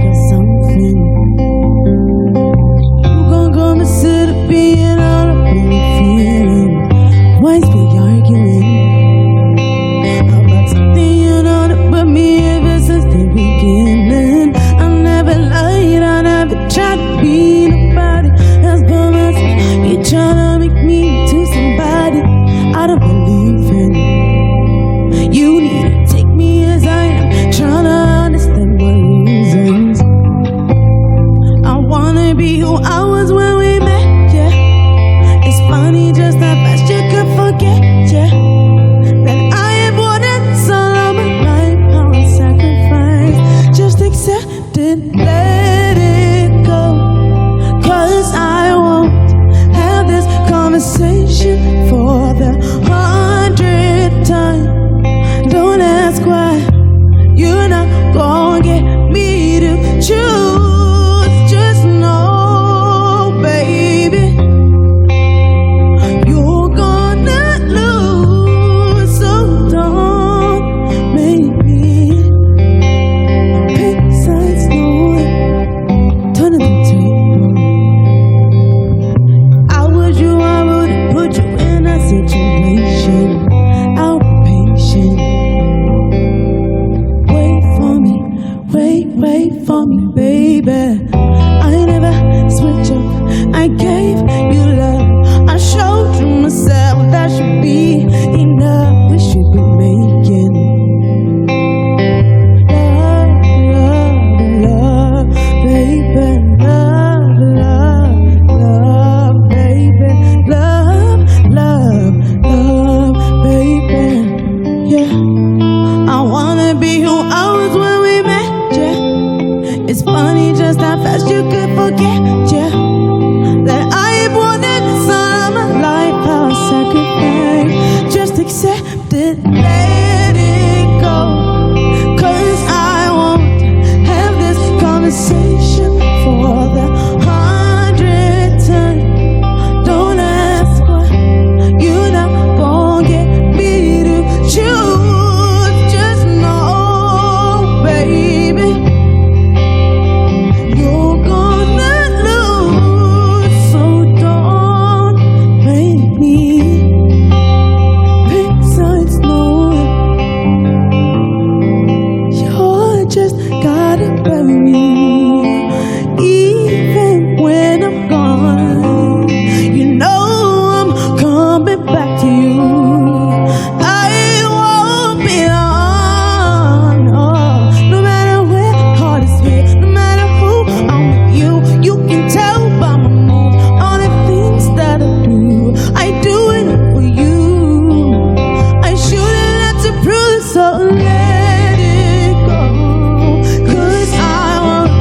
or something. You gon' come and sit up being all up in the feeling. Why's we arguing about something you know that put me ever since the beginning? I never lied, I never tried to be nobody else but myself. You tryna make me into somebody I don't believe in. You need to take me as I am, tryna understand my reasons. I wanna be who I was when we met, yeah. It's funny just how fast you could forget, yeah. That I have wanted all of my life, how I sacrificed. Just accept it, let it go. 'Cause I won't have this conversation for the 100th time. Don't ask why, you're not gonna get me to choose. Just know, baby, you're gonna lose. So don't make me pick sides, no, turn the table. I was you, I wouldn't put you in a situation. I'll be patient. Wait for me, baby. I never switch up. I gave you love. I showed you myself. That should be enough. We should be making love, baby. Love, baby. Love, baby. Yeah. I wanna be who I was when we met, yeah. It's funny just how fast you could forget, yeah. That I have wanted this all of my life, how I sacrificed. Just accept it, let it go. 'Cause I won't have this conversation for the 100th time. Don't ask why, you're not gonna get me to choose. Just know, baby, you're gonna lose. So don't make me pick sides, no. You're just gotta bury me, even when I'm gone. You know I'm coming back to you. I won't be on, oh, no matter where the heart is here, no matter who I'm with you. You can tell by my moves, all the things that I do. I do it for you. I shouldn't have to prove it, so let it go. 'Cause I won't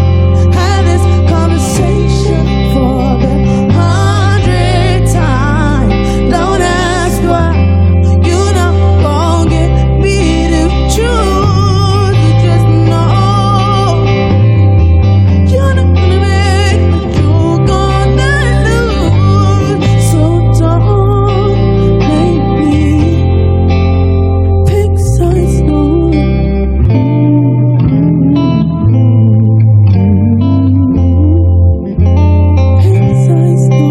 have this conversation for the 100th time. Don't ask why, you're not gonna get me to choose. You just know you're not gonna make me, you're gonna lose. So don't make me pick sides, no. Pick sides, no.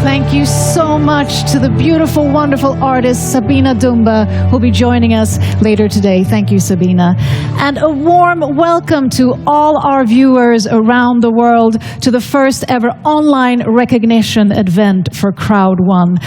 Thank you so much to the beautiful, wonderful artist Sabina Dumba, who'll be joining us later today. Thank you, Sabina. And a warm welcome to all our viewers around the world to the first ever online recognition event for CROWD1.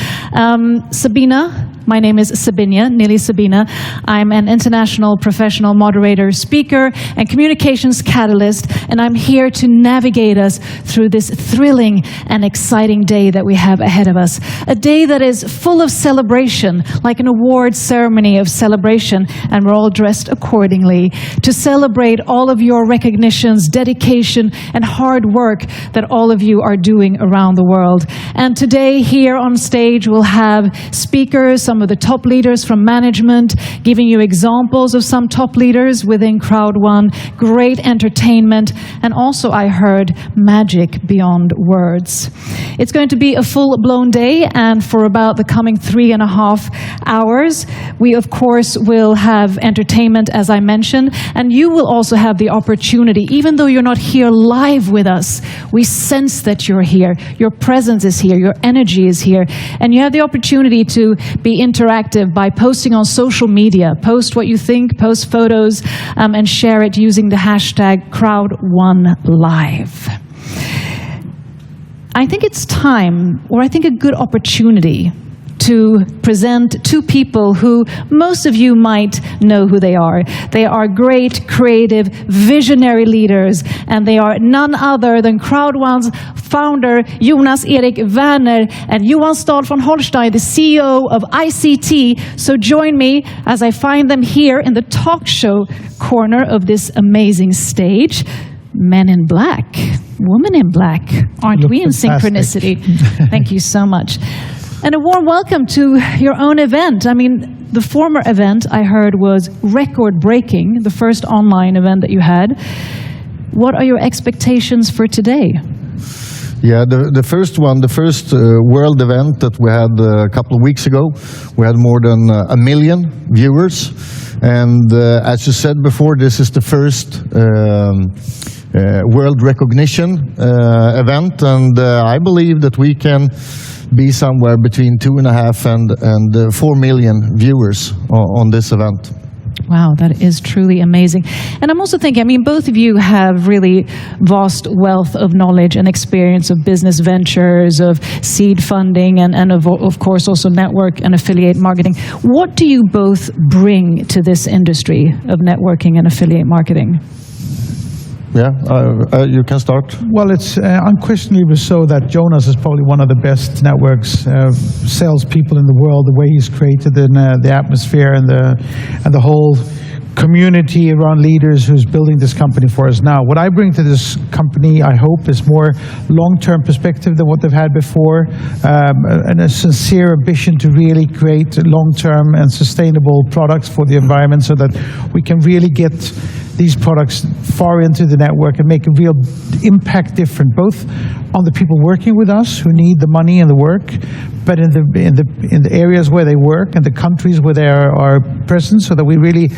Sabina, My name is Sabina, Nili Sabina. I'm an international professional moderator, speaker, and communications catalyst, and I'm here to navigate us through this thrilling and exciting day that we have ahead of us. A day that is full of celebration, like an awards ceremony of celebration, and we're all dressed accordingly to celebrate all of your recognitions, dedication, and hard work that all of you are doing around the world. And today here on stage we'll have speakers, some of the top leaders from management, giving you examples of some top leaders within CROWD1, great entertainment, and also I heard magic beyond words. It's going to be a full-blown day, and for about the coming 3.5 hours, we of course will have entertainment, as I mentioned, and you will also have the opportunity, even though you're not here live with us, we sense that you're here. Your presence is here, your energy is here, and you have the opportunity to be interactive by posting on social media. Post what you think, post photos, and share it using the hashtag CROWD1Live. I think it's time, or I think a good opportunity, to present two people who most of you might know who they are. They are great, creative, visionary leaders, and they are none other than CROWD1's founder, Jonas Erik Werner, and Johan Stahl von Holstein, the CEO of ICT. So join me as I find them here in the talk show corner of this amazing stage. Men in black, women in black. Aren't we in synchronicity? Thank you so much. And a warm welcome to your own event. I mean, the former event I heard was record-breaking, the first online event that you had. What are your expectations for today? Yeah, the first one, the first world event that we had a couple of weeks ago, we had more than 1 million viewers. And as you said before, this is the first world recognition event, and I believe that we can be somewhere between 2.5 and 4 million viewers on this event. Wow, that is truly amazing. And I'm also thinking, I mean, both of you have really vast wealth of knowledge and experience of business ventures, of seed funding, and of course also network and affiliate marketing. What do you both bring to this industry of networking and affiliate marketing? Yeah, you can start. Well, it's unquestionably so that Jonas is probably one of the best networks salespeople in the world. The way he's created the atmosphere and the whole community around leaders who's building this company for us now. What I bring to this company, I hope, is more long-term perspective than what they've had before, and a sincere ambition to really create long-term and sustainable products for the environment so that we can really get these products far into the network and make a real impact different, both on the people working with us who need the money and the work, but in the areas where they work and the countries where they are present, so that we really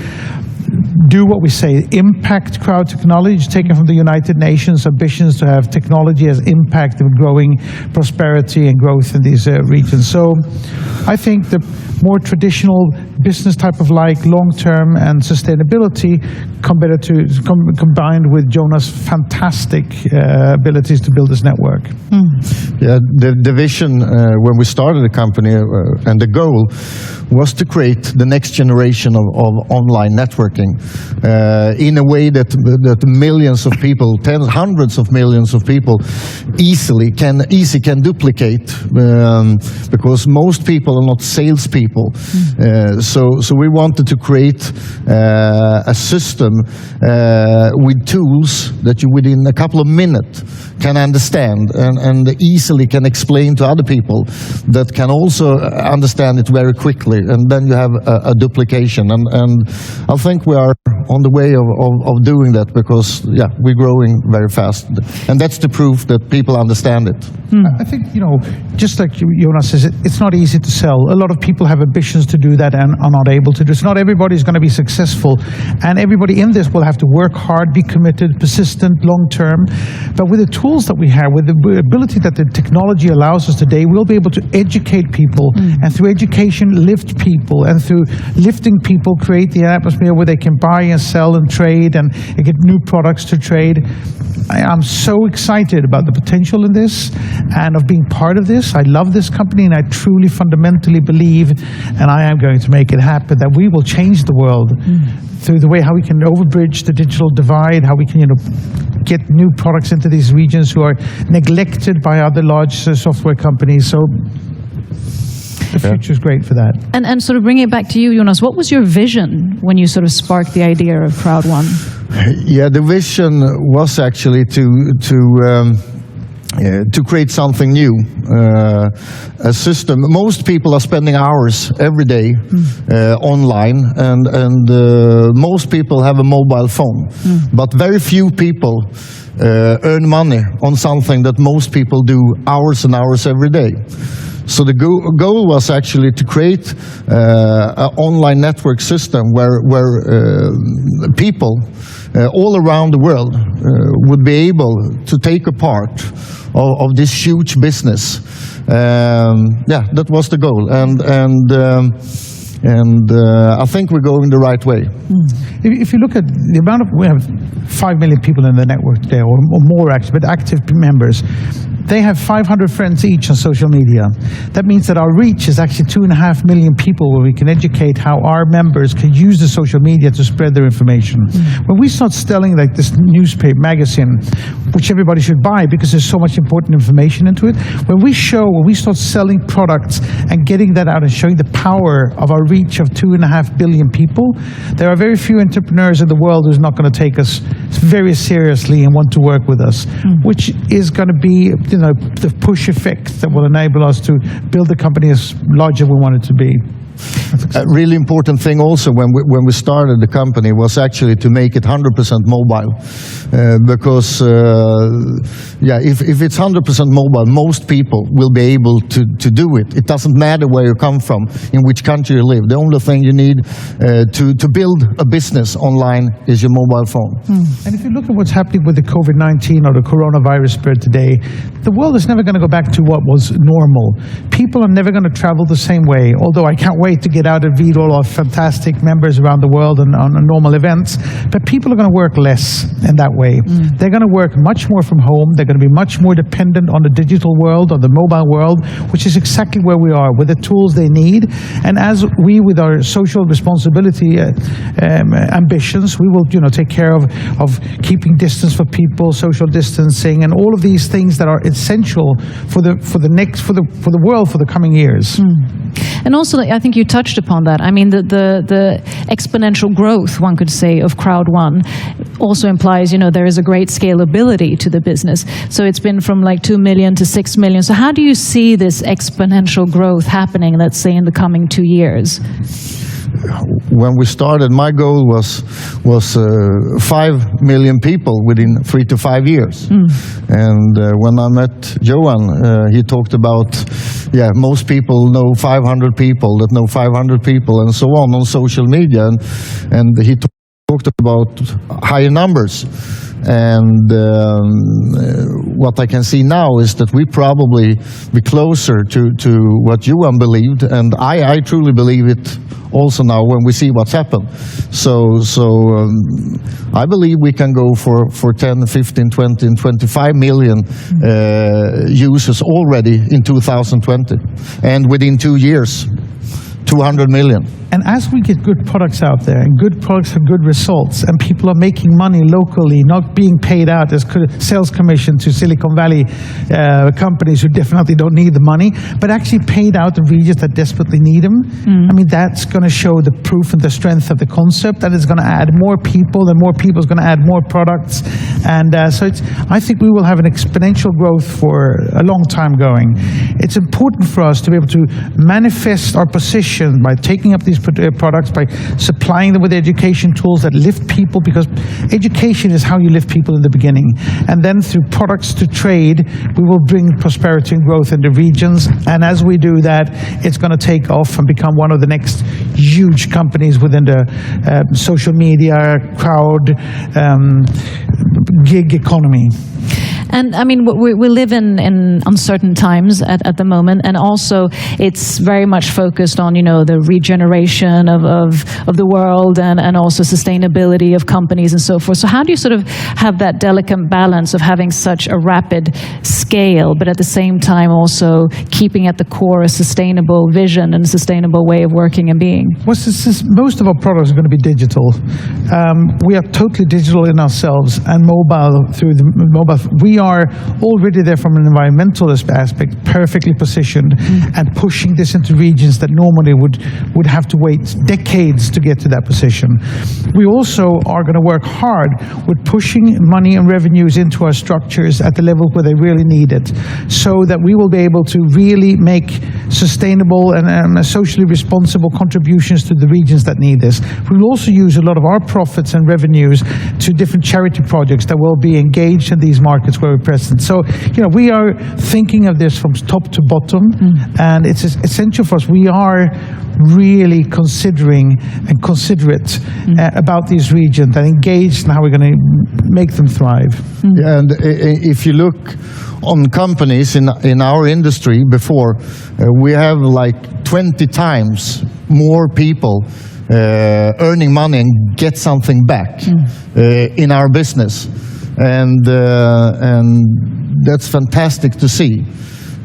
do what we say, impact crowd technology, taken from the United Nations ambitions to have technology as impact in growing prosperity and growth in these regions. So I think the more traditional business type of long-term and sustainability combined with Jonas' fantastic abilities to build this network. Yeah, the vision when we started the company and the goal was to create the next generation of online networking in a way that millions of people, hundreds of millions of people easily can duplicate, because most people are not salespeople. So we wanted to create a system with tools that you within a couple of minutes can understand and easily can explain to other people that can also understand it very quickly, and then you have a duplication, and I think we are on the way of doing that, because yeah, we're growing very fast, and that's the proof that people understand it. I think, just like Jonas says, it's not easy to sell. A lot of people have ambitions to do that and are not able to do. So not everybody is going to be successful, and everybody in this will have to work hard, be committed, persistent, long-term. But with the tools that we have, with the ability that the technology allows us today, we'll be able to educate people, and through education lift people, and through lifting people create the atmosphere where they can buy and sell and trade and get new products to trade. I'm so excited about the potential in this and of being part of this. I love this company, and I truly fundamentally believe, and I am going to make it happen, that we will change the world through the way how we can overbridge the digital divide, how we can, get new products into these regions who are neglected by other large software companies. So the future is great for that. And sort of bringing it back to you, Jonas, what was your vision when you sort of sparked the idea of CROWD1? Yeah, the vision was actually to create something new, a system. Most people are spending hours every day online, and most people have a mobile phone, but very few people earn money on something that most people do hours and hours every day. So the goal was actually to create an online network system where people all around the world would be able to take a part of this huge business. Yeah, that was the goal, and I think we're going the right way. If you look at the amount of, we have 5 million people in the network today, or more actually, but active members. They have 500 friends each on social media. That means that our reach is actually 2.5 million people, where we can educate how our members can use the social media to spread their information. When we start selling like this newspaper, magazine, which everybody should buy because there's so much important information into it, when we start selling products and getting that out and showing the power of our reach of 2.5 billion people, there are very few entrepreneurs in the world who's not going to take us very seriously and want to work with us, which is going to be the push effect that will enable us to build the company as large as we want it to be. A really important thing also when we started the company was actually to make it 100% mobile, because if it's 100% mobile, most people will be able to do it. It doesn't matter where you come from, in which country you live. The only thing you need to build a business online is your mobile phone. And if you look at what's happening with the COVID-19 or the coronavirus spread today, the world is never going to go back to what was normal. People are never going to travel the same way, although I can't wait to get out and meet all our fantastic members around the world and on normal events. But people are going to work less in that way. They're going to work much more from home. They're going to be much more dependent on the digital world, on the mobile world, which is exactly where we are, with the tools they need. And as we, with our social responsibility ambitions, we will take care of keeping distance for people, social distancing, and all of these things that are essential for the world for the coming years. And also, I think you touched upon that. I mean, the exponential growth, one could say, of CROWD1 also implies, there is a great scalability to the business. So it's been from like 2 million to 6 million. So how do you see this exponential growth happening, let's say, in the coming 2 years? When we started, my goal was 5 million people within 3 to 5 years. And when I met Johan, he talked about, most people know 500 people that know 500 people and so on social media. And he talked about higher numbers. And what I can see now is that we probably be closer to what Johan believed, and I truly believe it also now when we see what's happened. So I believe we can go for 10, 15, 20, and 25 million users already in 2020, and within 2 years, 200 million. And as we get good products out there, and good products have good results, and people are making money locally, not being paid out as sales commission to Silicon Valley companies who definitely don't need the money, but actually paid out in regions that desperately need them. I mean, that's going to show the proof and the strength of the concept, that it's going to add more people, and more people is going to add more products. And so I think we will have an exponential growth for a long time going. It's important for us to be able to manifest our position by taking up these products, by supplying them with education tools that lift people, because education is how you lift people in the beginning. And then through products to trade, we will bring prosperity and growth into regions. And as we do that, it's going to take off and become one of the next huge companies within the social media, crowd, gig economy. And I mean, we live in uncertain times at the moment, and also it's very much focused on, you know, the regeneration of the world and also sustainability of companies and so forth. So how do you sort of have that delicate balance of having such a rapid scale, but at the same time also keeping at the core a sustainable vision and a sustainable way of working and being? Well, most of our products are going to be digital. We are totally digital in ourselves, and mobile through the mobile. We are already there from an environmental aspect, perfectly positioned, and pushing this into regions that normally would have to wait decades to get to that position. We also are going to work hard with pushing money and revenues into our structures at the level where they really need it, so that we will be able to really make sustainable and socially responsible contributions to the regions that need this. We will also use a lot of our profits and revenues to different charity projects that will be engaged in these markets where we're present. So, you know, we are thinking of this from top to bottom, and it's essential for us. We are really considering and considerate about these regions and engaged in how we're going to make them thrive. Yeah, and if you look on companies in our industry before, we have like 20 times more people earning money and get something back in our business, and that's fantastic to see.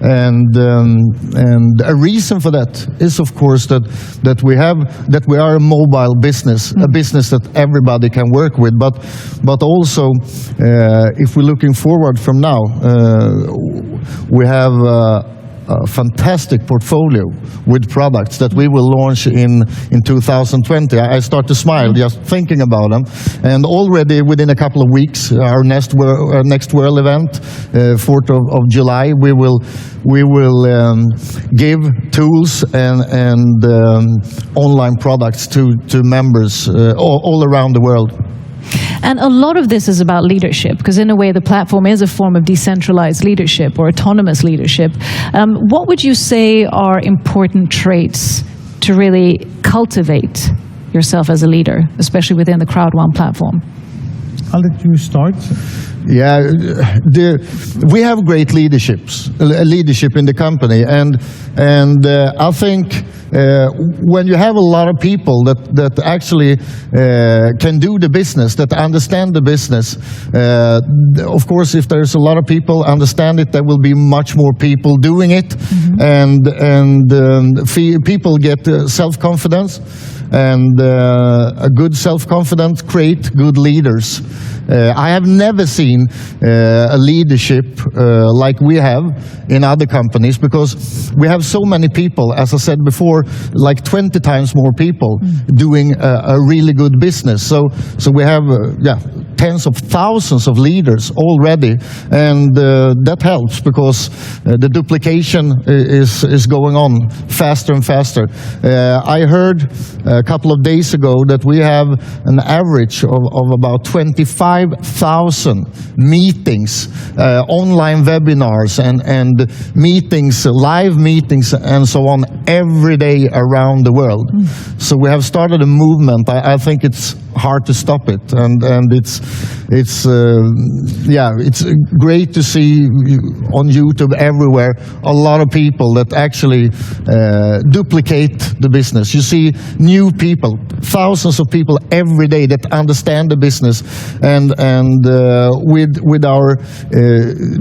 And a reason for that is, of course, that we are a mobile business, a business that everybody can work with. But also, if we're looking forward from now, we have a fantastic portfolio with products that we will launch in 2020. I start to smile just thinking about them. And already within a couple of weeks, our next World event, 4th of July, we will give tools and online products to members all around the world. And a lot of this is about leadership, because in a way the platform is a form of decentralized leadership or autonomous leadership. What would you say are important traits to really cultivate yourself as a leader, especially within the CROWD1 platform? I'll let you start. Yeah, we have great leadership in the company, and I think when you have a lot of people that actually can do the business, that understand the business, of course, if there's a lot of people understand it, there will be much more people doing it, and people get self-confidence, and a good self-confidence create good leaders. I have never seen a leadership like we have in other companies, because we have so many people, as I said before, like 20 times more people doing a really good business. So we have tens of thousands of leaders already, and that helps, because the duplication is going on faster and faster. I heard a couple of days ago that we have an average of about 25,000 meetings, online webinars and meetings, live meetings and so on, every day around the world. So we have started a movement. I think it's hard to stop it, and it's great to see on YouTube everywhere a lot of people that actually duplicate the business. You see new people, thousands of people every day that understand the business, and with our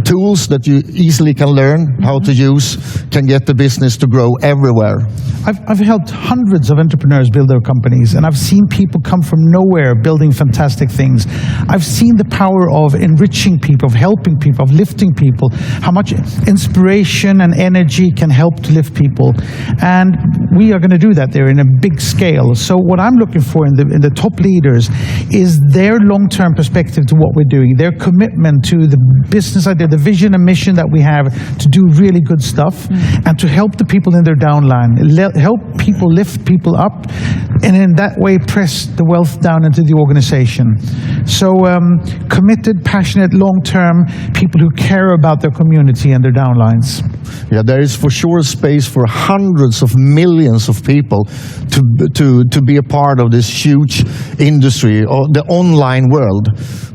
tools that you easily can learn how to use, can get the business to grow everywhere. I've helped hundreds of entrepreneurs build their companies, and I've seen people come from nowhere building fantastic things. I've seen the power of enriching people, of helping people, of lifting people, how much inspiration and energy can help to lift people. And we are going to do that there in a big scale. So what I'm looking for in the top leaders is their long-term perspective to what we're doing, their commitment to the business idea, the vision and mission that we have to do really good stuff, and to help the people in their downline, help people lift people up, and in that way press the wealth down into the organization. So committed, passionate, long-term people who care about their community and their downlines. Yeah, there is for sure space for hundreds of millions of people to be a part of this huge industry or the online world.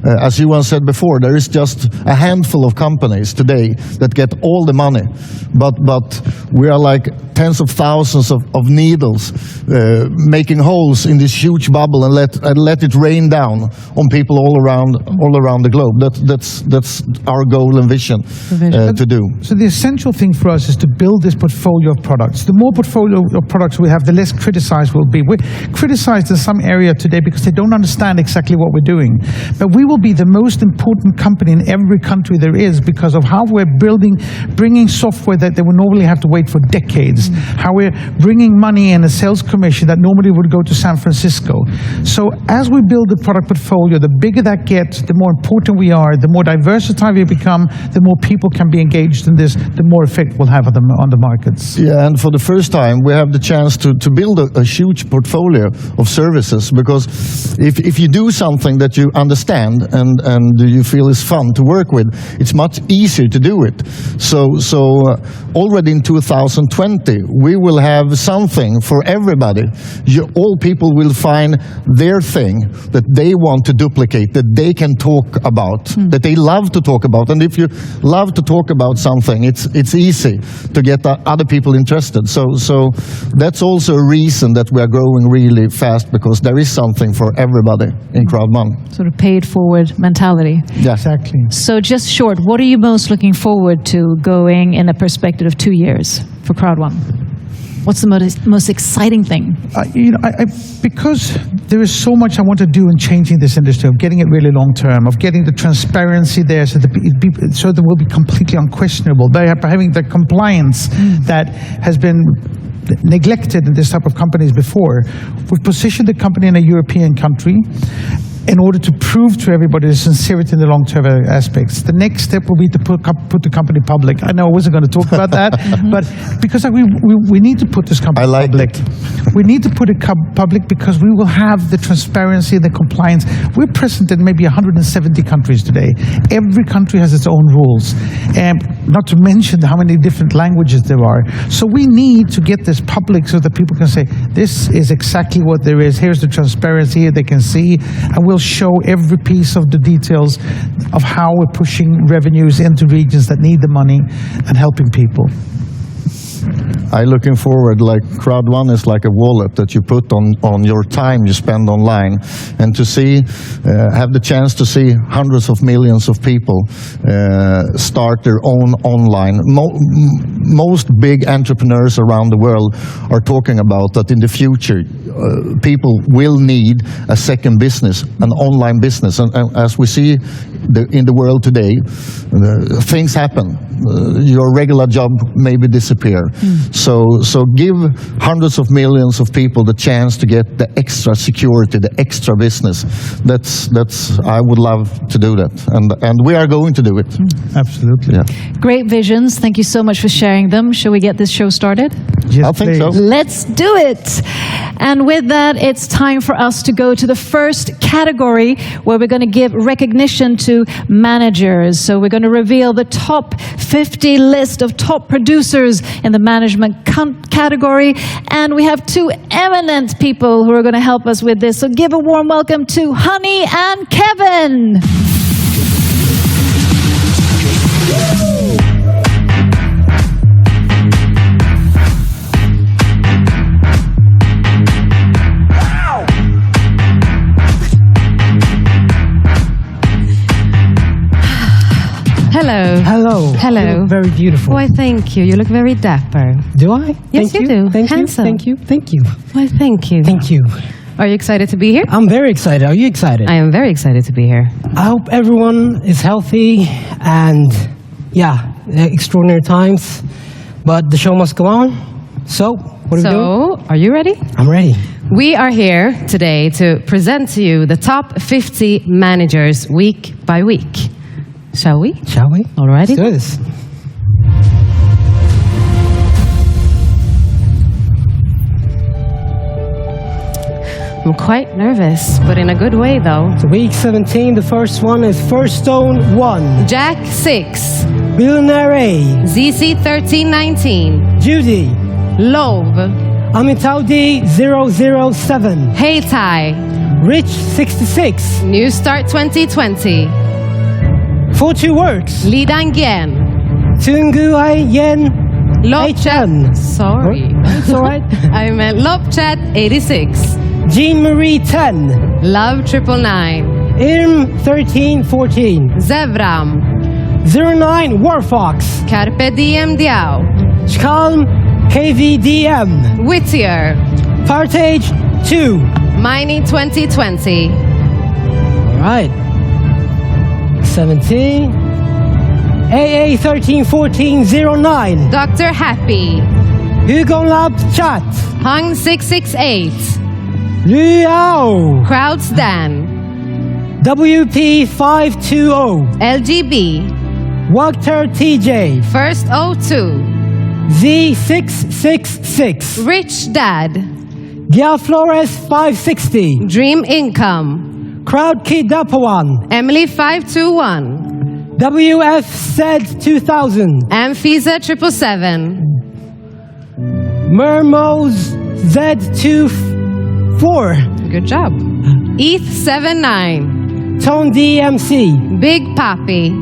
As Johan said before, there is just a handful of companies today that get all the money, but we are like tens of thousands of needles making holes in this huge bubble and let it rain down on people all around the globe. That's our goal and vision to do. So the essential thing for us is to build this portfolio of products. The more portfolio of products we have, the less criticized we'll be. We're criticized in some area today because they don't understand exactly what we're doing. But we will be the most important company in every country there is because of how we're bringing software that they would normally have to wait for decades. How we're bringing money and a sales commission that normally would go to San Francisco. So as we build the product portfolio, the bigger that gets, the more important we are, the more diversified we become, the more people can be engaged in this, the more effect we'll have on the markets. Yeah, and for the first time, we have the chance to build a huge portfolio of services, because if you do something that you understand and you feel is fun to work with, it's much easier to do it. So already in 2020, we will have something for everybody. All people will find their thing that they want to duplicate, that they can talk about, that they love to talk about. And if you love to talk about something, it's easy to get other people interested. So that's also a reason that we are growing really fast, because there is something for everybody in CROWD1. Sort of paid forward mentality. Yeah. Exactly. So just short, what are you most looking forward to going in a perspective of 2 years for CROWD1? What's the most exciting thing? Because there is so much I want to do in changing this industry, of getting it really long term, of getting the transparency there so that it will be completely unquestionable, by having the compliance that has been neglected in this type of companies before. We've positioned the company in a European country in order to prove to everybody the sincerity in the long-term aspects. The next step will be to put the company public. I know I wasn't going to talk about that, but because we need to put this company public. We need to put it public because we will have the transparency and the compliance. We're present in maybe 170 countries today. Every country has its own rules, and not to mention how many different languages there are. So we need to get this public so that people can say, this is exactly what there is. Here's the transparency they can see, and we'll show every piece of the details of how we're pushing revenues into regions that need the money and helping people. I'm looking forward, like CROWD1 is like a wallet that you put on your time you spend online, and to see, have the chance to see hundreds of millions of people start their own online. Most big entrepreneurs around the world are talking about that in the future, people will need a second business, an online business. And as we see in the world today, things happen. Your regular job maybe disappear. So give hundreds of millions of people the chance to get the extra security, the extra business. That's I would love to do that, and we are going to do it. Absolutely. Yeah. Great visions. Thank you so much for sharing them. Shall we get this show started? Yes, I think so. Let's do it. And with that, it's time for us to go to the first category, where we're going to give recognition to managers. So we're going to reveal the top 50 list of top producers in the management category. And we have two eminent people who are going to help us with this. So give a warm welcome to Honey and Kevin. Hello. Hello. Hello. You look very beautiful. Why, thank you. You look very dapper. Do I? Yes, Thank you do. Thank Handsome. you. Thank you. Thank you. Why, thank you. Thank you. Are you excited to be here? I'm very excited. Are you excited? I am very excited to be here. I hope everyone is healthy and, yeah, extraordinary times. But the show must go on. So, what are we doing? So, are you ready? I'm ready. We are here today to present to you the top 50 managers week by week. Shall we? Shall we? Alrighty. Let's do this. I'm quite nervous, but in a good way though. So week 17, the first one is First Stone 1. Jack 6, Billionaire A. ZC 1319, Judy. Love, Amitaudi 007. Hey Tai, Rich 66. New Start 2020. 42 works. Lidangien. Tunguai Yen Lopchat. HN. Sorry. It's all right. I meant Lopchat 86. Jean Marie 10. Love 999. Irm 1314. Zevram. 09 Warfox. Carpe Diem Diao. Skalm KVDM. Whittier. Partage 2. Miney 2020. All right. 17. AA 131409. Dr. Happy. Hugo Lab Chat. Hung 668. Liao. Crowds Dan. WP 520. LGB. Walter TJ. First 02. Z666. Rich Dad. Gia Flores 560. Dream Income. Crowd Kid Dapawan. Emily 521. WF said 2000. Amphisa 777. Mermoz Z24. Good job. ETH 79. Tone DMC. Big Papi.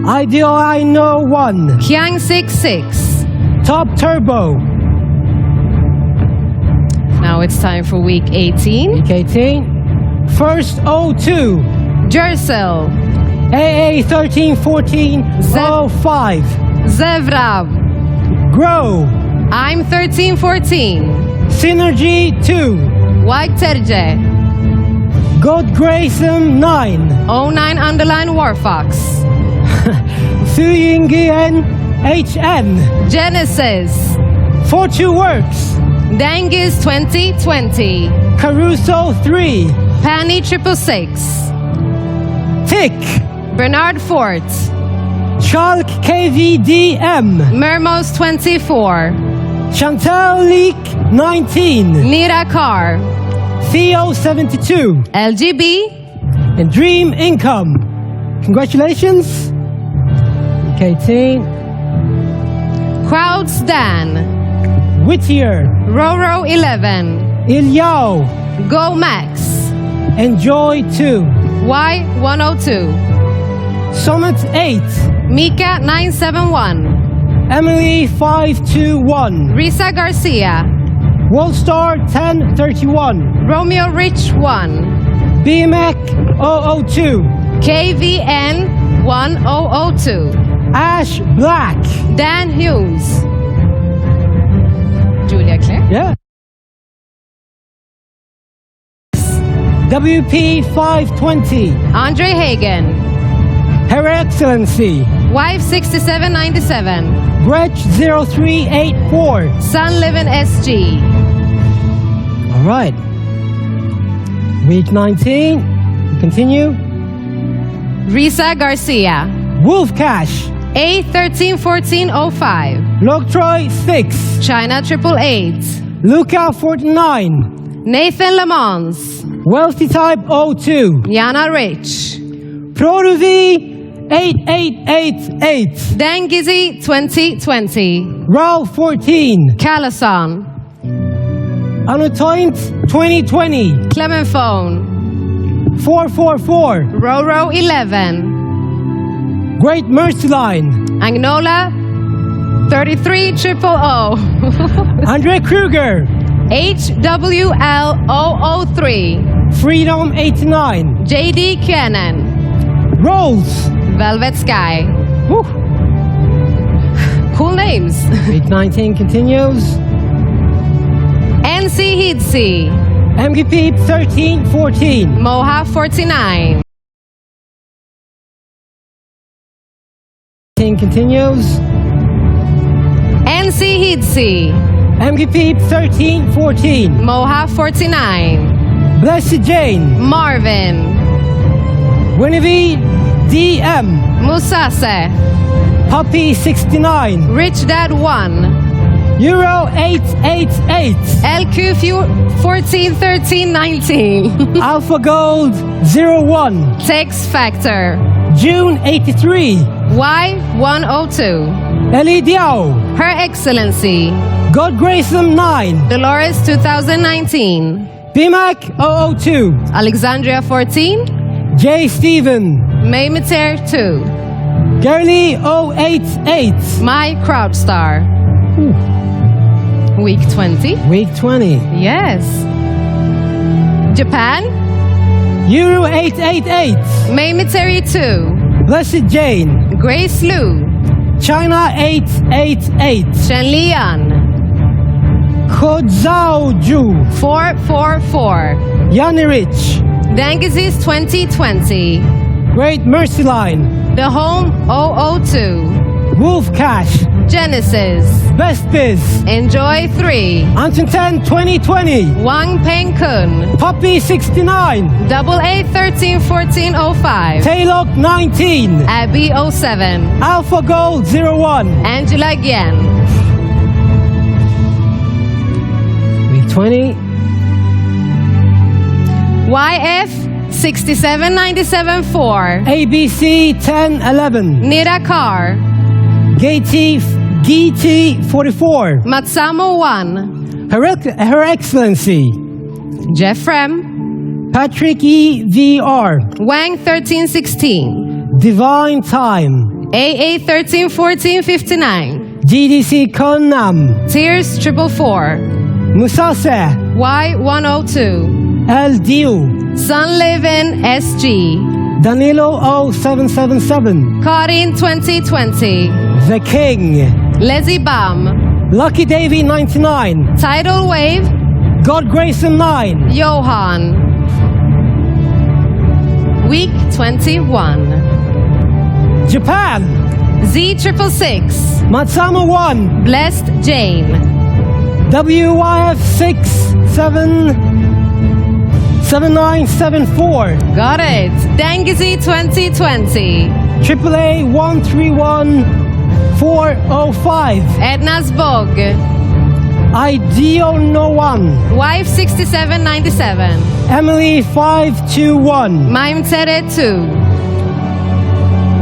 Ideal I know 1. Kyang 66. Top Turbo. Now it's time for week 18. Week 18. First 02. Jersel. AA 131405. Zevrab. Grow. I'm 1314. Synergy 2. Waiterje. God Grayson 9. 09 underline Warfox. Suyingien HN. Genesis. Fortune Works. Dengis 2020. Caruso 3. Panny 666. Tick. Bernard Fort. Chalk KVDM. Mermos 24. Chantal Leak 19. Nira Carr. Theo 72. LGB. And Dream Income. Congratulations. Week 18. Crowds Dan. Whittier. Roro 11. Ilyao. Go Max. Enjoy 2. Y 102. Summit 8. Mika 971. Emily 521. Risa Garcia. Wallstar 1031. Romeo Rich 1. BMAC 002. KVN 1002. Ash Black. Dan Hughes. Julia Claire. Yeah. WP 520. Andre Hagen. Her Excellency. Wife 6797. Gretch 0384. Sun Living SG. All right. Week 19. Continue. Risa Garcia. Wolf Cash. A 131405. Loctroy 6. China 888. Luca 49. Nathan Lamons. Wealthy Type 02. Yana Rich. Proruvi 8888. Dengizzy 2020. Raw 14. Calason. Anotoint 2020. Clement Phone. 444. Roro 11. Great Mercy Line. Agnola 33000. Andre Kruger. HWL 003. Freedom 89. JD Cannon. Rolls. Velvet Sky. Woo. Cool names. Week 19 continues. NC Hidsi. MGP 1314. Moha 49. Continues. NC Hidsi. MGP 1314. Moha 49. Blessed Jane. Marvin. Winnevie DM. Musase. Puppy 69. Rich Dad 1. Euro 888. LQ 141319. Alpha Gold 01. Tex Factor. June 83. Y 102. Eli Diao. Her Excellency. God Grayson 9. Dolores 2019. BMAC 002. Alexandria 14, J. Steven. Maymeter 2, Gurley 088. My Crowd Star. Week 20, Week 20. yes. Japan, Euro 888. Maymeter 2, Blessed Jane. Grace Lu, China 888. Shenlian, Kodzaoju. 444, Yanirich. Dengizis 2020, Great Mercy Line. The Home 002, Wolf Cash. Genesis, Best Biz. Enjoy 3, Anton 10 2020. Wang Peng Kun, Puppy 69. Double A 131405, Taylor 19. Abby 07, Alpha Gold 01. Angela Gian, Week 20. YF 67974, ABC 1011. Nira Carr, GT 44. Matsamo 1, Her Excellency. Jeffrem, Patrick EVR. Wang 1316, Divine Time. AA 131459, GDC Konam. Tears 444, Musase. Y102, El Diu. Sun Living SG, Danilo 0777. Karin 2020, The King. Leslie Bam, Lucky Davy 99. Tidal Wave, God Grayson 9. Johan. Week 21, Japan. Z666, Matsama 1. Blessed Jane, WYF 7974. got it. Dengizi 2020, AAA 131405. Edna's Bog, Ideal No One. Wife 6797, Emily 521. Mime Tere 2,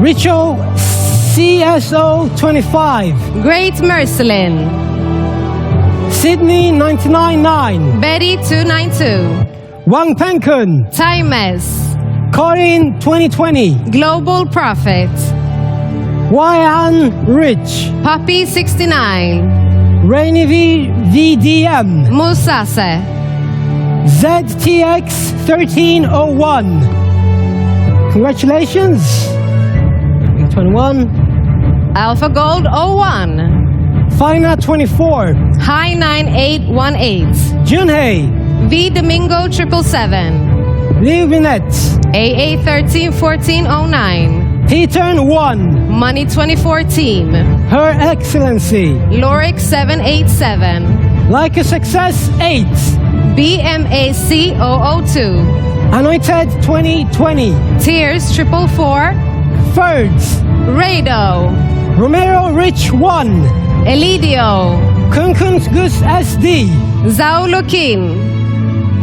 Richo CSO 25. Great Mercelin, Sydney 999. Betty 292, Wang Penkun. Timeless, Corin 2020. Global Prophet, Wyan Rich. Puppy 69, Rainy VDM. Musase, ZTX 1301. Congratulations. Week 21. Alpha Gold 01, Fina 24. High 9818, Junhei. V Domingo 777, Liu Minette. AA 131409, P-Turn 1. Money 2014, Her Excellency. Loric 787, Like a Success 8. BMAC 002, Anointed 2020. Tears 444, Thirds. Rado, Romero Rich 1. Elidio, Kunkun's Gus SD. Zhao Lukin,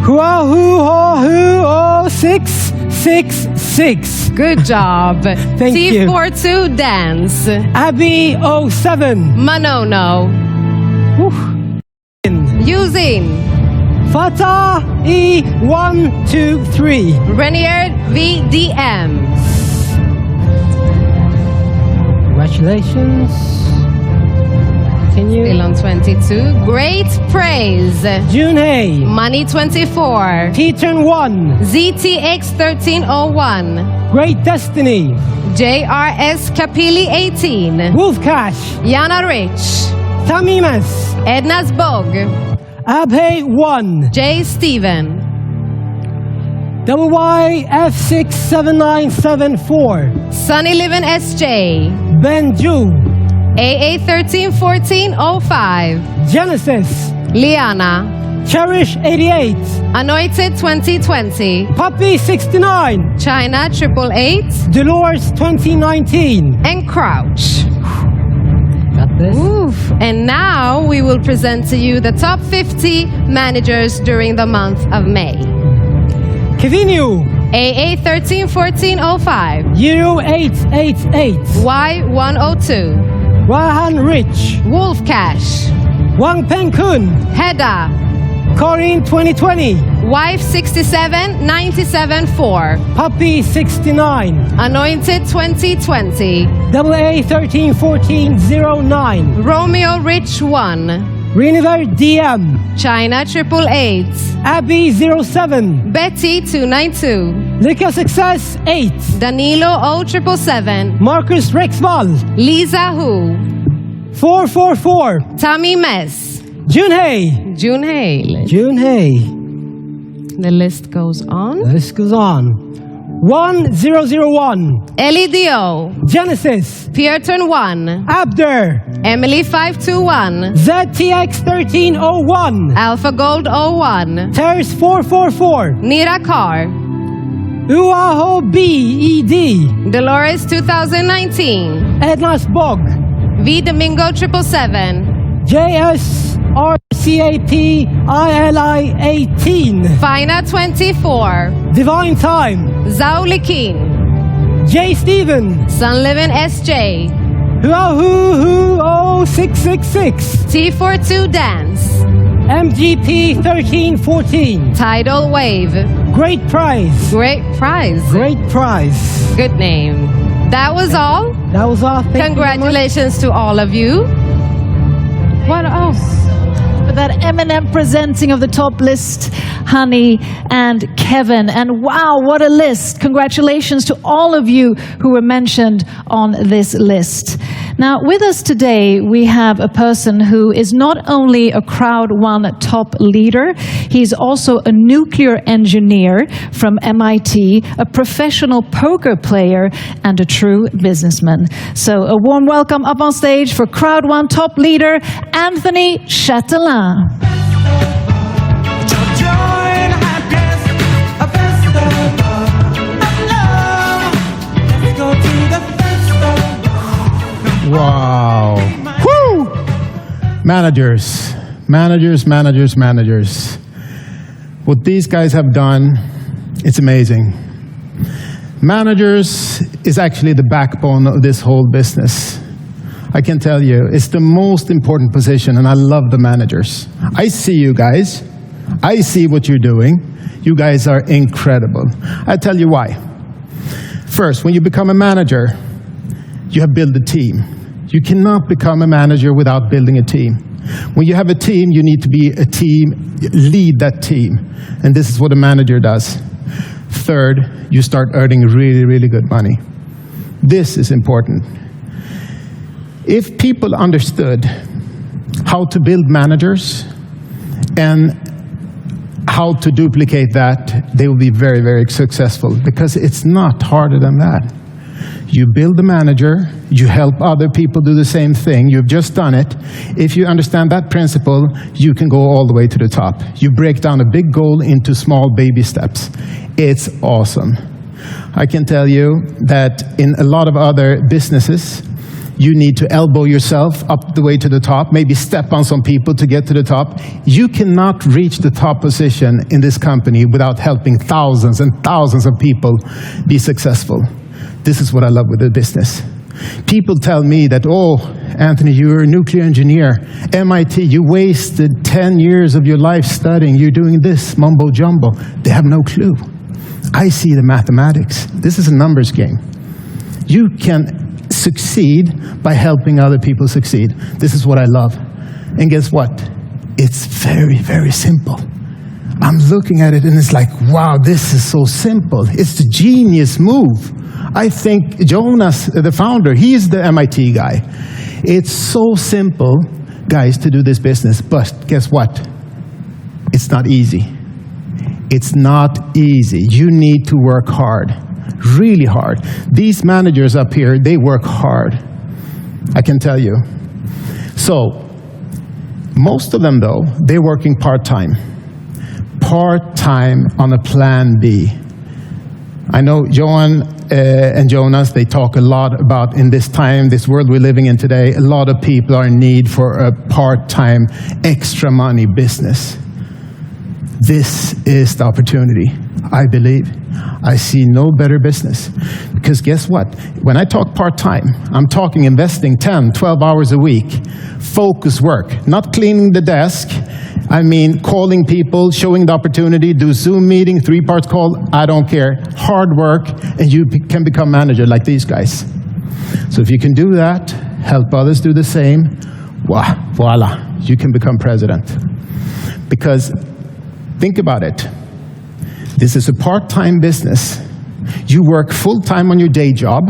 Huahu Ho 666. good job. Thank you. T42 Dance, Abby 07. Manono, Using, Fatah E123. Renier VDM, Congratulations. Continue. still on 22, Great Praise, Junhei. Money 24, P-Turn 1. ZTX 1301, Great Destiny. JRS Kapili 18, Wolf Cash. Yana Rich, Tamimas. Edna's Bog, Abhay 1. J Steven, WYF67974. Sunny Living SJ, Benju. AA 131405, Genesis. Liana, Cherish 88. Anointed 2020, Puppy 69. China 888, Dolores 2019. and Crouch. Got this. Oof. And now we will present to you the top 50 managers during the month of May. Kivinu. AA 131405, Euro 888. Y102, Rahan Rich. Wolf Cash, Wang Penkun. Heda, Corinne 2020. Wife 67 97 4. Puppy 69. Anointed 2020. AA 131409. Romeo Rich 1. Reniver DM. China 888. Abby 07. Betty 292. Lycka Success 8. Danilo 0777. Marcus Rexval. Lisa Hu. 444. Tammy Mess. Junhei. June Hale. Junhei. The list goes on. This goes on. 1001. Ellie Dio. Genesis. Pierton 1. Abder. Emily 521. ZTX 1301. Alpha Gold 01. Tears 444. Nira Carr. Uaho BED. Dolores 2019. Ednas Bog. V Domingo 777. JSRCAPILI 18. Fina 24. Divine Time. Zhao Likin. J. Steven. Sun Living SJ. Huahu 666. T42 Dance. MGP 1314. Tidal Wave. Great prize. Great prize. Great prize. Good name. That was all. That was all. Thank you very much. Congratulations to all of you. What else? For that eminent presenting of the top list, Honey and Kevin. And wow, what a list. Congratulations to all of you who were mentioned on this list. Now, with us today, we have a person who is not only a CROWD1 top leader, he's also a nuclear engineer from MIT, a professional poker player, and a true businessman. So a warm welcome up on stage for CROWD1 top leader, Anthony Chatelain. Wow. Woo! Managers. What these guys have done, it's amazing. Managers is actually the backbone of this whole business. I can tell you, it's the most important position, and I love the managers. I see you guys. I see what you're doing. You guys are incredible. I tell you why. First, when you become a manager, you have built a team. You cannot become a manager without building a team. When you have a team, you need to be a team, lead that team. And this is what a manager does. Third, you start earning really, really good money. This is important. If people understood how to build managers and how to duplicate that, they will be very, very successful, because it's not harder than that. You build a manager, you help other people do the same thing, you've just done it. If you understand that principle, you can go all the way to the top. You break down a big goal into small baby steps. It's awesome. I can tell you that in a lot of other businesses, you need to elbow yourself up the way to the top, maybe step on some people to get to the top. You cannot reach the top position in this company without helping thousands and thousands of people be successful. This is what I love with the business. People tell me that, oh, Anthony, you're a nuclear engineer. MIT, you wasted 10 years of your life studying. You're doing this mumbo jumbo. They have no clue. I see the mathematics. This is a numbers game. You can succeed by helping other people succeed. This is what I love. And guess what? It's very, very simple. I'm looking at it and it's like, wow, this is so simple. It's the genius move. I think Jonas, the founder, he's the MIT guy. It's so simple, guys, to do this business. But guess what? It's not easy. It's not easy. You need to work hard, really hard. These managers up here, they work hard. I can tell you. So, most of them though, they're working part-time. Part-time on a plan B. I know Johan and Jonas, they talk a lot about in this time, this world we're living in today, a lot of people are in need for a part-time, extra money business. This is the opportunity, I believe. I see no better business. Because guess what? When I talk part-time, I'm talking investing 10, 12 hours a week. Focus work, not cleaning the desk. I mean, calling people, showing the opportunity, do Zoom meeting, 3-part call, I don't care. Hard work, and you can become manager like these guys. So if you can do that, help others do the same, voila, you can become president. Because think about it. This is a part-time business. You work full-time on your day job,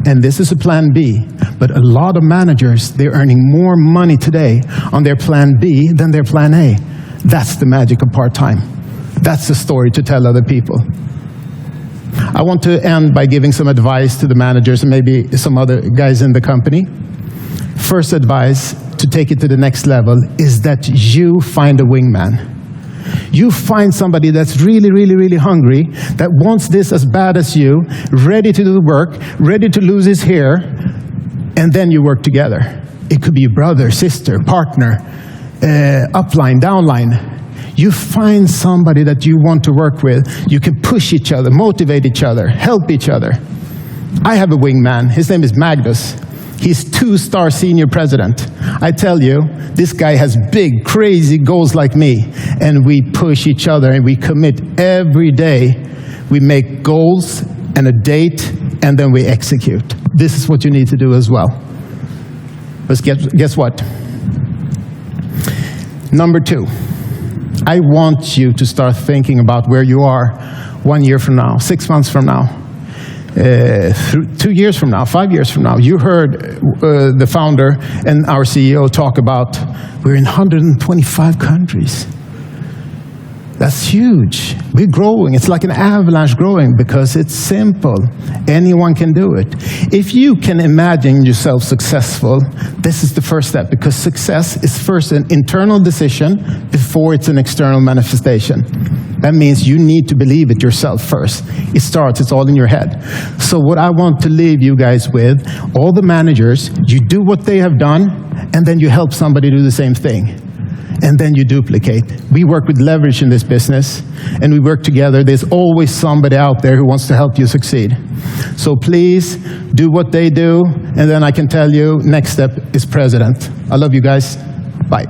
and this is a plan B. But a lot of managers, they're earning more money today on their plan B than their plan A. That's the magic of part-time. That's the story to tell other people. I want to end by giving some advice to the managers and maybe some other guys in the company. First advice to take it to the next level is that you find a wingman. You find somebody that's really, really, really hungry, that wants this as bad as you, ready to do the work, ready to lose his hair, and then you work together. It could be brother, sister, partner, upline, downline. You find somebody that you want to work with. You can push each other, motivate each other, help each other. I have a wingman. His name is Magnus. He's 2-star senior president. I tell you, this guy has big, crazy goals like me, and we push each other and we commit every day. We make goals and a date, and then we execute. This is what you need to do as well. But guess what? Number 2, I want you to start thinking about where you are 1 year from now, 6 months from now. 2 years from now, 5 years from now. You heard the founder and our CEO talk about we're in 125 countries. That's huge. We're growing. It's like an avalanche growing because it's simple. Anyone can do it. If you can imagine yourself successful, this is the first step, because success is first an internal decision before it's an external manifestation. That means you need to believe it yourself first. It's all in your head. So what I want to leave you guys with, all the managers, you do what they have done, and then you help somebody do the same thing. And then you duplicate. We work with leverage in this business, and we work together. There's always somebody out there who wants to help you succeed. So please do what they do, and then I can tell you, next step is president. I love you guys. Bye.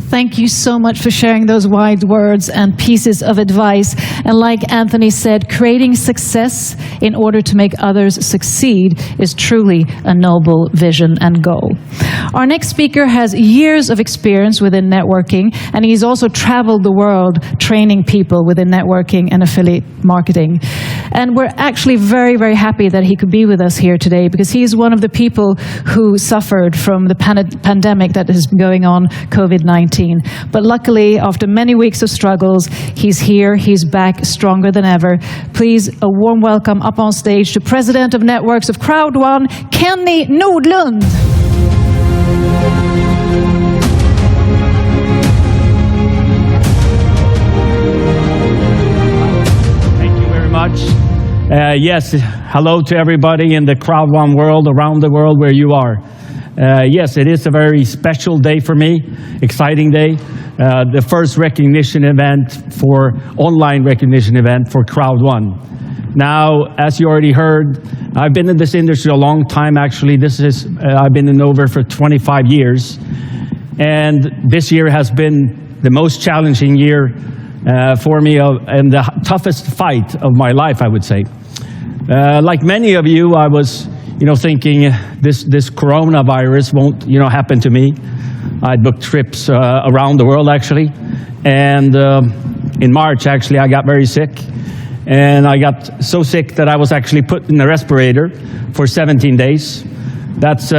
Thank you so much for sharing those wise words and pieces of advice. And like Anthony said, creating success in order to make others succeed is truly a noble vision and goal. Our next speaker has years of experience within networking, and he's also traveled the world training people within networking and affiliate marketing. And we're actually very, very happy that he could be with us here today, because he's one of the people who suffered from the pandemic that has been going on, COVID-19. But luckily, after many weeks of struggles, he's here, he's back stronger than ever. Please, a warm welcome up on stage to President of Networks of CROWD1, Kenny Nordlund. Thank you very much. Yes, hello to everybody in the CROWD1 world, around the world where you are. Yes, it is a very special day for me, exciting day. The first recognition event online recognition event for CROWD1. Now, as you already heard, I've been in this industry a long time, actually. I've been in over for 25 years. And this year has been the most challenging year for me and the toughest fight of my life, I would say. Like many of you, I was thinking this coronavirus won't, happen to me. I'd booked trips around the world, actually. And in March, actually, I got very sick. And I got so sick that I was actually put in a respirator for 17 days. That's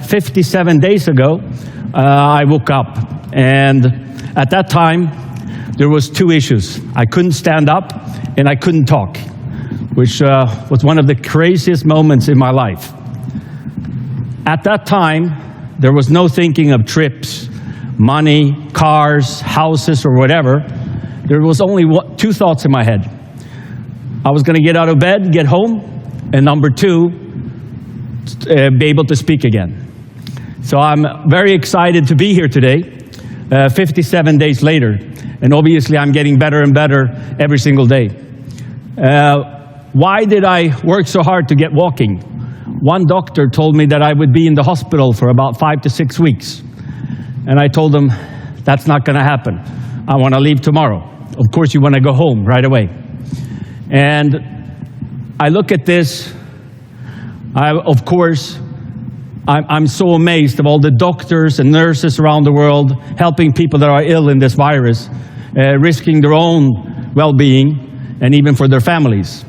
57 days ago, I woke up. And at that time, there was 2 issues. I couldn't stand up and I couldn't talk, which was one of the craziest moments in my life. At that time, there was no thinking of trips, money, cars, houses, or whatever. There was only 2 thoughts in my head. I was going to get out of bed, get home, and number 2, be able to speak again. So I'm very excited to be here today, 57 days later, and obviously I'm getting better and better every single day. Why did I work so hard to get walking? One doctor told me that I would be in the hospital for about 5 to 6 weeks. And I told him, That's not going to happen. I want to leave tomorrow. Of course, you want to go home right away. And I look at this, of course, I'm so amazed of all the doctors and nurses around the world helping people that are ill in this virus, risking their own well-being and even for their families.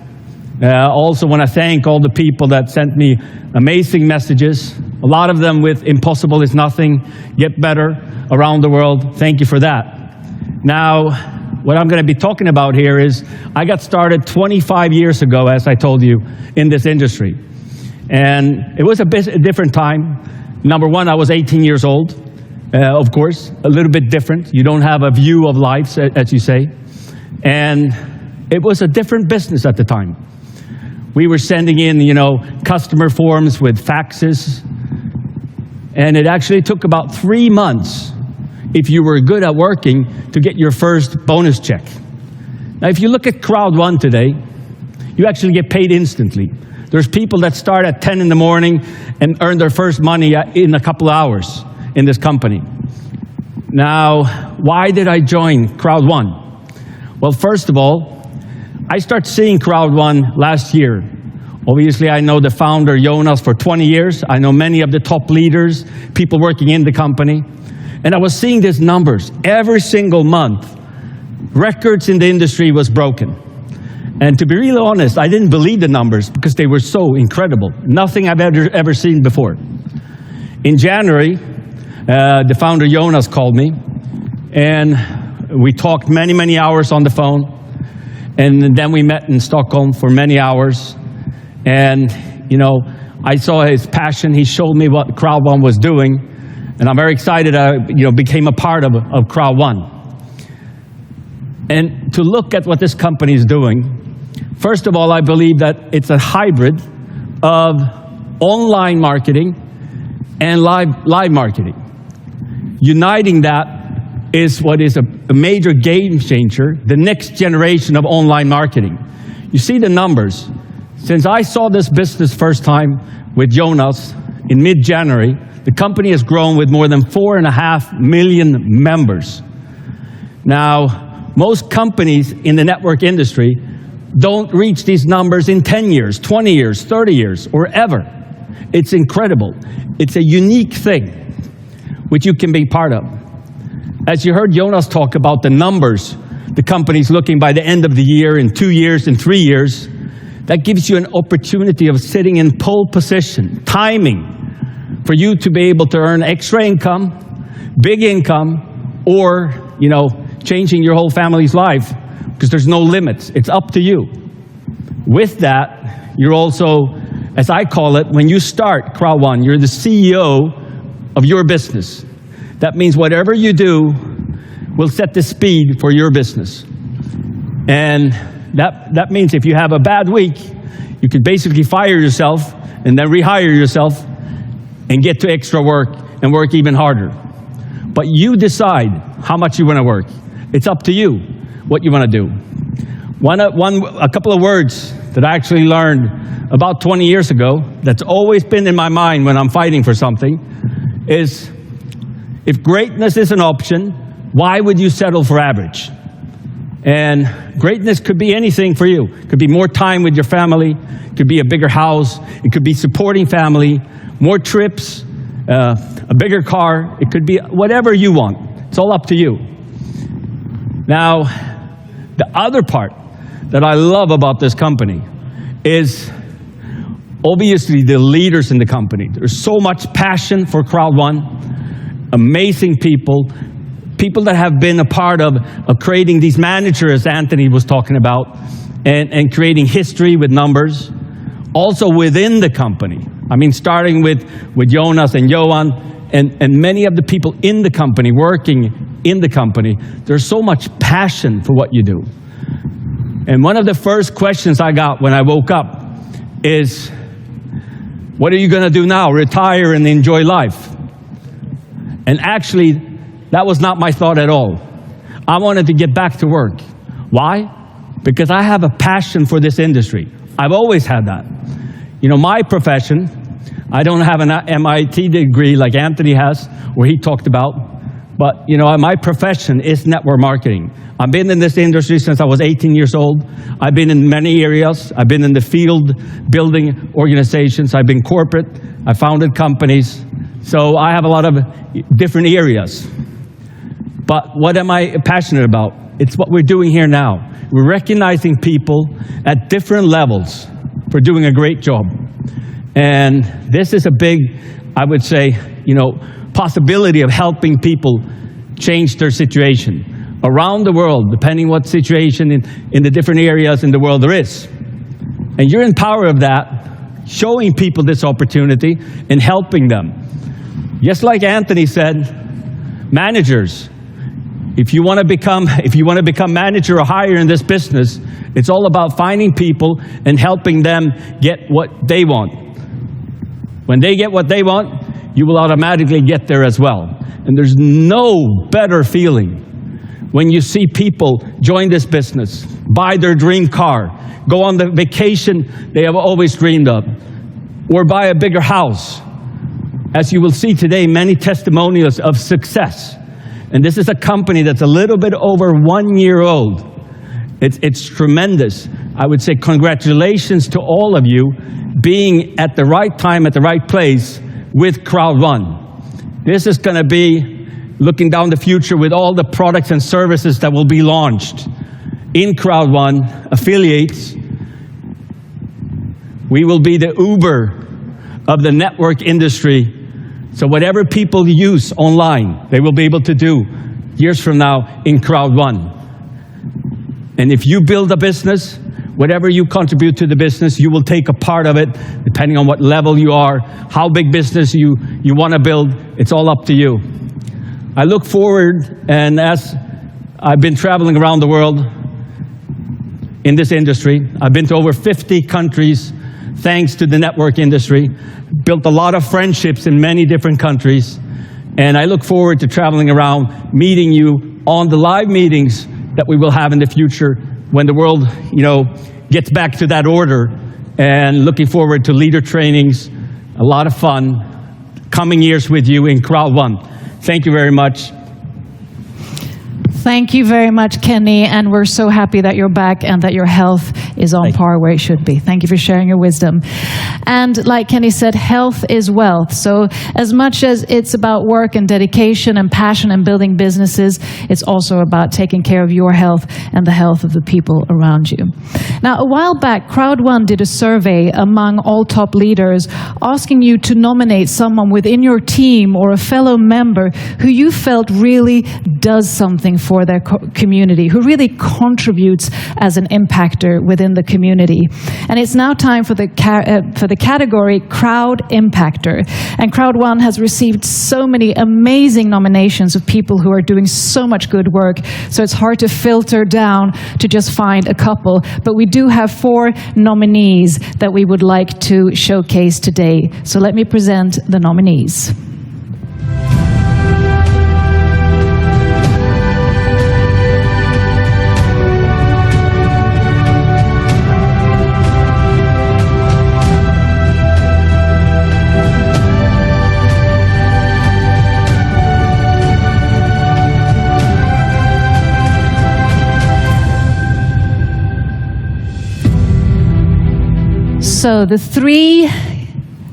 Also want to thank all the people that sent me amazing messages, a lot of them with impossible is nothing, get better around the world. Thank you for that. Now, what I'm going to be talking about here is I got started 25 years ago, as I told you, in this industry. And it was a different time. Number one, I was 18 years old, of course, a little bit different. You don't have a view of life, as you say. And it was a different business at the time. We were sending in, customer forms with faxes. And it actually took about 3 months, if you were good at working, to get your first bonus check. Now, if you look at CROWD1 today, you actually get paid instantly. There's people that start at 10 in the morning and earn their first money in a couple of hours in this company. Now, why did I join CROWD1? Well, first of all, I started seeing CROWD1 last year. Obviously, I know the founder, Jonas, for 20 years. I know many of the top leaders, people working in the company. And I was seeing these numbers. Every single month, records in the industry was broken. And to be really honest, I didn't believe the numbers because they were so incredible. Nothing I've ever seen before. In January, the founder Jonas called me, and we talked many, many hours on the phone. And then we met in Stockholm for many hours. And, I saw his passion. He showed me what CROWD1 was doing. And I'm very excited I became a part of CROWD1. And to look at what this company is doing, first of all, I believe that it's a hybrid of online marketing and live marketing. Uniting that is what is a major game changer, the next generation of online marketing. You see the numbers. Since I saw this business first time with Jonas in mid-January, the company has grown with more than 4.5 million members. Now, most companies in the network industry don't reach these numbers in 10 years, 20 years, 30 years, or ever. It's incredible. It's a unique thing which you can be part of. As you heard Jonas talk about the numbers, the company's looking by the end of the year, in 2 years, in 3 years, that gives you an opportunity of sitting in pole position, timing, for you to be able to earn extra income, big income, or, changing your whole family's life, because there's no limits. It's up to you. With that, you're also, as I call it, when you start CROWD1, you're the CEO of your business. That means whatever you do will set the speed for your business. And that means if you have a bad week, you could basically fire yourself and then rehire yourself and get to extra work and work even harder. But you decide how much you want to work. It's up to you what you want to do. A couple of words that I actually learned about 20 years ago that's always been in my mind when I'm fighting for something is, if greatness is an option, why would you settle for average? And greatness could be anything for you. It could be more time with your family. It could be a bigger house. It could be supporting family, more trips, a bigger car. It could be whatever you want. It's all up to you. Now, the other part that I love about this company is obviously the leaders in the company. There's so much passion for CROWD1, amazing people, people that have been a part of creating these managers, as Anthony was talking about, and creating history with numbers. Also within the company. I mean, starting with Jonas and Johan, and many of the people in the company, working in the company, there's so much passion for what you do. And one of the first questions I got when I woke up is, what are you going to do now? Retire and enjoy life? And actually, that was not my thought at all. I wanted to get back to work. Why? Because I have a passion for this industry. I've always had that. You know, my profession, I don't have an MIT degree like Anthony has, where he talked about, But, you know, my profession is network marketing. I've been in this industry since I was 18 years old. I've been in many areas. I've been in the field building organizations. I've been corporate. I founded companies. So I have a lot of different areas. But what am I passionate about? It's what we're doing here now. We're recognizing people at different levels for doing a great job. And this is a big, I would say, you know, possibility of helping people change their situation around the world, depending what situation in the different areas in the world there is. And you're in power of that, showing people this opportunity and helping them. Just like Anthony said, managers, if you want to become manager or higher in this business, it's all about finding people and helping them get what they want. When they get what they want, you will automatically get there as well. And there's no better feeling when you see people join this business, buy their dream car, go on the vacation they have always dreamed of, or buy a bigger house. As you will see today, many testimonials of success. And this is a company that's a little bit over 1 year old. It's tremendous. I would say congratulations to all of you being at the right time, at the right place with CROWD1. This is going to be looking down the future with all the products and services that will be launched in CROWD1 affiliates. We will be the Uber of the network industry. So whatever people use online, they will be able to do years from now in CROWD1. And if you build a business, whatever you contribute to the business, you will take a part of it, depending on what level you are, how big business you want to build. It's all up to you. I look forward, and as I've been traveling around the world in this industry, I've been to over 50 countries thanks to the network industry, built a lot of friendships in many different countries, and I look forward to traveling around, meeting you on the live meetings that we will have in the future when the world, you know, gets back to that order, and looking forward to leader trainings, a lot of fun, coming years with you in CROWD1. Thank you very much. Thank you very much, Kenny, and we're so happy that you're back and that your health is on par where it should be. Thank you for sharing your wisdom. And like Kenny said, health is wealth. So as much as it's about work and dedication and passion and building businesses, it's also about taking care of your health and the health of the people around you. Now, a while back, CROWD1 did a survey among all top leaders asking you to nominate someone within your team or a fellow member who you felt really does something for their community, who really contributes as an impactor within the community. And it's now time for the category Crowd Impactor. And CROWD1 has received so many amazing nominations of people who are doing so much good work, so it's hard to filter down to just find a couple. But we do have 4 nominees that we would like to showcase today. So let me present the nominees. So the 3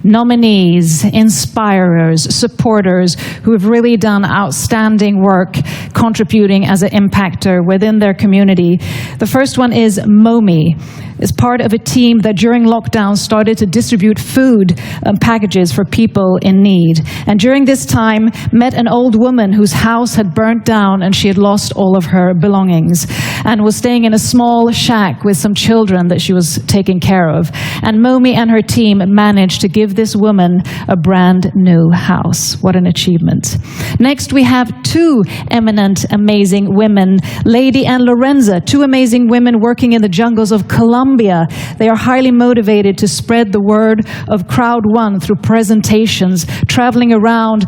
nominees, inspirers, supporters who have really done outstanding work contributing as an impactor within their community. The first one is Momi. Is part of a team that during lockdown started to distribute food packages for people in need. And during this time, met an old woman whose house had burnt down and she had lost all of her belongings and was staying in a small shack with some children that she was taking care of. And Momi and her team managed to give this woman a brand new house. What an achievement. Next, we have 2 eminent, amazing women, Lady and Lorenza, 2 amazing women working in the jungles of Colombia, Colombia. They are highly motivated to spread the word of CROWD1 through presentations, traveling around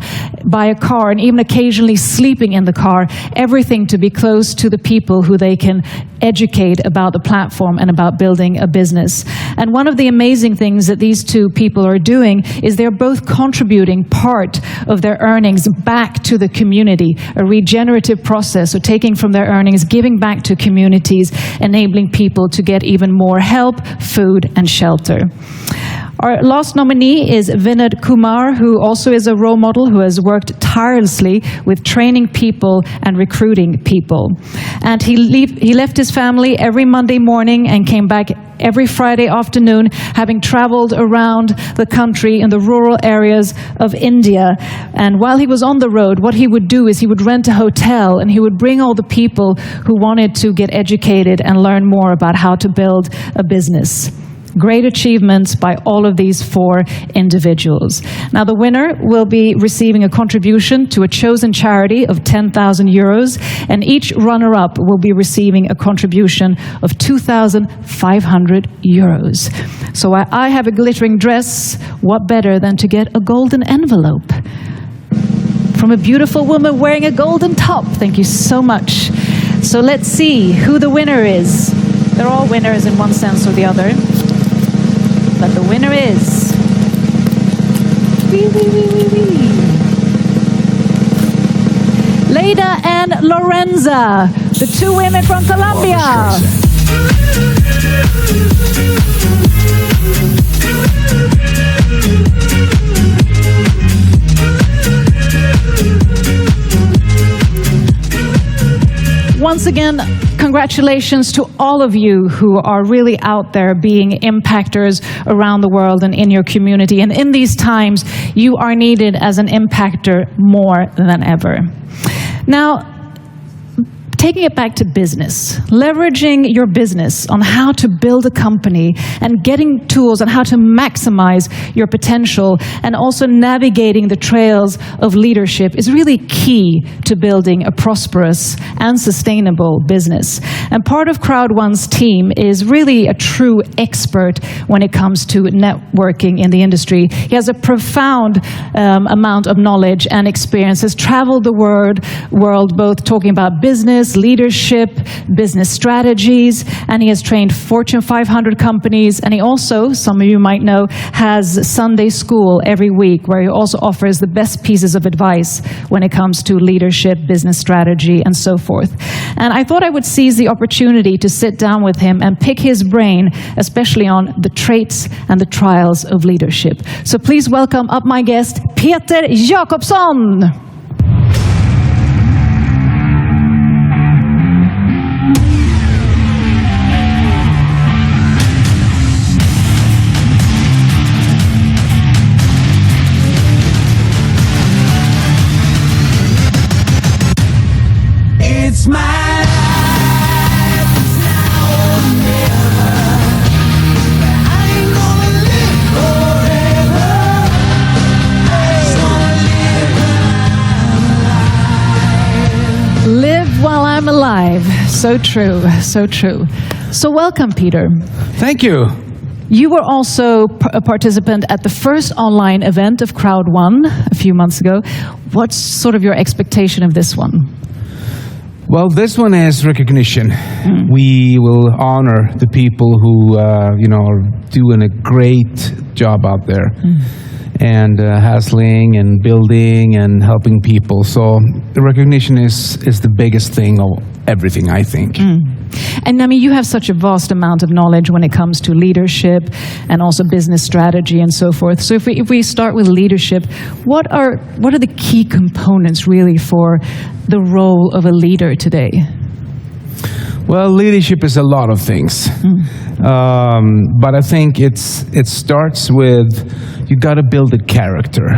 by a car, and even occasionally sleeping in the car, everything to be close to the people who they can educate about the platform and about building a business. And one of the amazing things that these two people are doing is they're both contributing part of their earnings back to the community, a regenerative process, so taking from their earnings, giving back to communities, enabling people to get even more help, food, and shelter. Our last nominee is Vinod Kumar, who also is a role model who has worked tirelessly with training people and recruiting people. And he left his family every Monday morning and came back every Friday afternoon, having traveled around the country in the rural areas of India. And while he was on the road, what he would do is he would rent a hotel and he would bring all the people who wanted to get educated and learn more about how to build a business. Great achievements by all of these four individuals. Now, the winner will be receiving a contribution to a chosen charity of 10,000 euros, and each runner-up will be receiving a contribution of 2,500 euros. So I have a glittering dress. What better than to get a golden envelope from a beautiful woman wearing a golden top? Thank you so much. So let's see who the winner is. They're all winners in one sense or the other. But the winner is Leda and Lorenza, the two women from Colombia. Once again, congratulations to all of you who are really out there being impactors around the world and in your community. And in these times, you are needed as an impactor more than ever. Now, taking it back to business, leveraging your business on how to build a company and getting tools on how to maximize your potential and also navigating the trails of leadership is really key to building a prosperous and sustainable business. And part of CROWD1's team is really a true expert when it comes to networking in the industry. He has a profound amount of knowledge and experience, has traveled the world both talking about business, leadership, business strategies, and he has trained Fortune 500 companies, and he also, some of you might know, has Sunday school every week where he also offers the best pieces of advice when it comes to leadership, business strategy, and so forth. And I thought I would seize the opportunity to sit down with him and pick his brain, especially on the traits and the trials of leadership. So please welcome up my guest, Peter Jakobsson. It's my life, it's now or never. I ain't gonna live forever. I just wanna live while I'm alive. Live while I'm alive. So true, so true. So welcome, Peter. Thank you. You were also a participant at the first online event of CROWD1 a few months ago. What's sort of your expectation of this one? Well, this one is recognition. We will honor the people who, are doing a great job out there, and hustling and building and helping people. So the recognition is the biggest thing of everything, I think. And I mean, you have such a vast amount of knowledge when it comes to leadership and also business strategy and so forth. So if we start with leadership, what are the key components really for the role of a leader today? Well, leadership is a lot of things, but I think it starts with you got to build a character,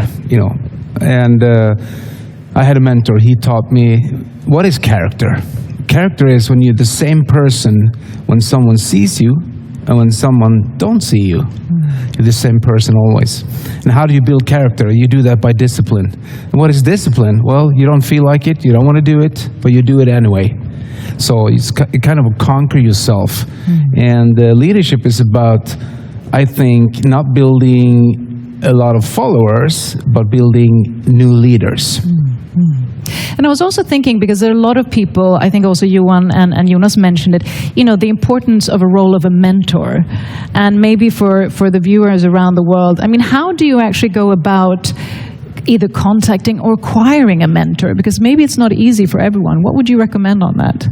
And I had a mentor. He taught me what is character. Character is when you're the same person when someone sees you and when someone don't see you. You're the same person always. And how do you build character? You do that by discipline. And what is discipline? Well, you don't feel like it, you don't want to do it, but you do it anyway. So it's kind of conquer yourself. And leadership is about, I think, not building a lot of followers, but building new leaders. And I was also thinking, because there are a lot of people, I think also Johan and Jonas mentioned it, the importance of a role of a mentor. And maybe for the viewers around the world, I mean, how do you actually go about either contacting or acquiring a mentor? Because maybe it's not easy for everyone. What would you recommend on that?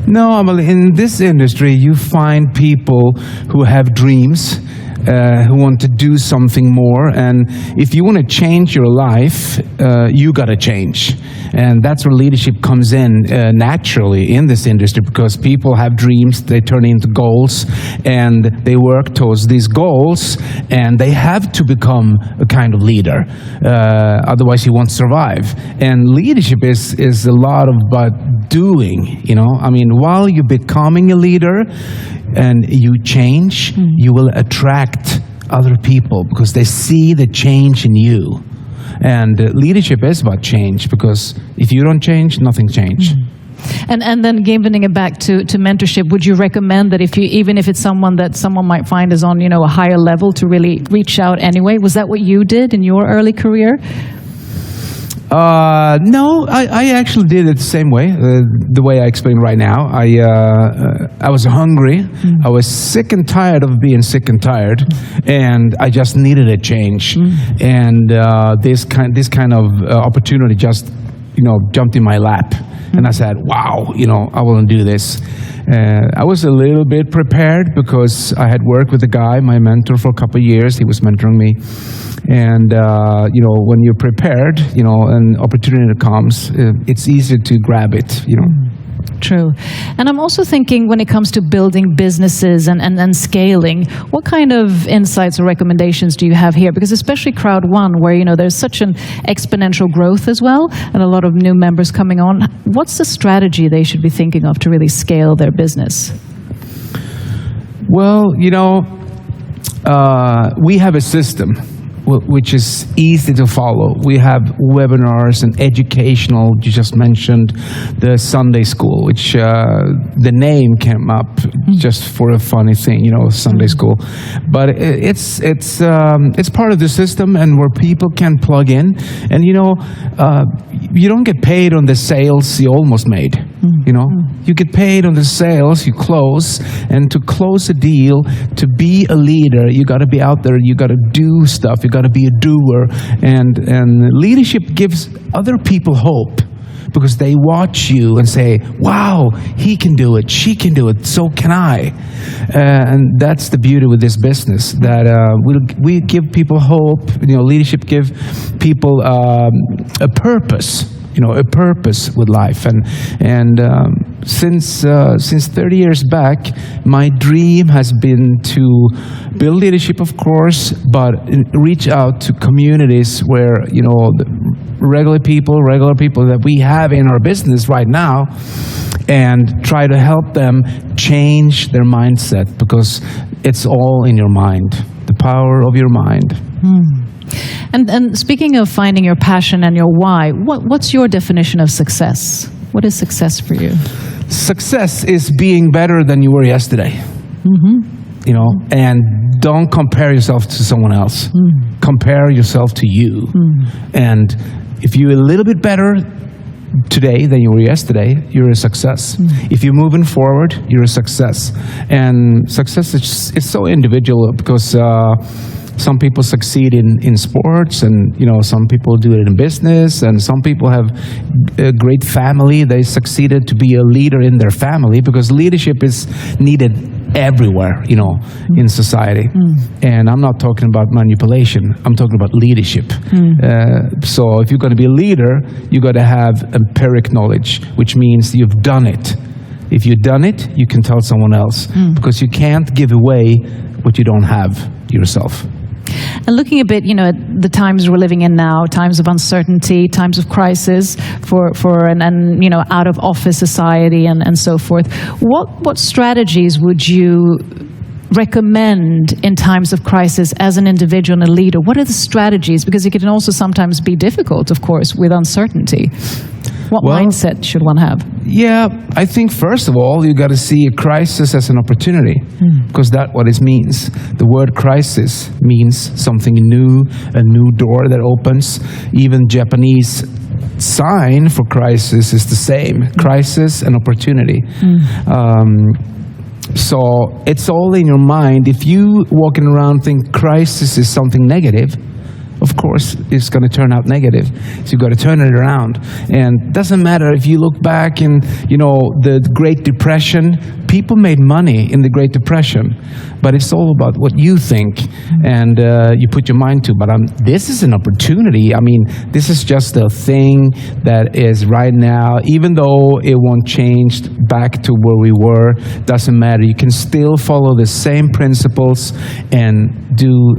No, Amelie, in this industry, you find people who have dreams, who want to do something more, and if you want to change your life, you got to change. And that's where leadership comes in naturally in this industry, because people have dreams, they turn into goals, and they work towards these goals, and they have to become a kind of leader. Otherwise, you won't survive. And leadership is a lot about doing, I mean, while you're becoming a leader and you change, you will attract other people because they see the change in you. And leadership is about change, because if you don't change, nothing changes. And then giving it back to mentorship, would you recommend that even if it's someone that someone might find is on a higher level, to really reach out anyway? Was that what you did in your early career? No, I actually did it the same way, the way I explained right now. I was hungry. I was sick and tired of being sick and tired, and I just needed a change. And this kind of opportunity just, jumped in my lap. And I said, wow, I want to do this. I was a little bit prepared because I had worked with a guy, my mentor, for a couple of years. He was mentoring me. And, when you're prepared, an opportunity comes, it's easier to grab it, True. And I'm also thinking, when it comes to building businesses and scaling, what kind of insights or recommendations do you have here? Because especially CROWD1, where there's such an exponential growth as well, and a lot of new members coming on, what's the strategy they should be thinking of to really scale their business? Well, we have a system which is easy to follow. We have webinars and educational. You just mentioned the Sunday school, which the name came up just for a funny thing, Sunday school. But it's part of the system, and where people can plug in. And you don't get paid on the sales you almost made. You get paid on the sales you close, and to close a deal, to be a leader, you got to be out there. You got to do stuff. You got to be a doer, and leadership gives other people hope, because they watch you and say, wow, he can do it, she can do it, so can I. And that's the beauty with this business, that we give people hope. Leadership give people a purpose. A purpose with life, and since 30 years back, my dream has been to build leadership, of course, but reach out to communities where regular people that we have in our business right now, and try to help them change their mindset, because it's all in your mind, the power of your mind. And speaking of finding your passion and your why, what's your definition of success? What is success for you? Success is being better than you were yesterday. And don't compare yourself to someone else. Compare yourself to you. And if you're a little bit better today than you were yesterday, you're a success. If you're moving forward, you're a success. And success is so individual, because some people succeed in sports, and some people do it in business, and some people have a great family. They succeeded to be a leader in their family, because leadership is needed everywhere, in society. And I'm not talking about manipulation. I'm talking about leadership. So if you're going to be a leader, you got to have empiric knowledge, which means you've done it. If you've done it, you can tell someone else, because you can't give away what you don't have yourself. And looking a bit, at the times we're living in now, times of uncertainty, times of crisis for an out of office society and so forth. What strategies would you recommend in times of crisis as an individual and a leader? What are the strategies? Because it can also sometimes be difficult, of course, with uncertainty. What Well, mindset should one have? Yeah, I think first of all, you got to see a crisis as an opportunity, because that's what it means. The word crisis means something new, a new door that opens. Even Japanese sign for crisis is the same, crisis and opportunity. So it's all in your mind. If you walking around think crisis is something negative, of course, it's going to turn out negative. So you've got to turn it around. And it doesn't matter if you look back in, the Great Depression, people made money in the Great Depression, but it's all about what you think and you put your mind to. But this is an opportunity. I mean, this is just a thing that is right now, even though it won't change back to where we were, doesn't matter. You can still follow the same principles and do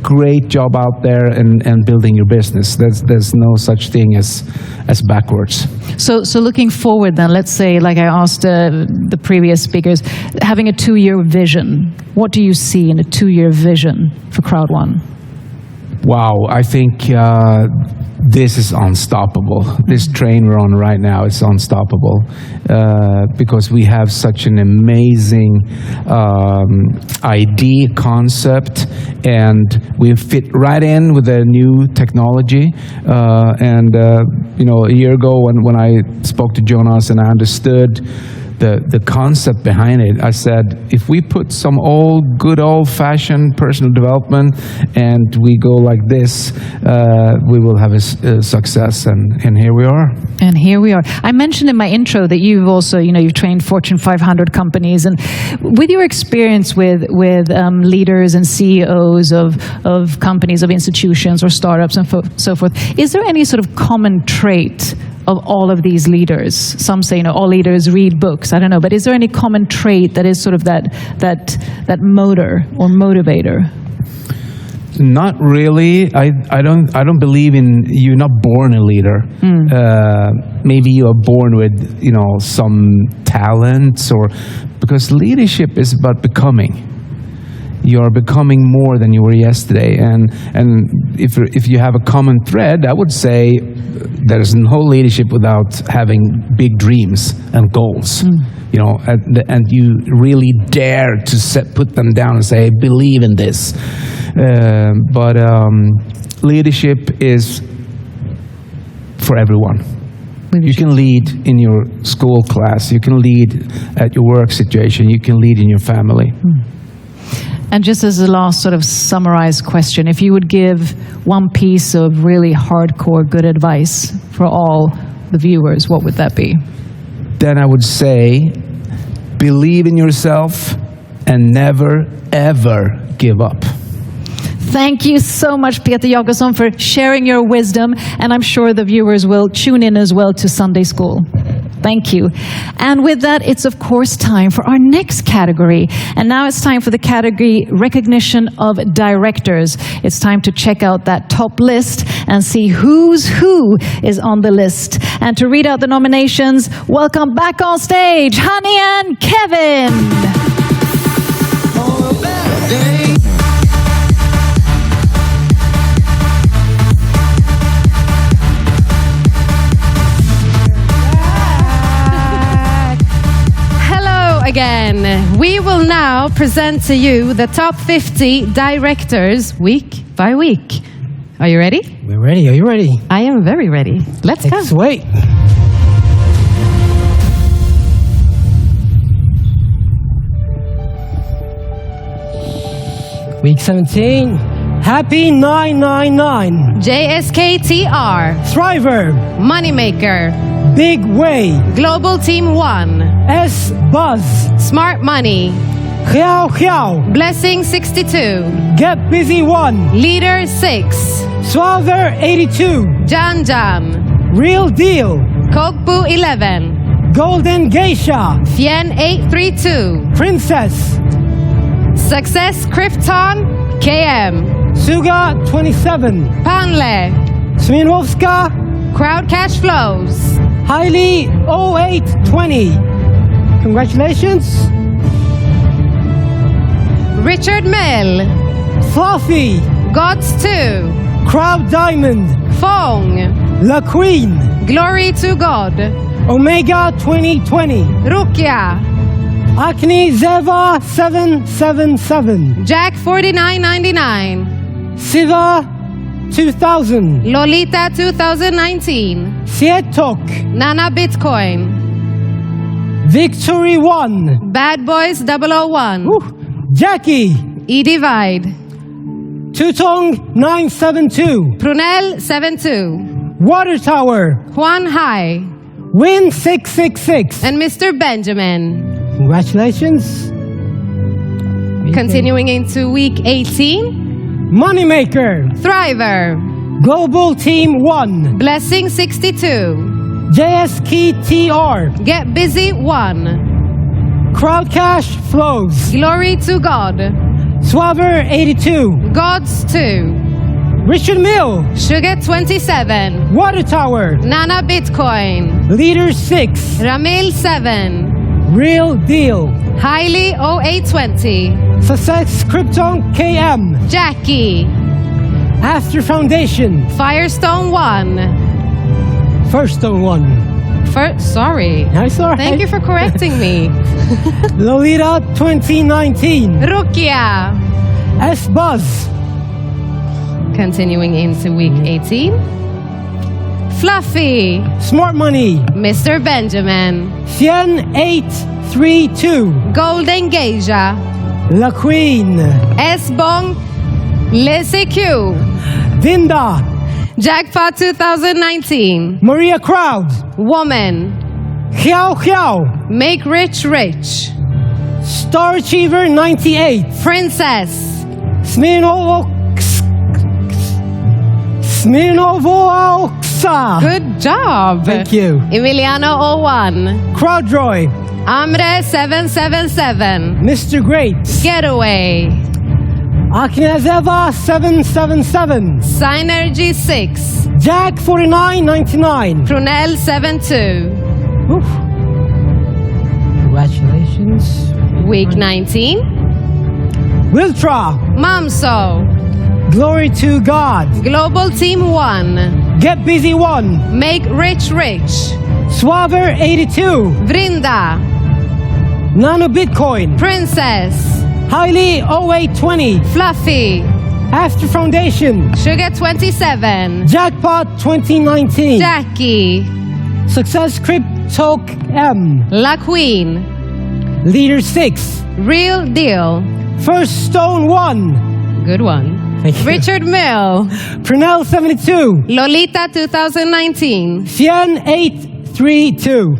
great job out there and building your business. There's no such thing as backwards. So looking forward then, let's say, like I asked the previous speakers, having a 2-year vision. What do you see in a 2-year vision for CROWD1? Wow, I think this is unstoppable. This train we're on right now is unstoppable because we have such an amazing idea, concept, and we fit right in with the new technology. A year ago when I spoke to Jonas and I understood the concept behind it, I said, if we put some good old-fashioned personal development and we go like this, we will have a success, and here we are. And here we are. I mentioned in my intro that you've also, you've trained Fortune 500 companies, and with your experience with leaders and CEOs of companies, of institutions or startups and so forth, is there any sort of common trait of all of these leaders? Some say, all leaders read books. I don't know, but is there any common trait that is sort of that motor or motivator? Not really. I don't believe in you're not born a leader. Maybe you are born with some talents, or because leadership is about becoming. You are becoming more than you were yesterday, and if you have a common thread, I would say there's no leadership without having big dreams and goals. And you really dare to put them down and say, believe in this. But leadership is for everyone. You can lead in your school class, you can lead at your work situation, you can lead in your family. And just as a last sort of summarized question, if you would give one piece of really hardcore good advice for all the viewers, what would that be? Then I would say, believe in yourself and never, ever give up. Thank you so much, Peter Jakobsson, for sharing your wisdom, and I'm sure the viewers will tune in as well to Sunday School. Thank you. And with that, it's of course time for our next category. And now it's time for the category Recognition of Directors. It's time to check out that top list and see who's who is on the list. And to read out the nominations, welcome back on stage, Honey and Kevin. Again, we will now present to you the top 50 directors week by week. Are you ready? We're ready. Are you ready? I am very ready. Let's go. Wait. Week 17. Happy 999. JSKTR. Thriver. Moneymaker. Big Way. Global Team 1. S Buzz. Smart Money. Hiao Hiao. Blessing 62. Get Busy 1. Leader 6. Swather 82. Jam Jam. Real Deal. Kokbu 11. Golden Geisha. Fien 832. Princess. Success Krypton KM. Suga 27. Panle. Smirnovska. Crowd Cash Flows. Hailey 0820. Congratulations. Richard Mill. Fluffy. Gods 2. Crowd Diamond. Fong. La Queen. Glory to God. Omega 2020. Rukia. Acne Zeva 777. Jack 4999. Siva 2000. Lolita 2019. Sietok. Nana Bitcoin. Victory 1. Bad Boys 001. Jackie. E-Divide. Tutong 972. Prunel 72. Water Tower. Juan Hai. Win 666. And Mr. Benjamin. Congratulations. Continuing into week 18. Moneymaker. Thriver. Global Team 1. Blessing 62. JSKTR. Get Busy 1. Crowd Cash Flows. Glory to God. Swaver 82. Gods 2. Richard Mill. Sugar 27. Water Tower. Nana Bitcoin. Leader 6. Ramil 7. Real Deal. Highly 0820. Success Krypton KM. Jackie. After Foundation. Firestone 1. First on 1. Sorry. Nice, all right. Thank you for correcting me. Lolita 2019. Rukia. S Buzz. Continuing into week 18. Fluffy. Smart Money. Mr. Benjamin. Sien 832. Golden Geisha. La Queen. S-Bong. LeSeQ. Vinda. Jackpot 2019. Maria Crowd. Woman. Xiao Xiao. Make Rich Rich. Star Achiever 98. Princess. Smirnovoxa. Good job. Thank you. Emiliano 01. Crowdroy. Amre 777. Mr. Great. Getaway. Aknezeva 777. Synergy 6. Jack 4999. Prunel 72. Congratulations. Week 19. Wiltra. Mamso. Glory to God. Global Team 1. Get Busy 1. Make Rich Rich. Swaver 82. Vrinda. Nano Bitcoin. Princess. Highly 0820. Fluffy. After Foundation. Sugar 27. Jackpot 2019. Jackie. Success Crypto M. La Queen. Leader 6. Real Deal. First Stone 1. Good one. Thank you. Richard Mill. Prunell 72. Lolita 2019. Sien 832.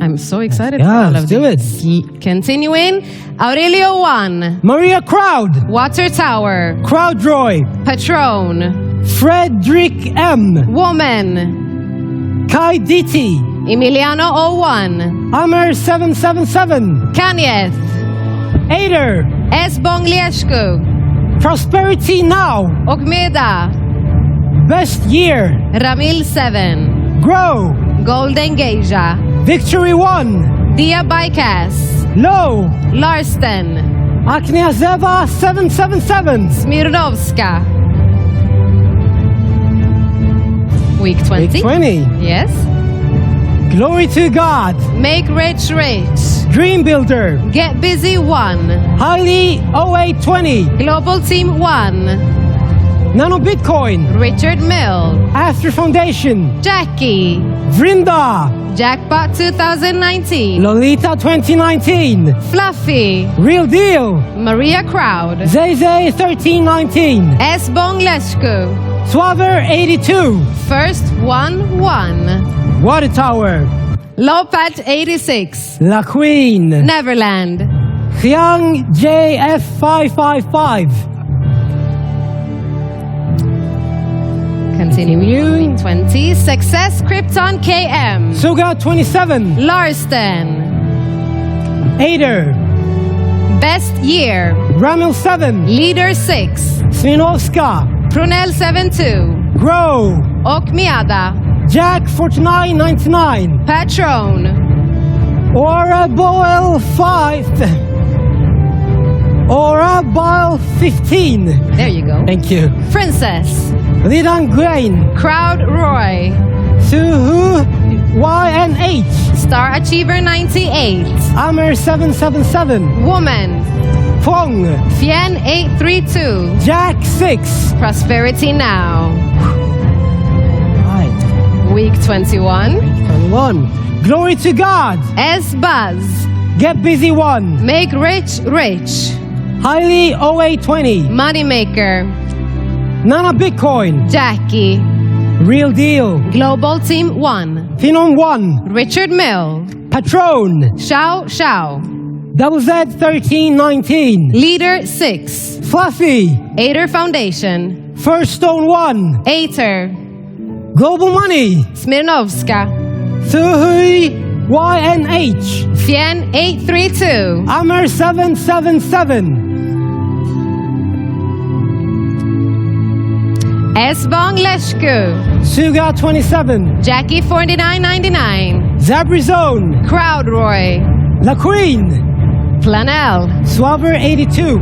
I'm so excited Yeah, for all let's of do these. Continuing. Aurelio 1. Maria Crowd. Water Tower. Crowdroy. Patron. Frederick M. Woman. Kai Diti. Emiliano 01. Amer 777. Kanyeth. Ader. S-Bong Lieshku. Prosperity Now. Okmeda. Best Year. Ramil 7. Grow. Golden Geisha. Victory 1. Dia Bycas. Low. Larsten. Akniazeva 777. Smirnovska. Week 20. Week 20. Yes. Glory to God. Make Rich Rich. Dream Builder. Get Busy 1. Highly 0820. Global Team 1. Nano Bitcoin. Richard Mill. After Foundation. Jackie. Vrinda. Jackpot 2019. Lolita 2019. Fluffy. Real Deal. Maria Crowd. Zeze 1319. S-Bong Leshku. Swaver 82. First 1-1. Water Tower. Low Patch 86. La Queen. Neverland. Hyang JF 555. Continuing. 20. Success Krypton KM. Suga 27. Larsten. Ader. Best Year. Ramil 7. Leader 6. Svinovska. Prunel 72. Grow. Okmiada. Jack 4999. Patron. Ora Boel 5. Ora Mobile 15. There you go. Thank you. Princess. Lidan Grain. Crowd Roy. Suhu YNH. Star Achiever 98. Amer 777. Woman. Fong. Fien 832. Jack 6. Prosperity Now. Right. Week 21. 21. Glory to God. S Buzz. Get Busy 1. Make Rich Rich. Highly 0820. Moneymaker. Nana Bitcoin. Jackie. Real Deal. Global Team 1. Phenom 1. Richard Mill. Patron. Xiao Xiao. Double Z 1319. Leader 6. Fluffy. Ader Foundation. First Stone 1. Ater. Global Money. Smirnovska. Suhui YNH. Fien 832. Amer 777. Esbong Leshku. Suga 27. Jackie 4999. Zabrizone. Crowd Roy. La Queen. Planel. Swabber 82.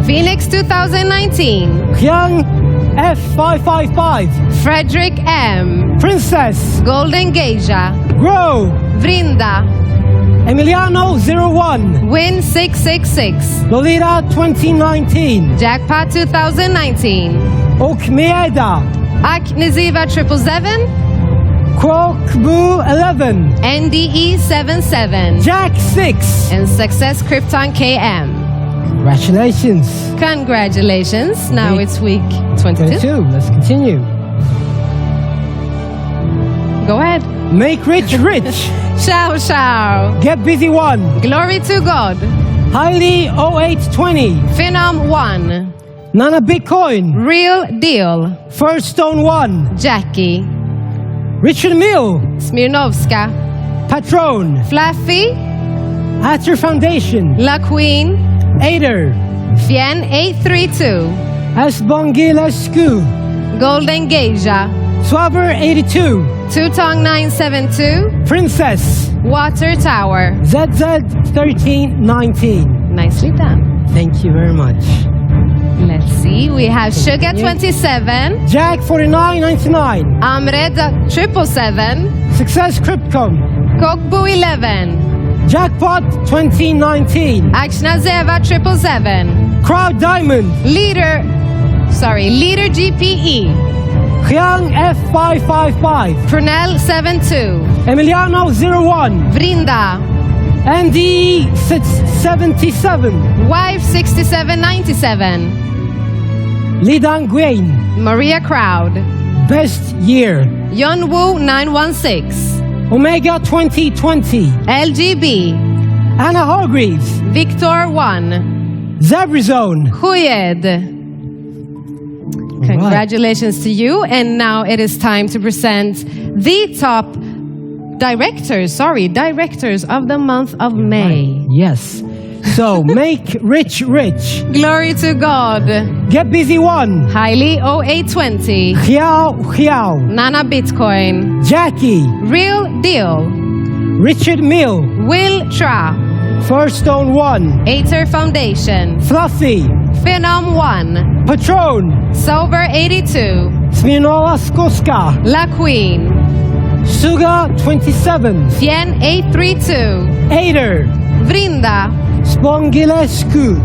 Phoenix 2019. Hyung F555. Frederick M. Princess. Golden Geisha. Grow. Vrinda. Emiliano 01. Win 666. Lolita 2019. Jackpot 2019. Okmieda. Akniziva 777. Krokbu 11. NDE 77. Jack 6. And Success Krypton KM. Congratulations. Congratulations. Now Okay. it's week 22. 22. Let's continue. Go ahead. Make Rich Rich. Ciao, ciao. Get Busy 1. Glory to God. Highly 0820. Phenom 1. Nana Bitcoin. Real Deal. First Stone 1. Jackie. Richard Mill. Smirnovska. Patron. Fluffy. Ater Foundation. La Queen. Ader. Fien 832. Esbongilescu. Golden Geisha. Swabber 82. Tutong 972. Princess. Water Tower. ZZ 1319. Nicely done. Thank you very much. Let's see. We have Sugar 27. Jack 4999. Amred 777. Success Cryptcom. Kokbu 11. Jackpot 2019. Akshna Zeva 777. Crowd Diamond. Leader GPE. Hyung F555. Prunell 72. Emiliano 01. Vrinda. ND 77. Wife 6797. Lidan Gwain. Maria Crowd. Best Year. Yonwoo 916. Omega 2020. LGB. Anna Hargreaves. Victor 1. Zabrizone. Huyed. Congratulations to you. And now it is time to present the top directors of the month of May. Yes. So, Make Rich Rich. Glory to God. Get Busy 1. Highly 0820. Hyao. Nana Bitcoin. Jackie. Real Deal. Richard Mill. Will Tra. First Stone 1. Ater Foundation. Fluffy. Phenom 1. Patron. Sober 82. Smirnova Skoska. La Queen. Suga 27. Fien 832. Ader. Vrinda. Spongilescu.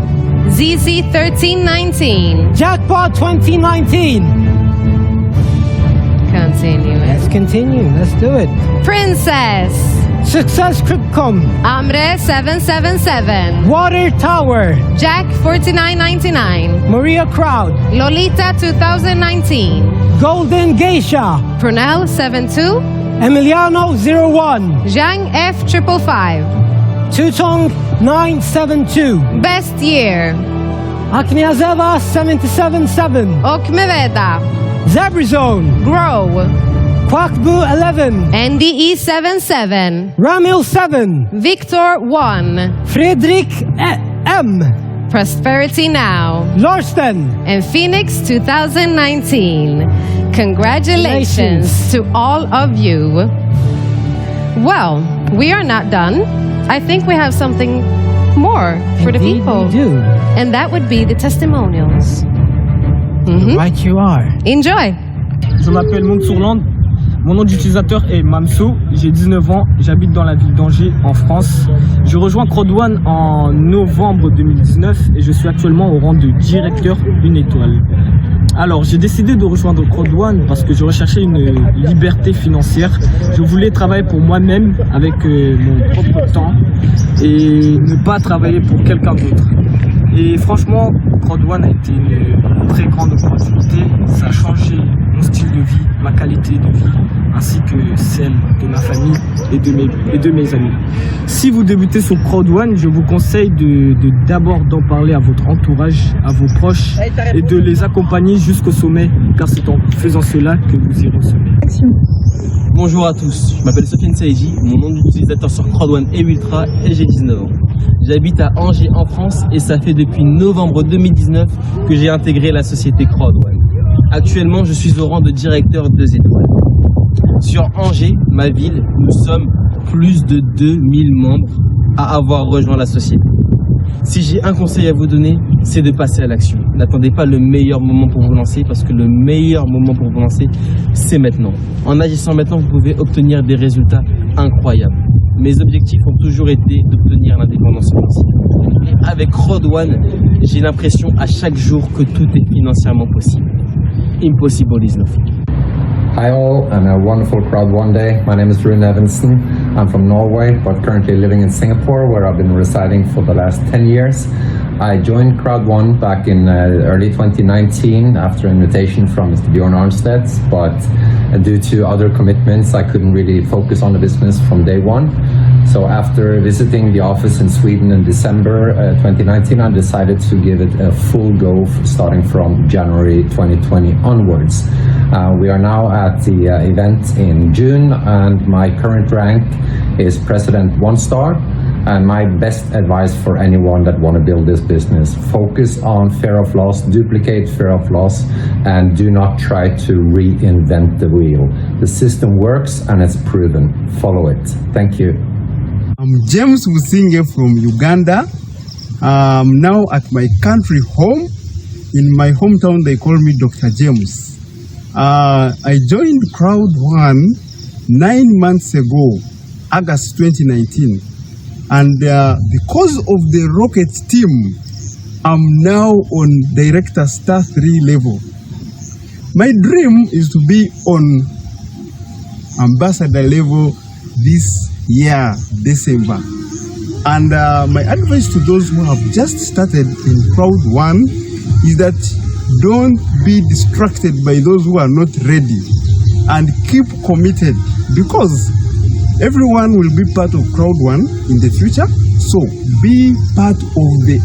ZZ 1319. Jackpot 2019. Continue Let's it. continue. Let's do it. Princess. Success Cryptcom. Amre 777. Water Tower. Jack 4999. Maria Crowd. Lolita 2019. Golden Geisha. Prunell 72. Emiliano 01. Zhang F 555. Tutong 972. Best Year. Akniazeva 777. Okmeveda. Zabrizone. Grow. Kwakbu 11. NDE 77. Ramil 7. Victor 1. Fredrik M. Prosperity Now. Lorsten. And Phoenix 2019. Congratulations to all of you. Well, we are not done. I think we have something more for the Indeed people. we do. And that would be the testimonials. Right you are. Enjoy. Je m'appelle Montsourland. Mon nom d'utilisateur est Mamso. J'ai 19 ans. J'habite dans la ville d'Angers, en France. Je rejoins CROWD1 en novembre 2019 et je suis actuellement au rang de directeur 1 étoile. Alors, j'ai décidé de rejoindre CROWD1 parce que je recherchais une liberté financière. Je voulais travailler pour moi-même avec mon propre temps et ne pas travailler pour quelqu'un d'autre. Et franchement, CROWD1 a été une très grande opportunité. Ça a changé mon style de vie, ma qualité de vie, ainsi que celle de ma famille et de mes amis. Si vous débutez sur CROWD1, je vous conseille d'abord d'en parler à votre entourage, à vos proches, et de les accompagner jusqu'au sommet, car c'est en faisant cela que vous irez au sommet. Bonjour à tous, je m'appelle Sofiane Saïdi, mon nom d'utilisateur sur CROWD1 est Ultra et j'ai 19 ans. J'habite à Angers en France et ça fait depuis novembre 2019 que j'ai intégré la société CROWD1. Actuellement, je suis au rang de directeur 2 étoiles. Sur Angers, ma ville, nous sommes plus de 2000 membres à avoir rejoint la société. Si j'ai un conseil à vous donner, c'est de passer à l'action. N'attendez pas le meilleur moment pour vous lancer parce que le meilleur moment pour vous lancer, c'est maintenant. En agissant maintenant, vous pouvez obtenir des résultats incroyables. Mes objectifs ont toujours été d'obtenir l'indépendance financière. Avec CROWD1, j'ai l'impression à chaque jour que tout est financièrement possible. Impossible is nothing. Hi all, and a wonderful CROWD1 day. My name is Rune Evanson. I'm from Norway, but currently living in Singapore, where I've been residing for the last 10 years. I joined CROWD1 back in early 2019 after an invitation from Mr. Bjorn Arnstedt, but due to other commitments, I couldn't really focus on the business from day one. So after visiting the office in Sweden in December 2019, I decided to give it a full go starting from January 2020 onwards. We are now at the event in June, and my current rank is President 1 Star. And my best advice for anyone that want to build this business, focus on fear of loss, duplicate fear of loss, and do not try to reinvent the wheel. The system works and it's proven. Follow it. Thank you. I'm James Musinge from Uganda. I'm now at my country home. In my hometown, they call me Dr. James. I joined CROWD1 9 months ago, August 2019. And because of the rocket team, I'm now on Director Star 3 level. My dream is to be on Ambassador level this year, December. And my advice to those who have just started in CROWD1 is that don't be distracted by those who are not ready, and keep committed, because everyone will be part of CROWD1 in the future. So be part of the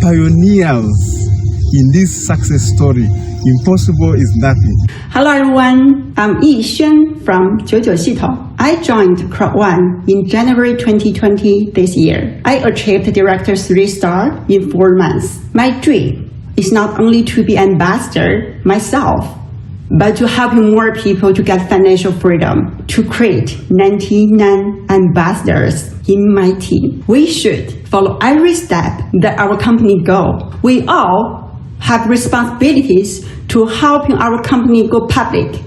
pioneers in this success story. Impossible is nothing. Hello everyone, I'm Yi Xuan from 99系统. I joined CROWD1 in January 2020 this year. I achieved Director 3 star in 4 months. My dream is not only to be ambassador myself, but to help more people to get financial freedom, to create 99 ambassadors in my team. We should follow every step that our company go. We all have responsibilities to helping our company go public,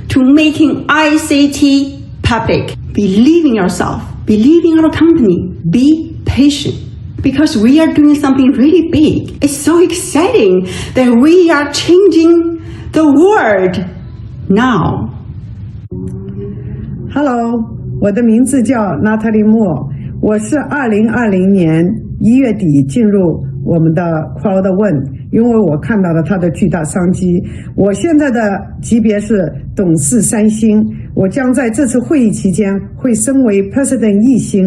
to making ICT public. Believe in yourself, believe in our company, be patient. Because we are doing something really big. It's so exciting that we are changing the world now. Hello， 我的名字叫娜塔莉莫，我是2020年1月底进入我们的 CROWD1， 因为我看到了它的巨大商机。我现在的级别是董事3星，我将在这次会议期间会升为 President 1星。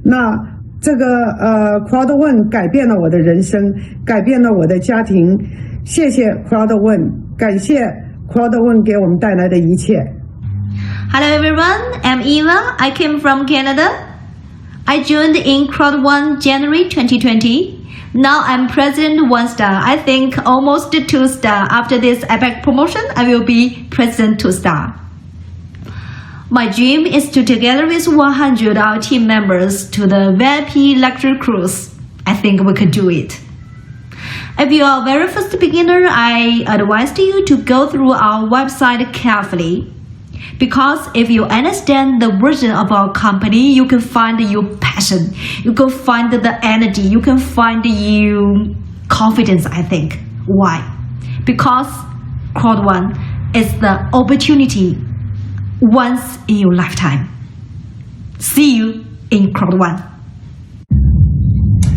那这个CROWD1 改变了我的人生，改变了我的家庭。谢谢 CROWD1， 感谢 CROWD1 给我们带来的一切。Hello everyone, I'm Eva. I came from Canada. I joined in CROWD1 January 2020. Now I'm President 1 star. I think almost 2 star. After this epic promotion, I will be President 2 star. My dream is to together with 100 our team members to the VIP luxury cruise. I think we could do it. If you are a very first beginner, I advise you to go through our website carefully. Because if you understand the vision of our company, you can find your passion, you can find the energy, you can find your confidence, I think. Why? Because CROWD1 is the opportunity once in your lifetime. See you in CROWD1.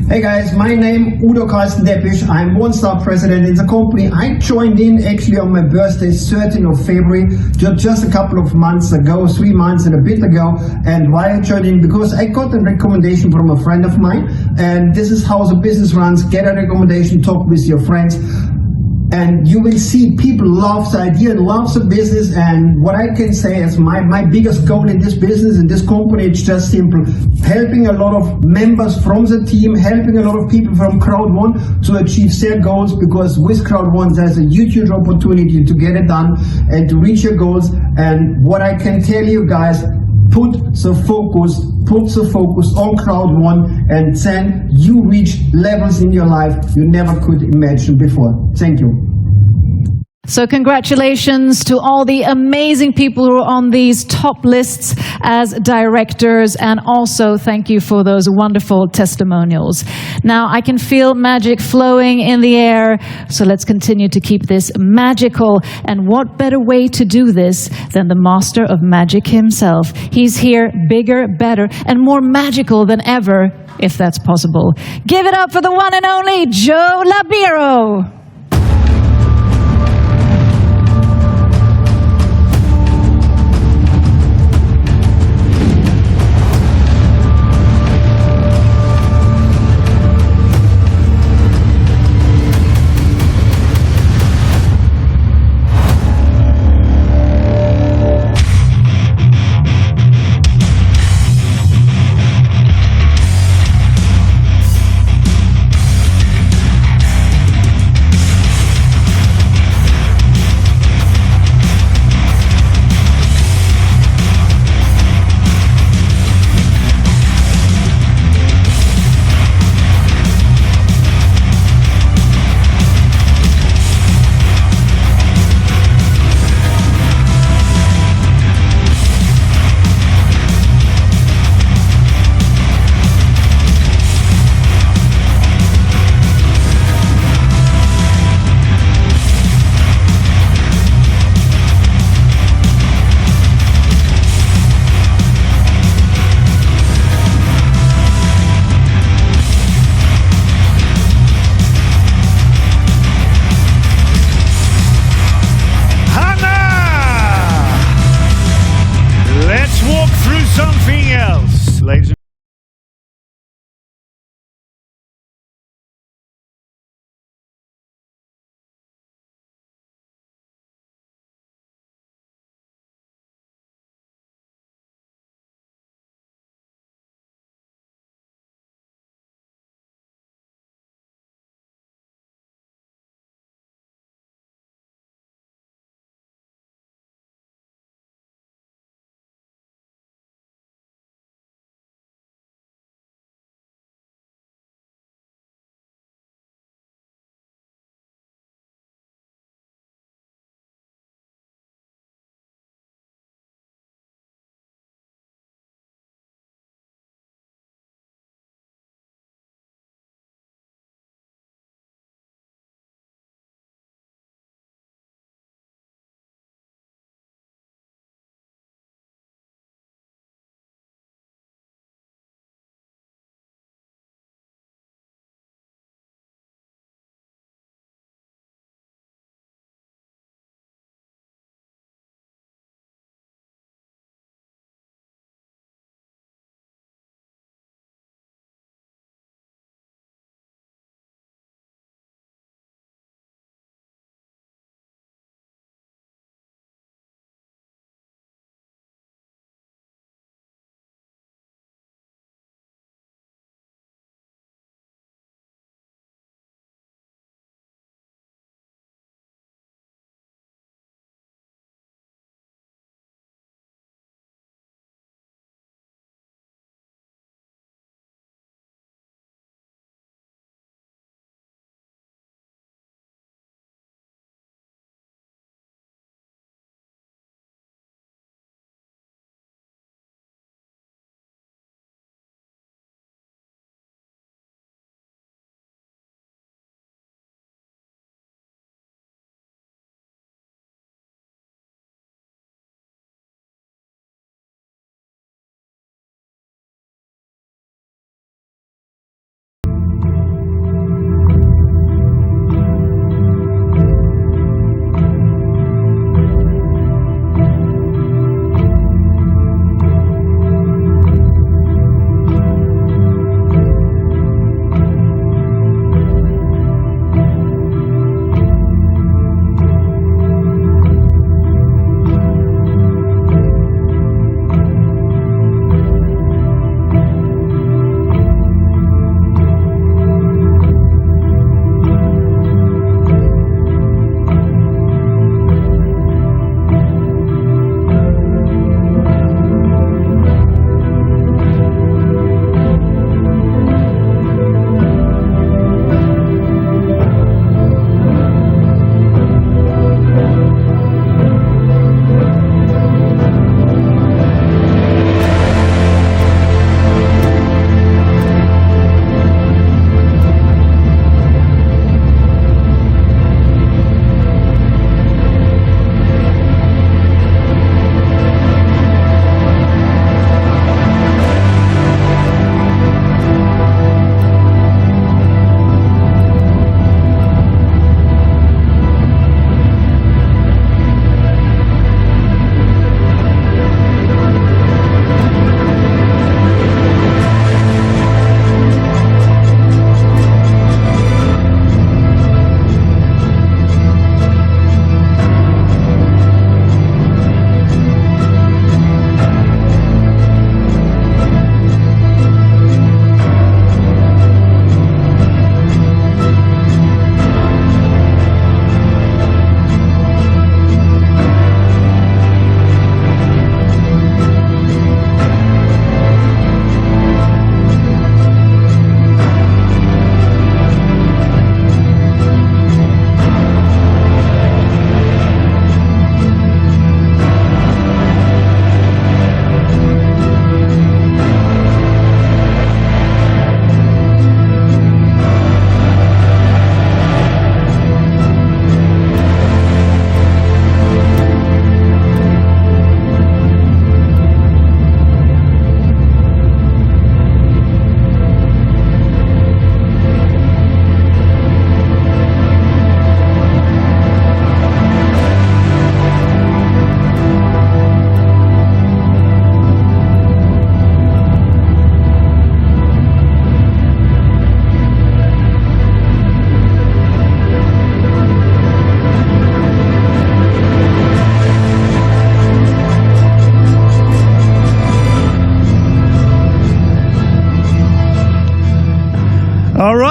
Hey guys, my name Udo Carsten Deppisch. I'm one-star president in the company. I joined in actually on my birthday, 13th of February, just a couple of months ago, 3 months and a bit ago. And why I joined in? Because I got a recommendation from a friend of mine. And this is how the business runs. Get a recommendation, talk with your friends. And you will see people love the idea and love the business. And what I can say is my biggest goal in this business, in this company, it's just simple. Helping a lot of members from the team, helping a lot of people from CROWD1 to achieve their goals, because with CROWD1 there's a huge opportunity to get it done and to reach your goals. And what I can tell you guys, put the focus on CROWD1, and then you reach levels in your life you never could imagine before. Thank you. So congratulations to all the amazing people who are on these top lists as directors, and also thank you for those wonderful testimonials. Now I can feel magic flowing in the air, so let's continue to keep this magical. And what better way to do this than the master of magic himself? He's here, bigger, better, and more magical than ever, if that's possible. Give it up for the one and only Joe Labiro.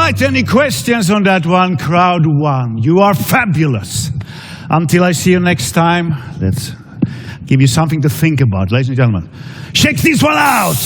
right, any questions on that one, CROWD1? You are fabulous. Until I see you next time, let's give you something to think about. Ladies and gentlemen, check this one out!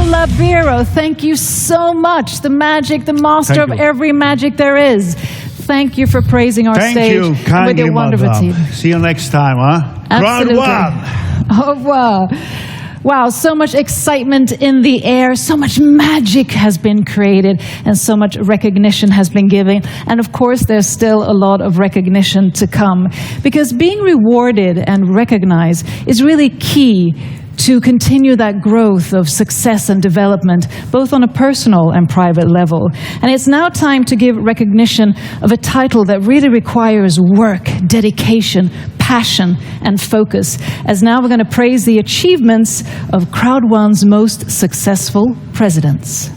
Labiro, thank you so much. The magic, the master of every magic there is. Thank you for praising our stage. Thank you kindly, with your wonderful madame. team. See you next time, huh? Absolutely. CROWD1. Au revoir. Wow, so much excitement in the air, so much magic has been created, and so much recognition has been given. And of course, there's still a lot of recognition to come, because being rewarded and recognized is really key to continue that growth of success and development, both on a personal and private level. And it's now time to give recognition of a title that really requires work, dedication, passion and focus. As now we're going to praise the achievements of CROWD1's most successful presidents.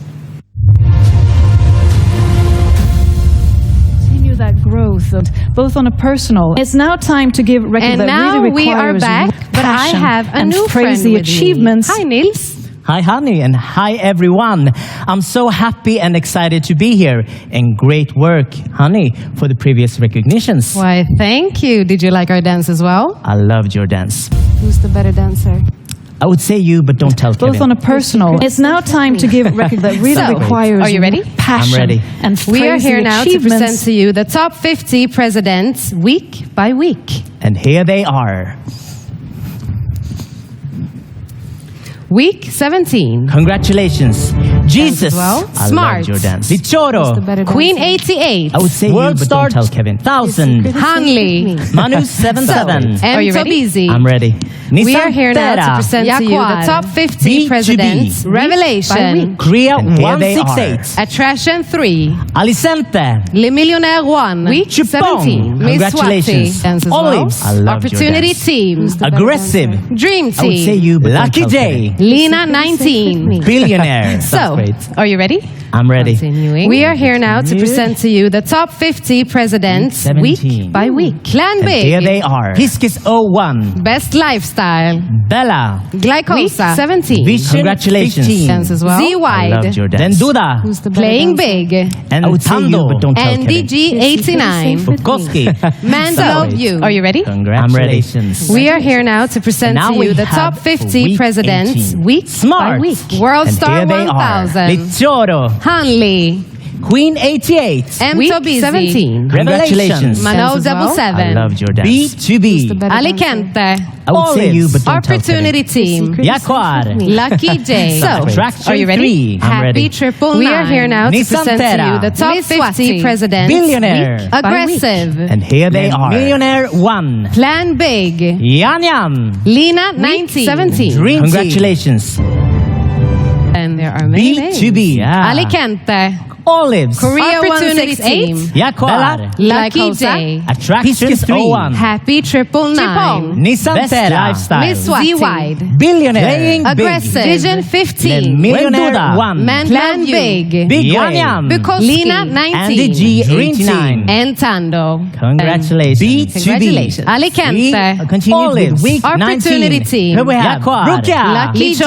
Continue that growth, both on a personal. It's now time to give recognition. And now really we are back, but I have a new friend the with achievements. me. Hi, Nils. Hi, honey, and hi, everyone. I'm so happy and excited to be here. And great work, honey, for the previous recognitions. Why, thank you. Did you like our dance as well? I loved your dance. Who's the better dancer? I would say you, but don't tell Kevin. Both on a personal. It's now time to give recognition that really requires are you ready? Passion. I'm ready. And We are praise here the now to achievements. present to you the top 50 presidents week by week. And here they are. Week 17. Congratulations. Jesus. Well. I Smart. loved your dance. Lichoro. Queen 88. I would say World you, but Star don't tell Kevin. 1000. Hanley. Manu 77. Are you ready? I'm ready. We are here now to present to you the top 50 B2B. presidents. Revelation. Korea 168. Attraction 3. Alicente. Le Millionaire 1. Week Chupong. 17. Miss Congratulations. Swati. Dance as well. Olives. I loved your Opportunity dance. Team. Aggressive. Dream Team. I would say you, but Lucky don't tell Kevin. Lena 19. Billionaire. So, Sounds great. are you ready? I'm ready. Continuing. We are here now to present to you the top 50 presidents week by week. Plan And Big. here they are. Hiskis 01. Best Lifestyle. Bella. Glycosa. 17. Vision Congratulations. 15. Dance as well. I Z-Wide. loved your dance. Denduda. Playing Big. And I would say you, but don't tell Kevin. NDG 89. Fukoski. Man Love You. Are you ready? Congratulations. We are here now to present Now to we you the have top 50 week presidents 18. week Smart. by week. World And Star here they are. 1000. Lichoro. Hanley. Queen 88. M. Week Tobisi. 17. Revelations. Mano 77. I loved your dance. B2B. Alicante. I would say you, but don't Opportunity Team. Yaquar. Lucky J. So, Attraction are you ready? 3. I'm Happy ready. Triple Nine. We are here now to Nissan present to Terra. you the top Miss 50 Swati. presidents. Billionaire. Week by week. Aggressive. And here they are. Millionaire 1. Plan Big. Yan Yan. Lena 19. 17. Dream Congratulations. And there are many names. B2B. Yeah. Alicante. Olives. Korea Opportunity 168. Yaquar. Lucky J. Attraction 3. Happy Triple Nine. Nissan Best Terra. Lifestyle. Miss Z-Wide. Billionaire. Playing Aggressive. big. Vision 15. Millionaire Wenduda. 1. Man Plan Love You. Big. Big Yan Way. Yan. Bukowski. Andy Lena 19. G. Dream Team. And Tando. Congratulations. B2B. Congratulations. Alicante. Continue with week Opportunity 19. Team. Here we have Yaquar. Rukia. Lucky J.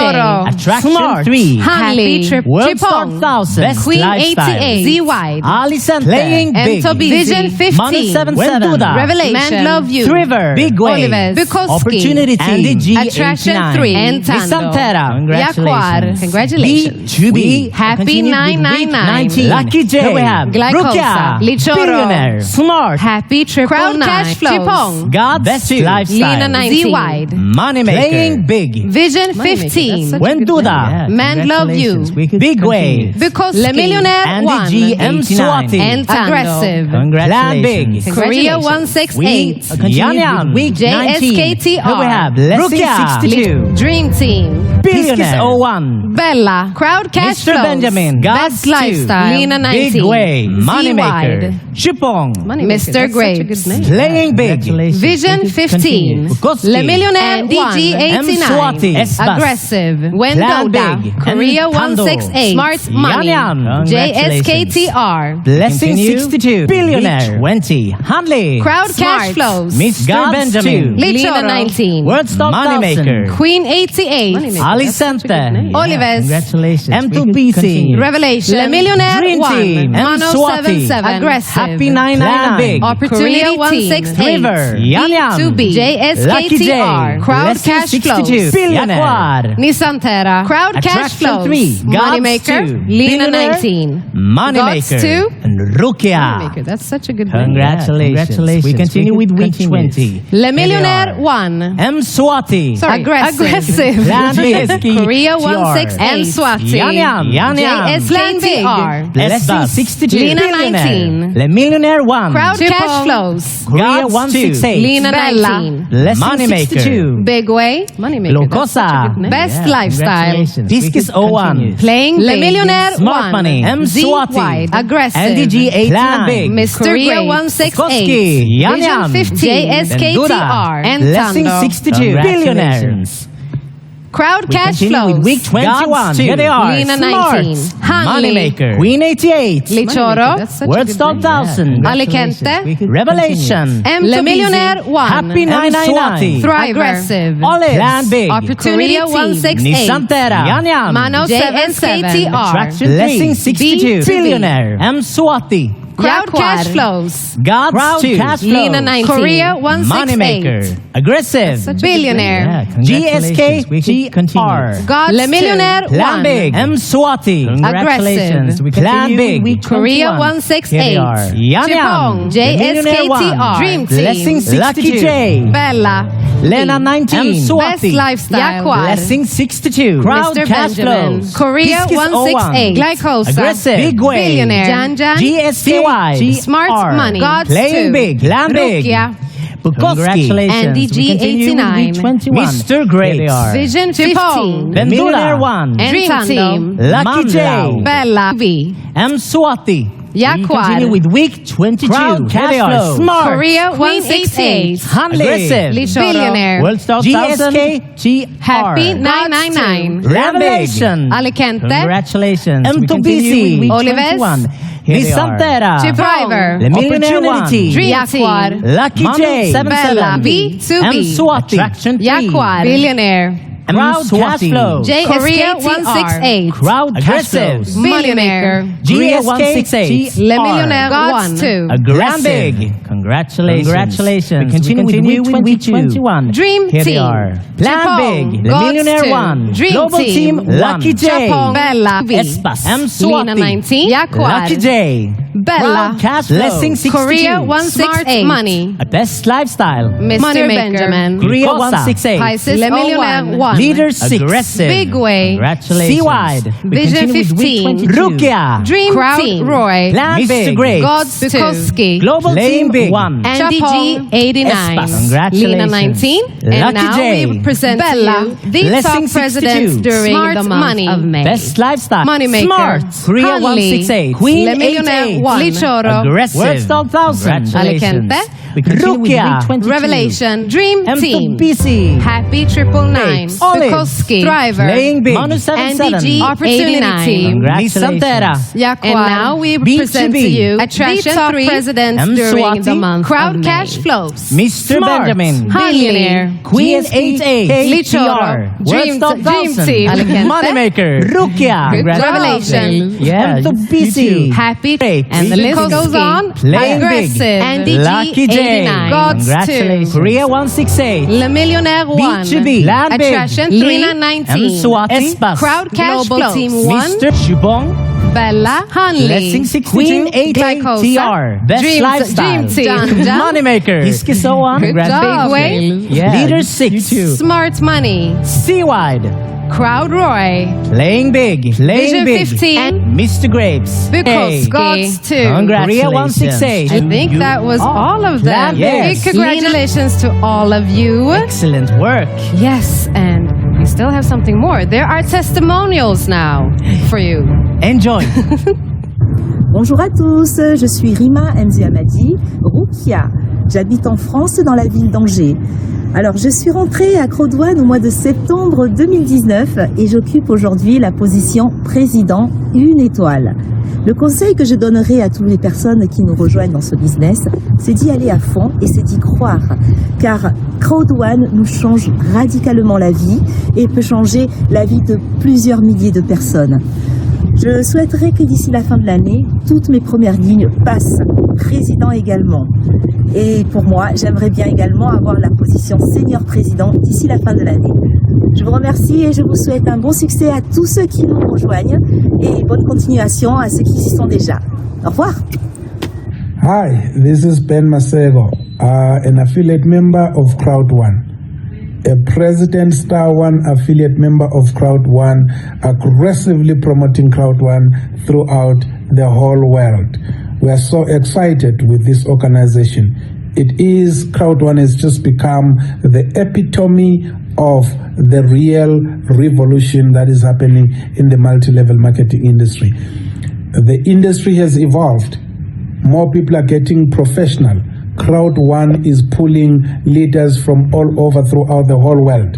Attraction Smart. 3. Hanley. World Star Chipong. 1000. Best Queen Lifestyle. 88. Z-Wide. Alicente. Playing big. Tobisi. Vision 15. Manu 77. Wenduda. Revelation. Man Love You. Thriver. Big Way. Olives. Bukowski. Opportunity Team. Andy G. Attraction 89. 3. And Nissan Tando. Terra. Yaquar. Congratulations. B2B. Happy Continue with week 999. 19. Lucky J. Here we have Glycosa. Rukia. Lichoro. Billionaire. Smart. Happy Triple Crowd Nine. cash flows. Chipong. God's Best 2. Lifestyle. Lena 19. Z-Wide. Moneymaker. Playing big. Vision 15. Wenduda. Man Love You. Big Way. Bukowski. Le Millionaire Andy 1. G. M. Swati. And Tando. Aggressive. Plan Big. Korea 168. Yan Yan. Week 19. JSKTR. Here we have Blessing Rukia. 62. Dream Team. Billionaire. 01. Bella. Crowd cash Mr. flows. Benjamin. God's Best Lifestyle. 2. Lena 19. Big Way. Moneymaker. Z-Wide. Chipong. Mr. Graves. Playing Big. Vision 15. Bukowski. Le Millionaire And 1. DG M. Swati. DG89. Aggressive. Plan Wendoda. Big. Korea And Tando. 168. Smart Money. Yan Yan. JSKTR. Blessing Continue. 62. Billionaire. 20. Handley. Crowd Smart. cash flows. Mr. God's Benjamin. 2. Lena 19. World Star Moneymaker. Queen 88. Alicente. Olives. Congratulations. M2BC. Revelation. Le Millionaire Dream 1. Team. Mano Swati. 77. Aggressive. Happy 999. Big. Opportunity Korea 168. River. Yan Yan. B2B. Lucky J. JSKTR. Crowd Blessing cash 62. flows. Billionaire. Yaquar. Nissan Terra. Crowd cash Attraction flows. 3. God's Moneymaker. 2. Lena Billionaire. 19. Moneymaker. God's 2. And Rukia. Moneymaker. That's such a good name. Congratulations. We continue with week 20. Le Millionaire 1. M. Swati. Sorry. Aggressive. Plan Big. Korea 168. and Swati. Yan. JSKTR. Blessing 62. Lena Billionaire. 19. Le Millionaire 1. Crowd Cash Flows. Korea Gods 168. Lena 19. Blessing Moneymaker. 62. Big Way. Moneymaker. Locosa. Best Lifestyle. Discus 01. Playing Le Big. Millionaire Smart 1. Money. M. Z Swati. Wide. Aggressive. NDG 89. Mr. Korea Great. 168. Yan. Vision 15. JSKTR. And Blessing Tando. 62. Billionaires. Crowd We Cash continue Flows. with week 21. Gods Here they are. Lena Smart. 19. Hanley. Moneymaker. Queen 88. Lichoro. Wordstar 1000. Alicante. Revelation. M. Le Millionaire 1. Happy 999. Thriver. Aggressive. Olives. Plan Big. Opportunity Korea 168. Nissan Terra. Yan. Mano 77. Attraction 3. Blessing 62. B2B. Billionaire. M. Swati. Crowd Cash Flows. Gods Crowd 2. Cash Flows. Lena 19. Korea 168. Moneymaker. Aggressive. Billionaire. GSK GR. Gods Le Millionaire 1. Plan Big. M. Swati. Aggressive. Plan Big. Korea 168. Yan. Chipong. JSKTR. Dream Team. Blessing 62. Lucky J. Bella. Lena 19. M. Best Swati. Lifestyle. Yaquar. Blessing 62. Crowd Mr. Cash Benjamin. Flows. Korea Discus 168. 01. Glycosa. Aggressive. Big Way. Billionaire. Janjan. GSK Smart Money. Gods Playing 2. Big. Plan Big. Rukia. Congratulations. NDG We continue with 89. week 21. Mr. Great. Vision 15. The Millionaire 1. Dream Team. Lucky J. Bella. V. M. Swati. Yaquar. We continue with week 22. Crowd Cash Flow. Smart. Korea 168. Hanley. Aggressive. Billionaire. Wordstar 1000. GSK. Happy 999. Revelation. Alicante. Congratulations. M2BC. We continue with week Olives. 21. Nissan Terra. Driver. The Millionaire 1. Dream Team. Lucky J. Bella. B2B. M. Swati. Attraction 3. Yaquar. Billionaire. Crowd Cash Flow. Korea 168. Crowd Cash Flows. Millionaire. Korea 168. Le Millionaire Gods 2. Aggressive. Congratulations. We continue with week 21. Dream Here they Team. are. Plan Chipong. Big. Le Gods Millionaire 2. 1. Dream Global Team. Team. Lucky J. Chipong. Bella. V. Espas. M. Swati. Lena 19. Yaquar. Lucky J. Bella. Crowd Cash Flow. Blessing 62. Korea 168. Smart Money. Best Lifestyle. Mr. Benjamin. Korea 168. Pisces Le Millionaire 1. Leader 6. Big Way. Congratulations. C-Wide. Vision 15. Rukia. Dream Crowd Team. Roy. Plan Mr. Big. Great. Gods Bukowski. Global Playing Team Big. 1. NDG 89. Congratulations. Lena 19. And Lucky now J. we present Bella. to you the Blessing top presidents 62. during Smart the month Money. of May. Best Lifestyle. Moneymaker. Smart. Korea Hanley. 168. Queen Le Millionaire 1. Lichoro. Aggressive. Wordstar 1000. Alicante. We continue with Rukia. week 22. Revelation. Dream Team. M2BC. Happy 999. Olives. Bukowski. Driver. Playing Big. Manu 77. NDG Opportunity 89. Team. Nissan Terra. And now we present to you Attraction the top 3. presidents M. during Swati. the month Crowd of Cash May. Flows. Mr. Smart. Benjamin. Billionaire. Queen GSK. 88. Lichoro. Dream Wordstar Team. 1000. Moneymaker. Rukia. Revelation. Yeah. M2BC. Happy. And the list goes on. Playing Big. Aggressive. Lucky NDG J. 89. Gods 2. Congratulations. Korea 168. Le Millionaire 1. B2B. Plan Big. Attraction 3. 19. M. Swati. Espas. Crowd Cash Global Flows. Team 1. Mr. Chupong. Bella. Hanley. Blessing 62. Queen Glycosa. TR. Best Dream Lifestyle. Team. Moneymaker. Discus 01. Good job. Big Way. Yeah. Leader 6. Smart Money. C-Wide. Crowd Roy. Playing Big. Vision Playing Big. 15. Mr. Grapes. Bukowski. Gods 2. Korea 168. I think that was all of them. Yes. Big congratulations to all of you. Excellent work. Yes, and we still have something more. There are testimonials now for you. Enjoy. Bonjour à tous, je suis Rima Mziamadi, Rukia. J'habite en France dans la ville d'Angers. Alors je suis rentrée à CROWD1 au mois de septembre 2019 et j'occupe aujourd'hui la position président 1 étoile. Le conseil que je donnerai à toutes les personnes qui nous rejoignent dans ce business, c'est d'y aller à fond et c'est d'y croire. Car CROWD1 nous change radicalement la vie et peut changer la vie de plusieurs milliers de personnes. Je souhaiterais que d'ici la fin de l'année, toutes mes premières lignes passent, président également. Et pour moi, j'aimerais bien également avoir la position senior président d'ici la fin de l'année. Je vous remercie et je vous souhaite un bon succès à tous ceux qui nous rejoignent et bonne continuation à ceux qui y sont déjà. Au revoir. Hi, this is Ben Masego, an affiliate member of CROWD1. a president, Star1 affiliate member of CROWD1, aggressively promoting CROWD1 throughout the whole world. We are so excited with this organization. CROWD1 has just become the epitome of the real revolution that is happening in the multi-level marketing industry. The industry has evolved. More people are getting professional. CROWD1 is pulling leaders from all over throughout the whole world.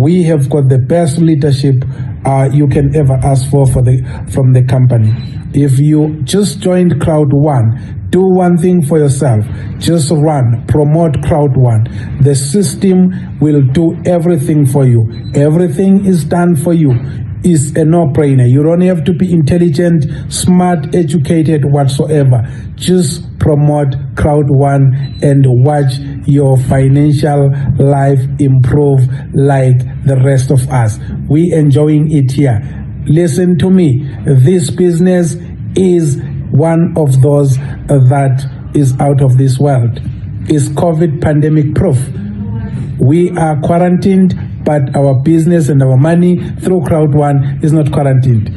We have got the best leadership you can ever ask for from the company. If you just joined CROWD1, do one thing for yourself. Just run, promote CROWD1. The system will do everything for you. Everything is done for you. It's a no-brainer. You don't have to be intelligent, smart, educated, whatsoever. Just promote CROWD1 and watch your financial life improve like the rest of us. We enjoying it here. Listen to me. This business is one of those that is out of this world. It's COVID pandemic proof. We are quarantined, but our business and our money through CROWD1 is not quarantined.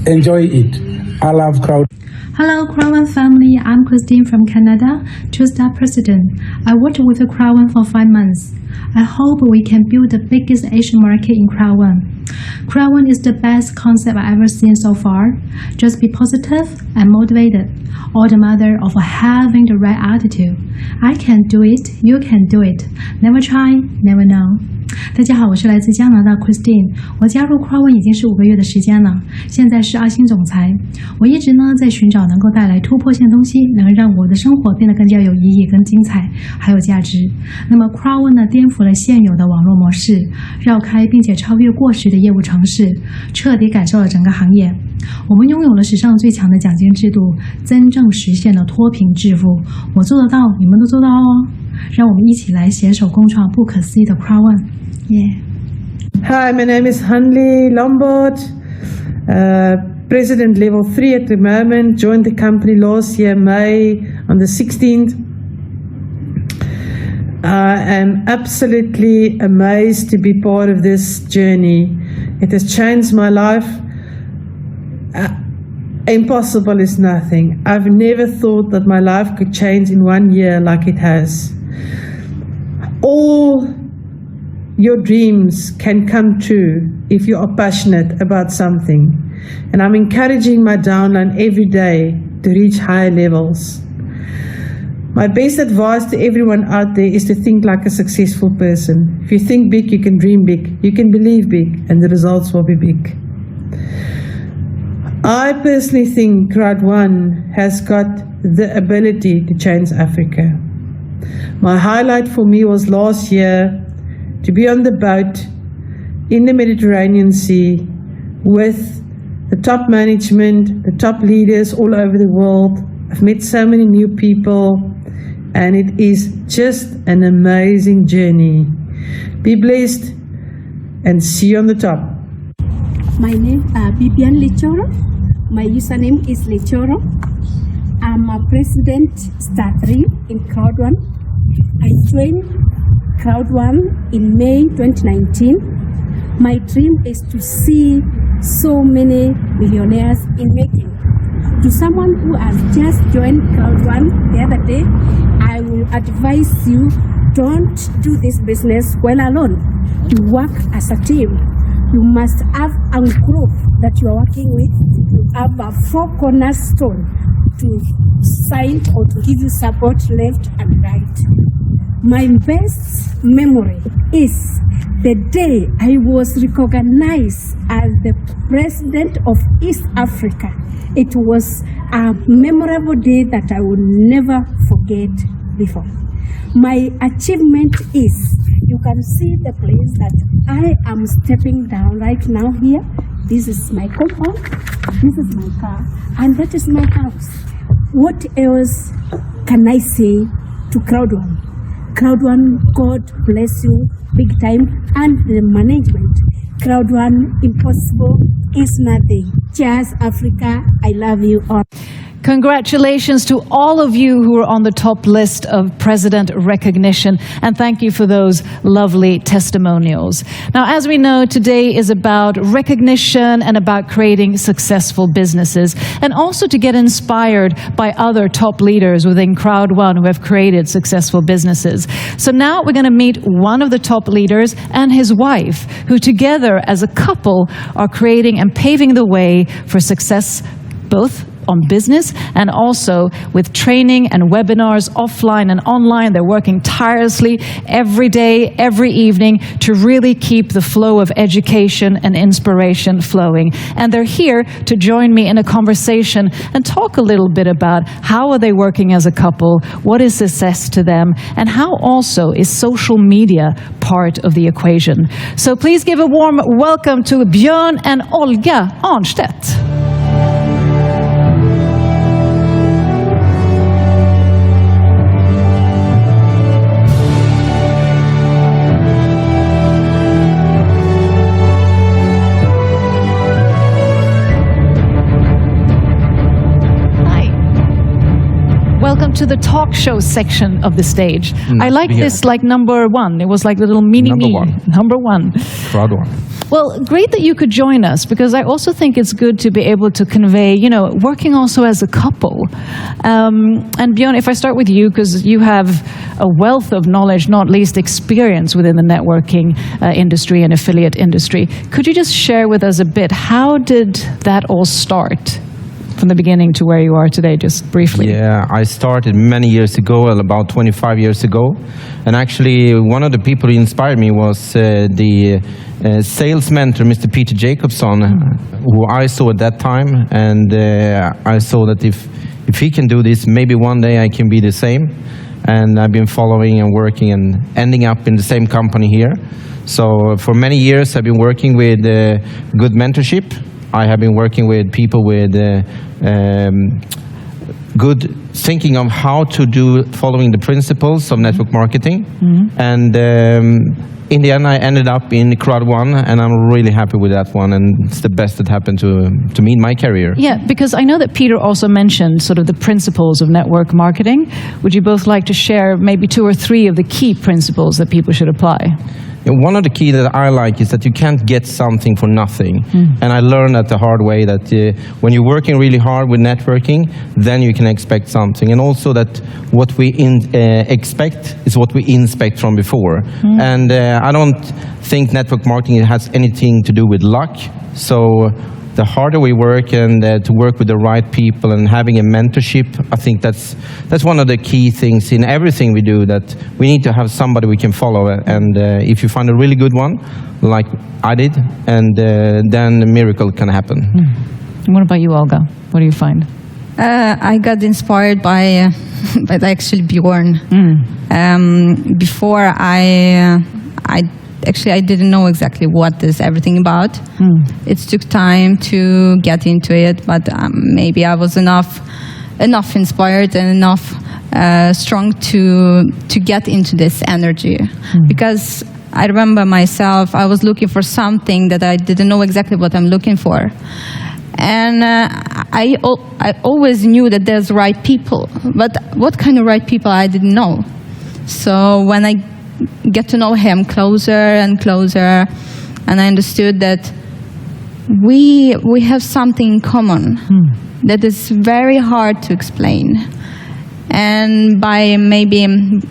Enjoy it. I love CROWD. Hello, CROWD1 family. I'm Christine from Canada, two-star president. I worked with CROWD1 for 5 months. I hope we can build the biggest Asian market in CROWD1. CROWD1 is the best concept I've ever seen so far. Just be positive and motivated. All the matter of having the right attitude. I can do it, you can do it. Never try, never know. 大家好，我是来自加拿大 Christine， 我加入 CROWD1 已经是5个月的时间了，现在是2星总裁。我一直呢在寻找能够带来突破性的东西，能让我的生活变得更加有意义、更精彩，还有价值。那么 CROWD1 呢颠覆了现有的网络模式，绕开并且超越过时的业务程式，彻底改造了整个行业。我们拥有了史上最强的奖金制度，真正实现了脱贫致富。我做得到，你们都做到哦！让我们一起来携手共创不可思议的 CROWD1。Yeah. Hi, my name is Hanli Lombard, President Level 3 at the moment. Joined the company last year, May on the 16th. I am absolutely amazed to be part of this journey. It has changed my life. Impossible is nothing. I've never thought that my life could change in 1 year like it has. All your dreams can come true if you are passionate about something. And I'm encouraging my downline every day to reach higher levels. My best advice to everyone out there is to think like a successful person. If you think big, you can dream big, you can believe big, and the results will be big. I personally think CROWD1 has got the ability to change Africa. My highlight for me was last year to be on the boat in the Mediterranean Sea with the top management, the top leaders all over the world. I've met so many new people, and it is just an amazing journey. Be blessed and see you on the top. My name is Bibian Lechoro. My username is Lechoro. I'm a president Star 3 in CROWD1. I joined CROWD1 in May 2019. My dream is to see so many millionaires in making. To someone who has just joined CROWD1 the other day, I will advise you, don't do this business well alone. You work as a team. You must have a group that you are working with. You have a 4 cornerstone to sign or to give you support left and right. My best memory is the day I was recognized as the president of East Africa. It was a memorable day that I will never forget before. My achievement is, you can see the place that I am stepping down right now here. This is my compound, this is my car, and that is my house. What else can I say to CROWD1? CROWD1, God bless you big time, and the management. CROWD1, impossible is nothing. Cheers, Africa. I love you all. Congratulations to all of you who are on the top list of President recognition, and thank you for those lovely testimonials. Now, as we know, today is about recognition and about creating successful businesses, and also to get inspired by other top leaders within CROWD1 who have created successful businesses. So now we're going to meet one of the top leaders and his wife, who together as a couple are creating and paving the way for success, both on business and also with training and webinars offline and online. They're working tirelessly every day, every evening to really keep the flow of education and inspiration flowing. And they're here to join me in a conversation and talk a little bit about how are they working as a couple, what is success to them, and how also is social media part of the equation. So please give a warm welcome to Björn and Olga Arnstedt. Welcome to the talk show section of the stage. I like this like number one. It was like the little mini me. Number one. CROWD1. Well, great that you could join us, because I also think it's good to be able to convey, you know, working also as a couple. And Björn, if I start with you, because you have a wealth of knowledge, not least experience within the networking industry and affiliate industry. Could you just share with us a bit, how did that all start? From the beginning to where you are today, just briefly. Yeah, I started many years ago, about 25 years ago. And actually, one of the people who inspired me was the sales mentor, Mr. Peter Jacobson, who I saw at that time. And I saw that if he can do this, maybe one day I can be the same. And I've been following and working and ending up in the same company here. So for many years, I've been working with good mentorship. I have been working with people with good thinking of how to do, following the principles of network marketing. And in the end, I ended up in CROWD1, and I'm really happy with that one. And it's the best that happened to me in my career. Yeah, because I know that Peter also mentioned sort of the principles of network marketing. Would you both like to share maybe 2 or 3 of the key principles that people should apply? And one of the key that I like is that you can't get something for nothing. And I learned that the hard way, that when you're working really hard with networking, then you can expect something. And also that what we expect is what we inspect from before. And I don't think network marketing has anything to do with luck. So the harder we work and to work with the right people and having a mentorship, I think that's one of the key things in everything we do, that we need to have somebody we can follow. And if you find a really good one, like I did, and then a miracle can happen. What about you, Olga? What do you find? I got inspired by actually Björn. Before I didn't know exactly what is everything about. It took time to get into it, but maybe I was enough inspired and enough strong to get into this energy. Because I remember myself, I was looking for something that I didn't know exactly what I'm looking for. And I always knew that there's right people, but what kind of right people I didn't know. So when I get to know him closer and closer, and I understood that we have something in common that is very hard to explain. And by maybe,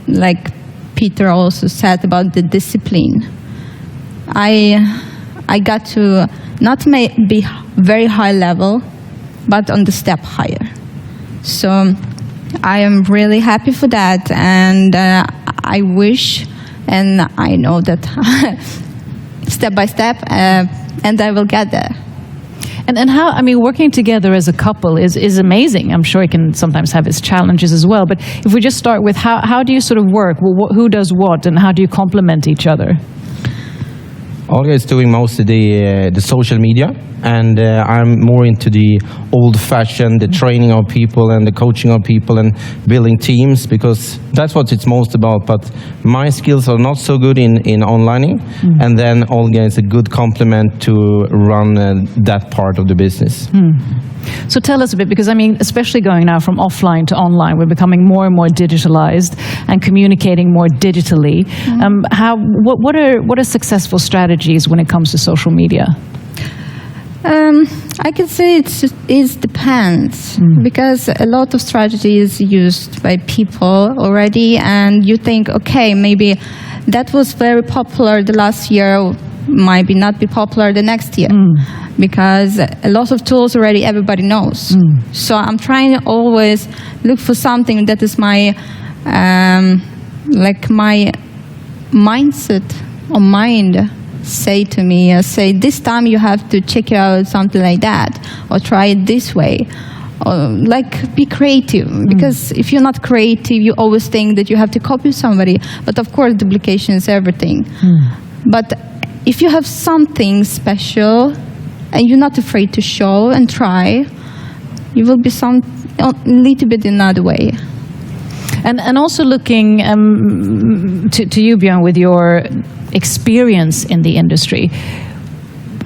like Peter also said about the discipline, I got to not be very high level, but on the step higher. So I am really happy for that, and I wish, and I know that step by step, and I will get there. And how, I mean, working together as a couple is amazing. I'm sure it can sometimes have its challenges as well. But if we just start with how do you sort of work? Well, who does what, and how do you complement each other? Olga is doing most of the social media, and I'm more into the old-fashioned, the training of people and the coaching of people and building teams, because that's what it's most about. But my skills are not so good in onlining, and then Olga is a good complement to run that part of the business. So tell us a bit, because I mean, especially going now from offline to online, we're becoming more and more digitalized and communicating more digitally. What are successful strategies when it comes to social media? I can say it depends, because a lot of strategy is used by people already, and you think, okay, maybe that was very popular the last year, might not be popular the next year, because a lot of tools already everybody knows. So I'm trying to always look for something that is my like my mindset or mind say to me, say this time you have to check out something like that, or try it this way, or like be creative, because if you're not creative, you always think that you have to copy somebody, but of course duplication is everything. But if you have something special and you're not afraid to show and try, you will be a little bit in another way. And also looking to you, Björn, with your experience in the industry,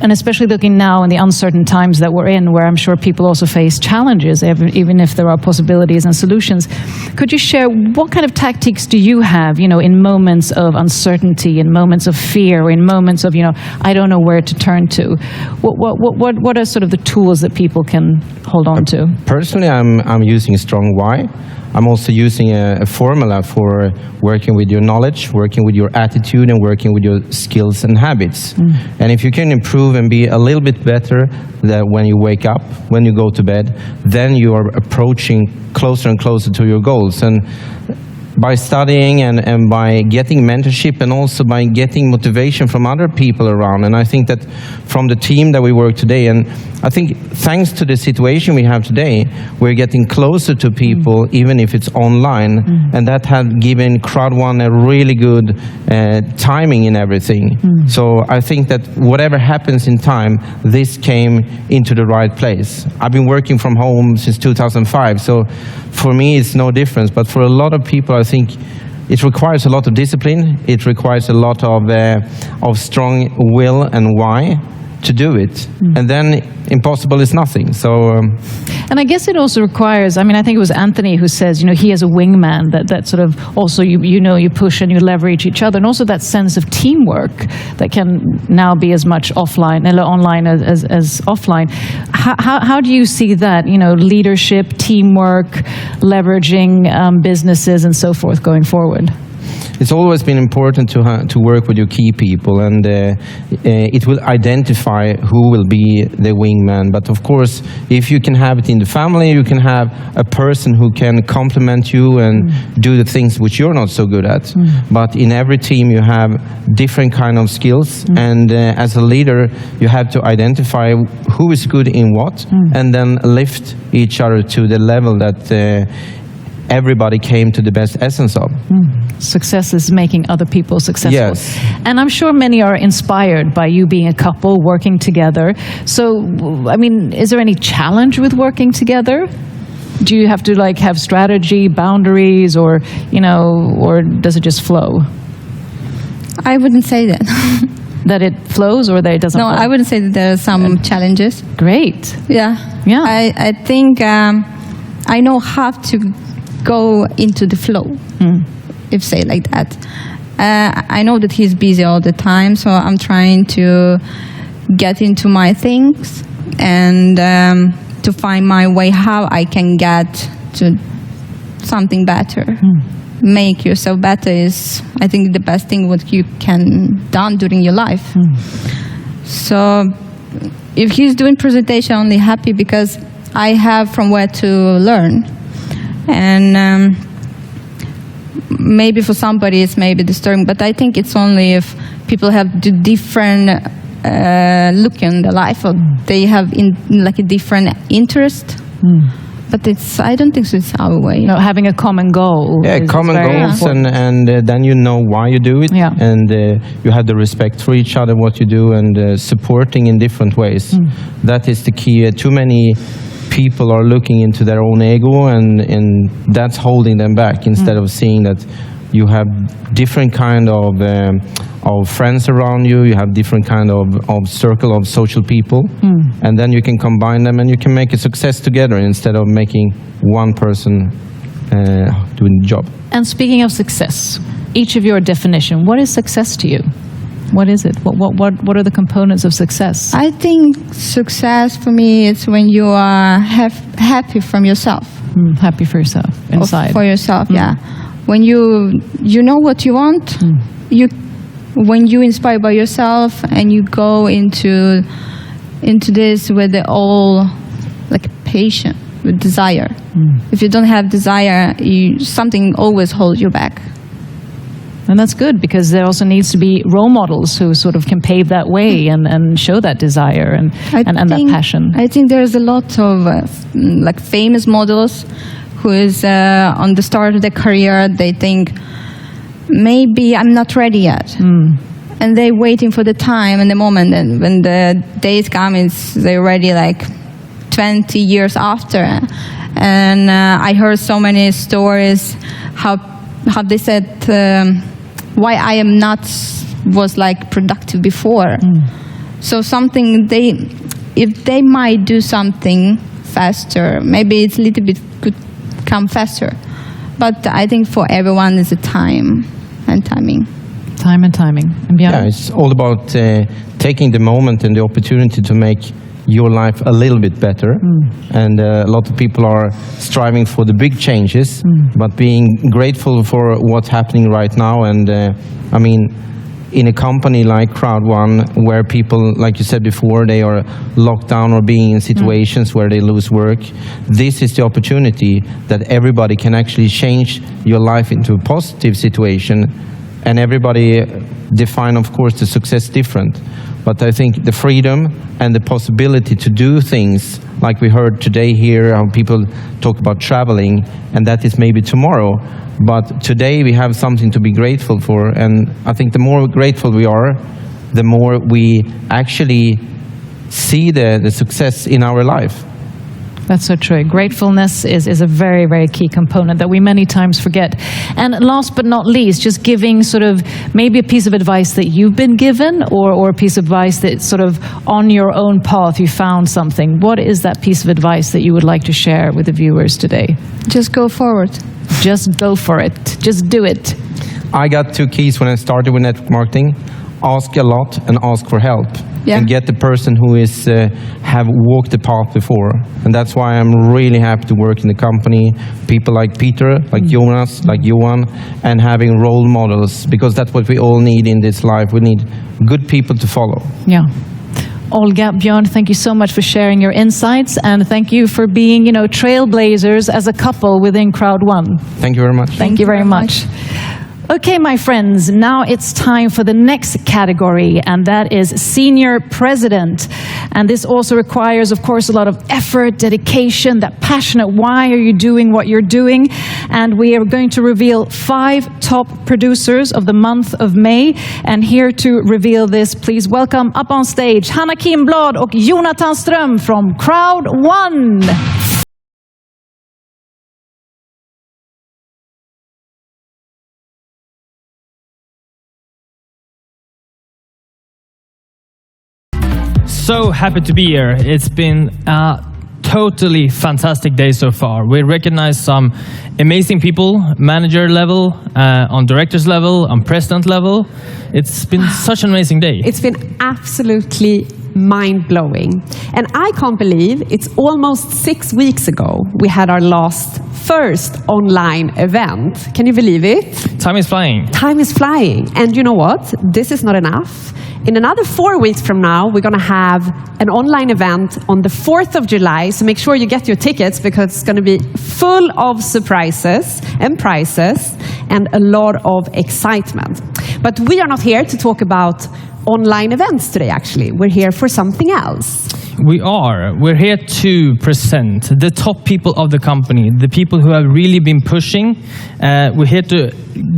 and especially looking now in the uncertain times that we're in, where I'm sure people also face challenges, even if there are possibilities and solutions. Could you share what kind of tactics do you have, in moments of uncertainty, in moments of fear, or in moments of, I don't know where to turn to? What are sort of the tools that people can hold on to? Personally, I'm using a strong why. I'm also using a formula for working with your knowledge, working with your attitude, and working with your skills and habits. And if you can improve and be a little bit better that when you wake up, when you go to bed, then you are approaching closer and closer to your goals. And by studying and by getting mentorship, and also by getting motivation from other people around. And I think that from the team that we work today, and I think thanks to the situation we have today, we're getting closer to people, even if it's online, and that has given CROWD1 a really good timing in everything. So I think that whatever happens in time, this came into the right place. I've been working from home since 2005, so for me it's no difference, but for a lot of people I think it requires a lot of discipline, it requires a lot of strong will and why to do it, and then impossible is nothing. So, and I guess it also requires, I think it was Anthony who says, he has a wingman that sort of also, you push and you leverage each other, and also that sense of teamwork that can now be as much offline and online as offline. How do you see that, leadership, teamwork, leveraging businesses and so forth going forward? It's always been important to work with your key people, and it will identify who will be the wingman. But of course, if you can have it in the family, you can have a person who can complement you and do the things which you're not so good at. But in every team you have different kind of skills, and as a leader you have to identify who is good in what, and then lift each other to the level that everybody came to the best essence of. Success is making other people successful. Yes. And I'm sure many are inspired by you being a couple working together. So, is there any challenge with working together? Do you have to have strategy, boundaries, or does it just flow? I wouldn't say that. That it flows, or that it doesn't flow? I wouldn't say that there are some challenges. Great. Yeah. I think I know how to go into the flow, if say like that. I know that he's busy all the time, so I'm trying to get into my things and to find my way how I can get to something better. Make yourself better is, I think, the best thing what you can done during your life. So if he's doing presentation, I'm only happy because I have from where to learn. And maybe for somebody it's maybe disturbing, but I think it's only if people have the different look in their life, or they have a different interest. But I don't think it's our way. No, having a common goal. Yeah, common goals, and then you know why you do it, and you have the respect for each other, what you do, and supporting in different ways. That is the key. Too many people are looking into their own ego, and that's holding them back, instead of seeing that you have different kind of friends around you, you have different kind of circle of social people, and then you can combine them and you can make a success together instead of making one person doing the job. And speaking of success, each of your definition, what is success to you? What is it? What are the components of success? I think success for me is when you are happy from yourself. Happy for yourself, inside. For yourself, yeah. When you know what you want, when you inspire by yourself and you go into this with the all like passion, with desire. If you don't have desire, something always holds you back. And that's good, because there also needs to be role models who sort of can pave that way and show that desire and that passion. I think there's a lot of like famous models who is on the start of their career, they think, maybe I'm not ready yet. And they're waiting for the time and the moment, and when the days come, they're already like 20 years after. And I heard so many stories how they said why I am not was like productive before. So something if they might do something faster, maybe it's a little bit could come faster. But I think for everyone is a time and timing. Time and timing. And beyond. Yeah, it's all about taking the moment and the opportunity to make your life a little bit better. And a lot of people are striving for the big changes, but being grateful for what's happening right now. And I mean, in a company like CROWD1, where people, like you said before, they are locked down or being in situations where they lose work, this is the opportunity that everybody can actually change your life into a positive situation. And everybody define, of course, the success different. But I think the freedom and the possibility to do things, like we heard today here, how people talk about traveling, and that is maybe tomorrow. But today we have something to be grateful for. And I think the more grateful we are, the more we actually see the success in our life. That's so true. Gratefulness is a very, very key component that we many times forget. And last but not least, just giving sort of maybe a piece of advice that you've been given, or a piece of advice that sort of on your own path you found something. What is that piece of advice that you would like to share with the viewers today? Just go forward. Just go for it. Just do it. I got 2 keys when I started with network marketing. Ask a lot and ask for help. And get the person who is have walked the path before. And that's why I'm really happy to work in the company. People like Peter, like Jonas, like Johan, and having role models, because that's what we all need in this life. We need good people to follow. Yeah. Olga, Björn, thank you so much for sharing your insights, and thank you for being, trailblazers as a couple within CROWD1. Thank you very much. Thank you very much. Okay, my friends, now it's time for the next category, and that is Senior President. And this also requires, of course, a lot of effort, dedication, that passionate why are you doing what you're doing. And we are going to reveal 5 top producers of the month of May. And here to reveal this, please welcome up on stage Hanna Kimblad och Jonathan Ström from CROWD1. So happy to be here. It's been a totally fantastic day so far. We recognize some amazing people, manager level, on directors level, on president level. It's been such an amazing day. It's been absolutely mind-blowing. And I can't believe it's almost 6 weeks ago we had our first online event. Can you believe it? Time is flying. Time is flying. And you know what? This is not enough. In another 4 weeks from now, we're going to have an online event on the 4th of July. So make sure you get your tickets, because it's going to be full of surprises and prizes and a lot of excitement. But we are not here to talk about online events today, actually. We're here for something else. We are. We're here to present the top people of the company, the people who have really been pushing. We're here to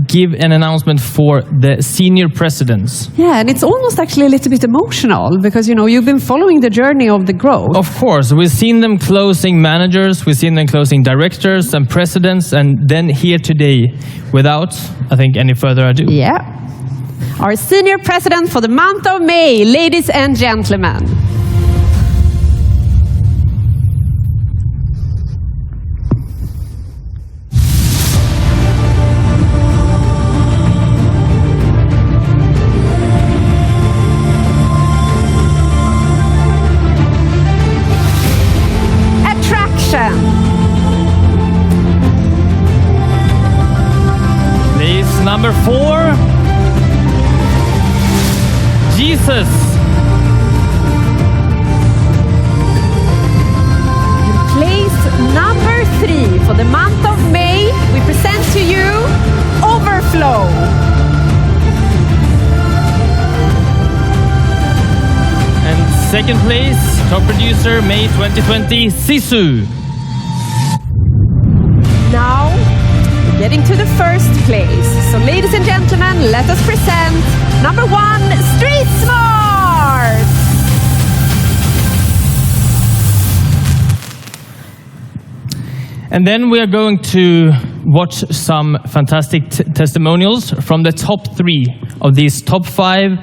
give an announcement for the senior presidents. Yeah, and it's almost actually a little bit emotional because, you've been following the journey of the growth. Of course, we've seen them closing managers, we've seen them closing directors and presidents, and then here today, without, I think, any further ado. Yeah. Our senior president for the month of May, ladies and gentlemen. Place number 4, Jesus. Place number 3 for the month of May, we present to you Overflow. And second place, top producer, May 2020, Sisu. Now, getting to the first place. So, ladies and gentlemen, let us present number 1, Street Smart. And then we are going to watch some fantastic testimonials from the top 3 of these top 5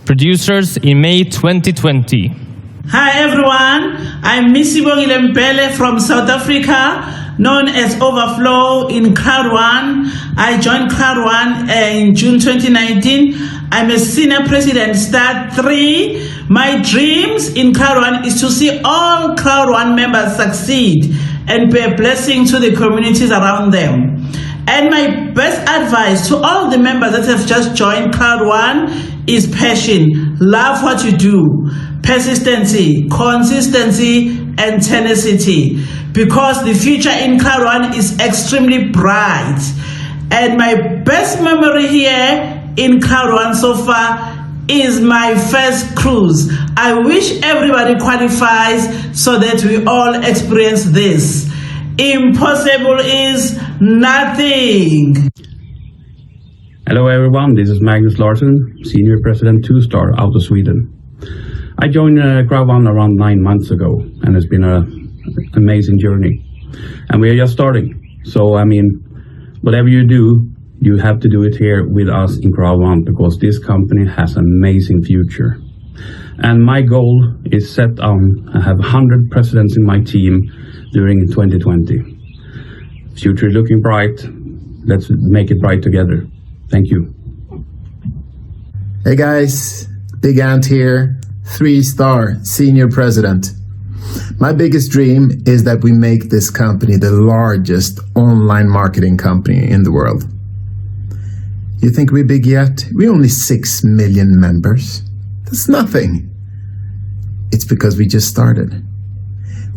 producers in May 2020. Hi everyone, I'm Missy Bongile from South Africa, known as Overflow in CROWD1. I joined CROWD1 in June 2019. I'm a senior president, Star 3. My dreams in CROWD1 is to see all CROWD1 members succeed and be a blessing to the communities around them. And my best advice to all the members that have just joined CROWD1 is passion. Love what you do. Persistency, consistency, and tenacity. Because the future in CROWD1 is extremely bright. And my best memory here in CROWD1 so far is my first cruise. I wish everybody qualifies so that we all experience this. Impossible is nothing. Hello everyone, this is Magnus Larsson, Senior President 2-Star out of Sweden. I joined CROWD1 around 9 months ago, and it's been an amazing journey. And we are just starting. So, whatever you do, you have to do it here with us in CROWD1 because this company has an amazing future. And my goal is set on I have 100 presidents in my team during 2020. Future is looking bright. Let's make it bright together. Thank you. Hey guys, Big Ant here, 3-Star Senior President. My biggest dream is that we make this company the largest online marketing company in the world. You think we're big yet? We're only 6 million members. That's nothing. It's because we just started.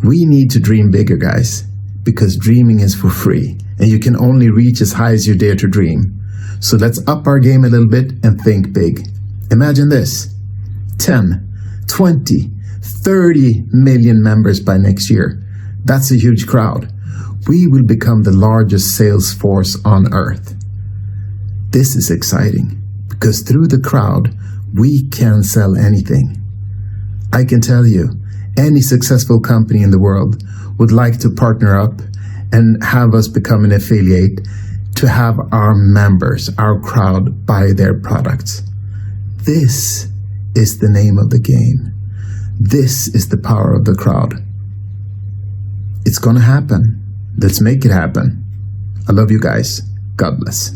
We need to dream bigger, guys, because dreaming is for free, and you can only reach as high as you dare to dream. So let's up our game a little bit and think big. Imagine this, 10, 20, 30 million members by next year. That's a huge crowd. We will become the largest sales force on earth. This is exciting because through the crowd, we can sell anything. I can tell you, any successful company in the world would like to partner up and have us become an affiliate to have our members, our crowd, buy their products. This is the name of the game. This is the power of the crowd. It's gonna happen. Let's make it happen. I love you guys. God bless.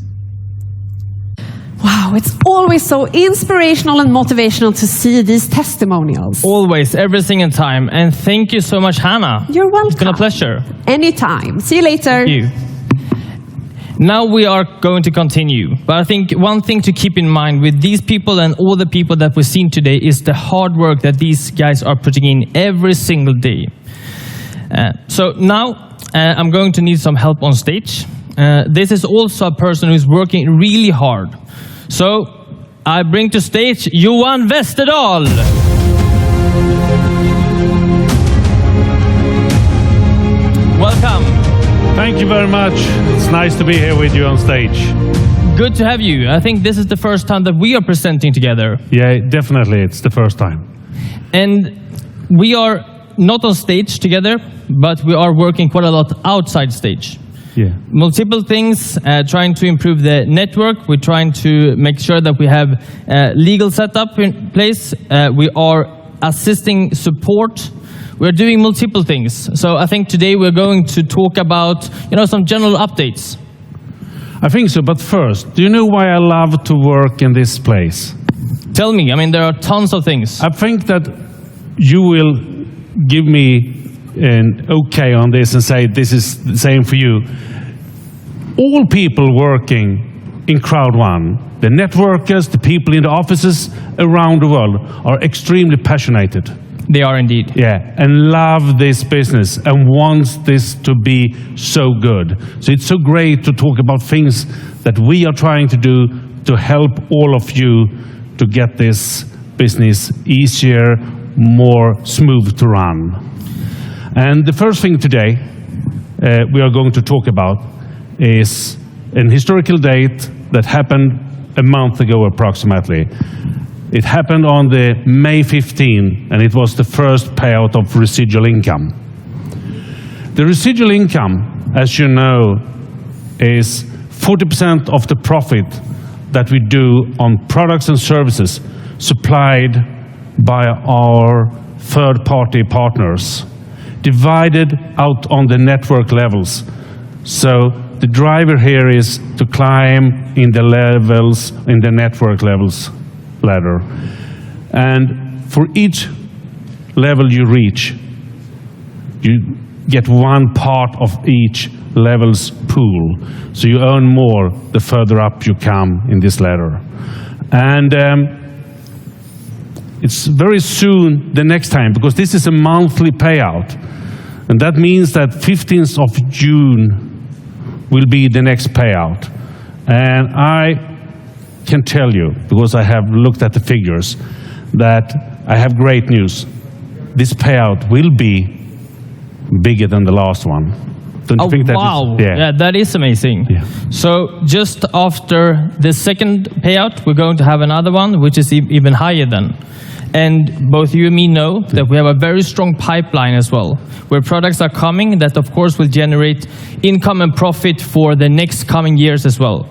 Wow, it's always so inspirational and motivational to see these testimonials. Always, every single time. And thank you so much, Hannah. You're welcome. It's been a pleasure. Anytime. See you later. Thank you. Now we are going to continue. But I think one thing to keep in mind with these people and all the people that we've seen today is the hard work that these guys are putting in every single day. So now I'm going to need some help on stage. This is also a person who's working really hard. So I bring to stage Johan Westerdahl. very much. It's nice to be here with you on stage. Good to have you. I think this is the first time that we are presenting together. Yeah, definitely, it's the first time. And we are not on stage together, but we are working quite a lot outside stage. Yeah. Multiple things, trying to improve the network. We're trying to make sure that we have legal setup in place. We are assisting support. We're doing multiple things. So I think today we're going to talk about, some general updates. I think so, but first, do you know why I love to work in this place? Tell me. I mean, there are tons of things. I think that you will give me an okay on this and say this is the same for you. All people working in CROWD1, the networkers, the people in the offices around the world are extremely passionate. They are indeed. Yeah, and love this business and wants this to be so good. So it's so great to talk about things that we are trying to do to help all of you to get this business easier, more smooth to run. And the first thing today we are going to talk about is an historical date that happened a month ago approximately. It happened on the May 15, and it was the first payout of residual income. The residual income, as you know, is 40% of the profit that we do on products and services supplied by our third-party partners, divided out on the network levels. So the driver here is to climb in the levels, in the network levels ladder. And for each level you reach, you get one part of each level's pool. So you earn more the further up you come in this ladder. And it's very soon the next time, because this is a monthly payout. And that means that 15th of June will be the next payout. And I can tell you, because I have looked at the figures, that I have great news. This payout will be bigger than the last one. Don't you think that wow. is, yeah. That is amazing. Yeah. So just after the second payout, we're going to have another one, which is even higher than. And both you and me know that we have a very strong pipeline as well, where products are coming that, of course, will generate income and profit for the next coming years as well.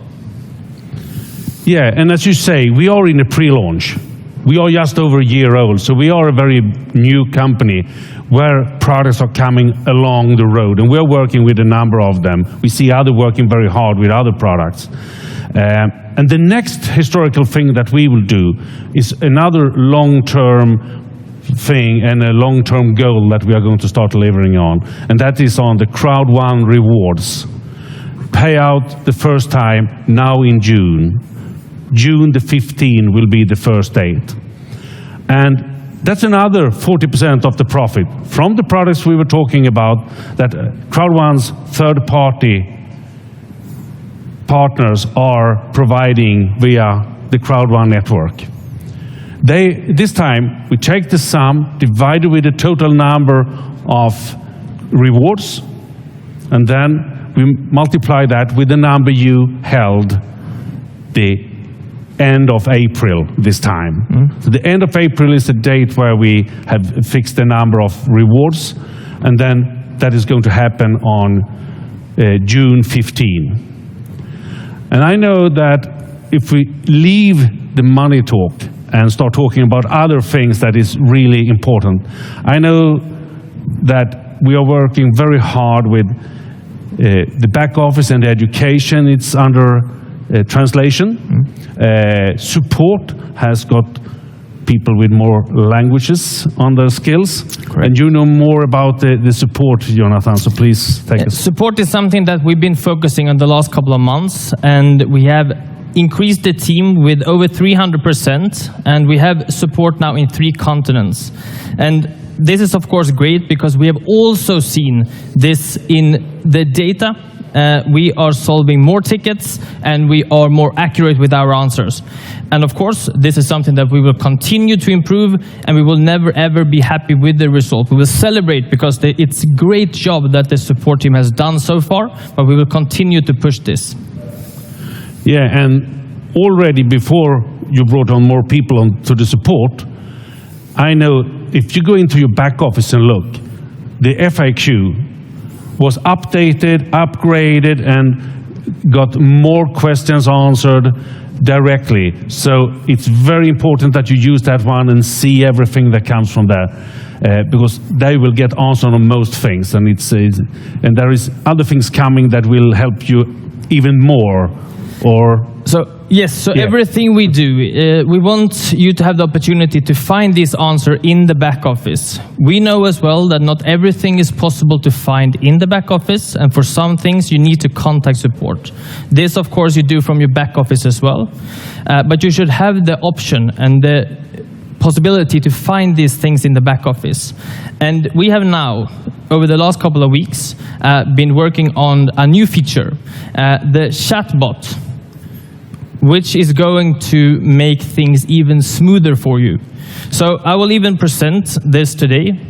Yeah, and as you say, we are in a pre-launch. We are just over a year old, so we are a very new company where products are coming along the road, and we're working with a number of them. We see others working very hard with other products. And the next historical thing that we will do is another long-term thing and a long-term goal that we are going to start delivering on, and that is on the CROWD1 rewards. Payout the first time now in June. June the 15th will be the first date. And that's another 40% of the profit from the products we were talking about that CROWD1's third-party partners are providing via the CROWD1 network. This time, we take the sum, divide it with the total number of rewards, and then we multiply that with the number you held the end of April this time. So the end of April is the date where we have fixed the number of rewards, and then that is going to happen on June 15. And I know that if we leave the money talk and start talking about other things that is really important, I know that we are working very hard with the back office and the education. It's under translation. Support has got people with more languages on their skills. Correct. And you know more about the support, Jonathan, so please take us. Support is something that we've been focusing on the last couple of months, and we have increased the team with over 300%, and we have support now in 3 continents. And this is of course great because we have also seen this in the data we are solving more tickets, and we are more accurate with our answers. And of course, this is something that we will continue to improve, and we will never ever be happy with the result. We will celebrate because it's a great job that the support team has done so far, but we will continue to push this. Yeah, and already before you brought on more people to the support, I know if you go into your back office and look, the FAQ was updated, upgraded, and got more questions answered directly. So it's very important that you use that one and see everything that comes from there, because they will get answered on most things, and and there is other things coming that will help you even more. Everything we do, we want you to have the opportunity to find this answer in the back office. We know as well that not everything is possible to find in the back office, and for some things you need to contact support. This, of course, you do from your back office as well, but you should have the option and the possibility to find these things in the back office. And we have now, over the last couple of weeks, been working on a new feature, the chatbot, which is going to make things even smoother for you. So I will even present this today.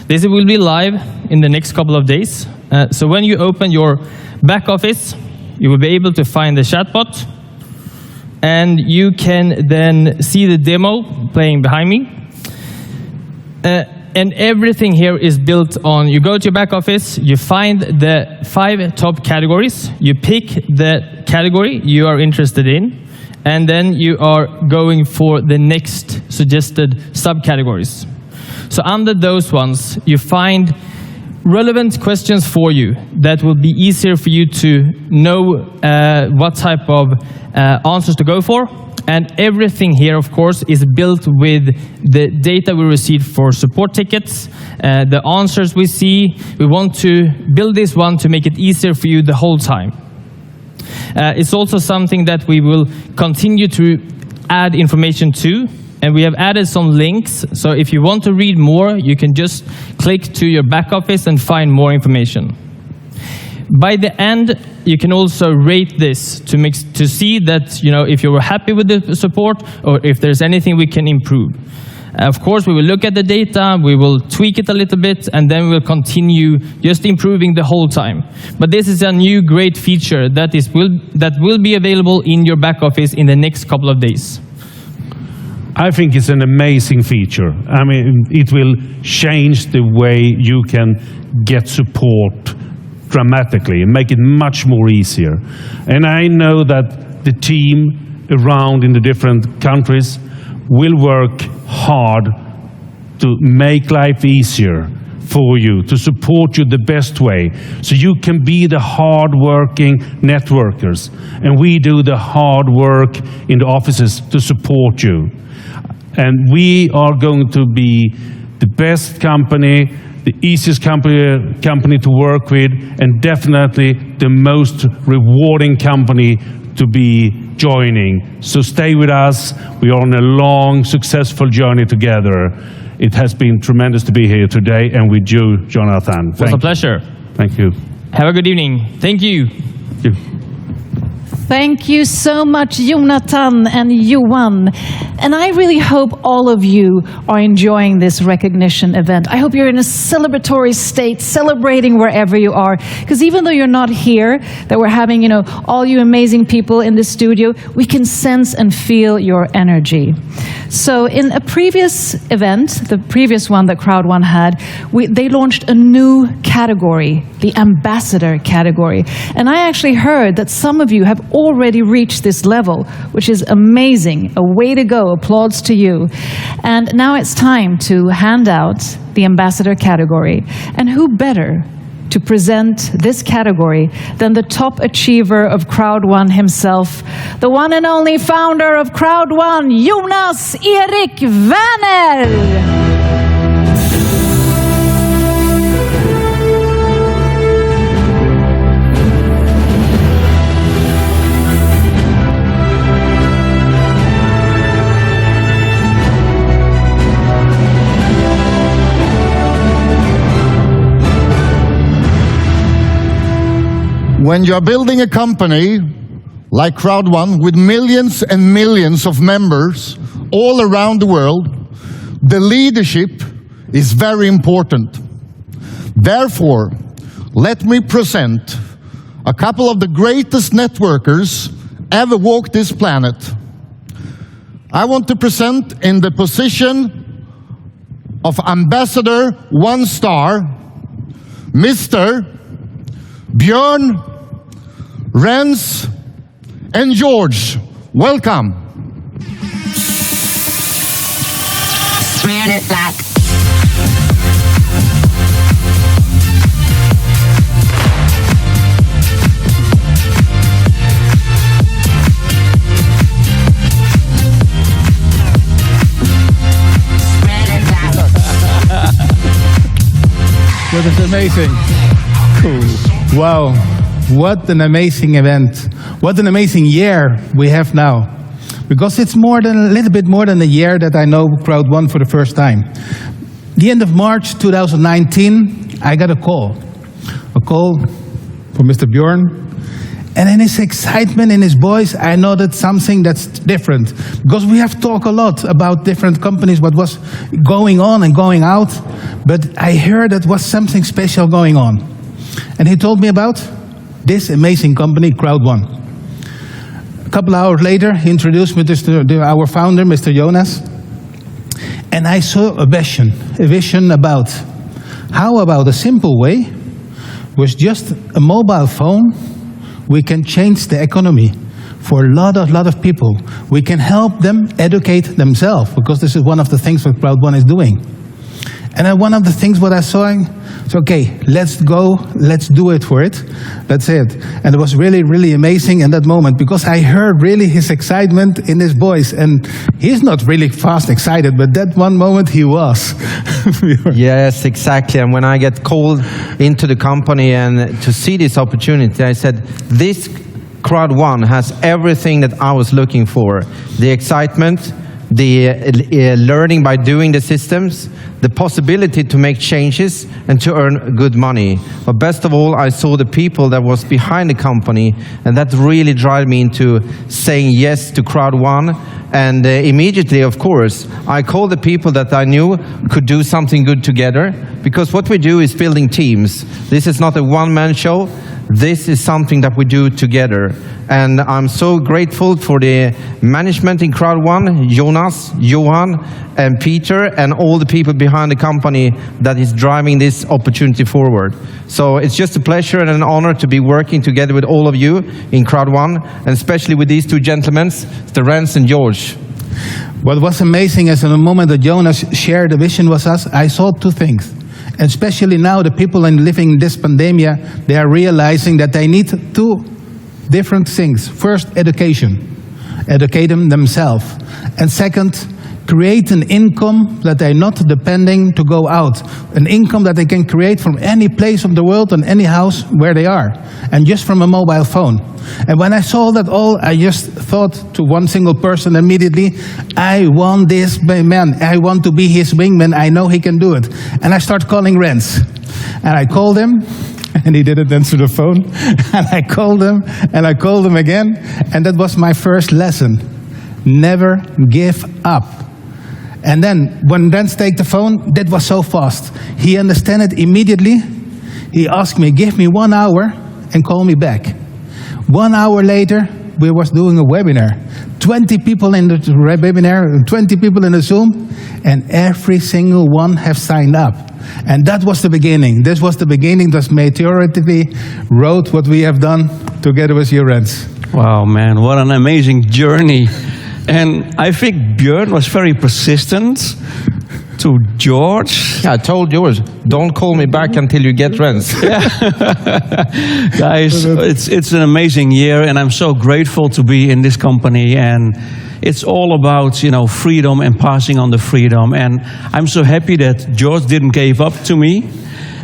This will be live in the next couple of days. So when you open your back office, you will be able to find the chatbot, and you can then see the demo playing behind me. And everything here is built on, you go to your back office, you find the 5 top categories, you pick the category you are interested in, and then you are going for the next suggested subcategories. So under those ones, you find relevant questions for you that will be easier for you to know what type of answers to go for. And everything here, of course, is built with the data we receive for support tickets, the answers we see. We want to build this one to make it easier for you the whole time. It's also something that we will continue to add information to, and we have added some links. So if you want to read more, you can just click to your back office and find more information. By the end, you can also rate this to see that, you know, if you were happy with the support or if there's anything we can improve. Of course, we will look at the data, we will tweak it a little bit, and then we'll continue just improving the whole time. But this is a new great feature that will be available in your back office in the next couple of days. I think it's an amazing feature. I mean, it will change the way you can get support dramatically and make it much more easier. And I know that the team around in the different countries will work hard to make life easier for you, to support you the best way, so you can be the hard-working networkers, and we do the hard work in the offices to support you. And we are going to be the best company, the easiest company to work with, and definitely the most rewarding company to be joining. So stay with us. We are on a long, successful journey together. It has been tremendous to be here today, and with you, Jonathan. It was a pleasure. Thank you. Have a good evening. Thank you. Thank you. Thank you so much, Jonathan and Johan. And I really hope all of you are enjoying this recognition event. I hope you're in a celebratory state, celebrating wherever you are. Because even though you're not here, that we're having, you know, all you amazing people in the studio, we can sense and feel your energy. So in a previous event, the previous one that CROWD1 had, they launched a new category, the ambassador category. And I actually heard that some of you have already reached this level, which is amazing. A way to go. Applause to you. And now it's time to hand out the ambassador category. And who better to present this category than the top achiever of CROWD1 himself, the one and only founder of CROWD1, Jonas Erik Werner. when you're building a company like CROWD1 with millions and millions of members all around the world, the leadership is very important. Therefore, let me present a couple of the greatest networkers ever walked this planet. I want to present in the position of Ambassador 1 star, Mr. Björn, Rens, and George. Welcome. Spread it black. That is amazing. Cool. Wow. What an amazing event. What an amazing year we have now. Because it's a little bit more than a year that I know CROWD1 for the first time. The end of March 2019, I got a call. A call from Mr. Björn. And in his excitement, in his voice, I know that's something that's different. Because we have talked a lot about different companies, what was going on and going out. But I heard that was something special going on. And he told me about this amazing company, CROWD1. A couple hours later, he introduced me to our founder, Mr. Jonas. And I saw a vision about how about a simple way, with just a mobile phone, we can change the economy for a lot of people. We can help them educate themselves, because this is one of the things that CROWD1 is doing. And one of the things what I saw, so okay, let's go, let's do it for it. That's it. And it was really, really amazing in that moment, because I heard really his excitement in his voice. And he's not really fast excited, but that one moment he was. Yes, exactly. And when I get called into the company and to see this opportunity, I said, this CROWD1 has everything that I was looking for. The excitement, the learning by doing the systems, the possibility to make changes and to earn good money. But best of all, I saw the people that was behind the company, and that really drove me into saying yes to CROWD1. And immediately, of course, I called the people that I knew could do something good together, because what we do is building teams. This is not a one-man show. This is something that we do together. And I'm so grateful for the management in CROWD1, Jonas, Johan, and Peter, and all the people behind the company that is driving this opportunity forward. So it's just a pleasure and an honor to be working together with all of you in CROWD1, and especially with these two gentlemen, the Rens and George. What was amazing is in the moment that Jonas shared the vision with us, I saw two things. Especially now, the people living in this pandemic, they are realizing that they need two different things. First, education. Educate them themselves. And second, create an income that they're not depending to go out. An income that they can create from any place of the world and any house where they are. And just from a mobile phone. And when I saw that all, I just thought to one single person immediately, I want this man. I want to be his wingman. I know he can do it. And I start calling Rens. And I called him, and he didn't answer the phone. And I called him, and I called him again. And that was my first lesson. Never give up. And then when Rens take the phone, that was so fast. He understood it immediately. He asked me, give me 1 hour and call me back. 1 hour later, we was doing a webinar. 20 people in the webinar, 20 people in the Zoom, and every single one have signed up. And that was the beginning. This was the beginning that meteorically wrote what we have done together with you, Rens. Wow, man, what an amazing journey. And I think Björn was very persistent to George. Yeah, I told George, don't call me back until you get Rens. Guys, it's an amazing year, and I'm so grateful to be in this company. And it's all about, you know, freedom and passing on the freedom. And I'm so happy that George didn't give up to me,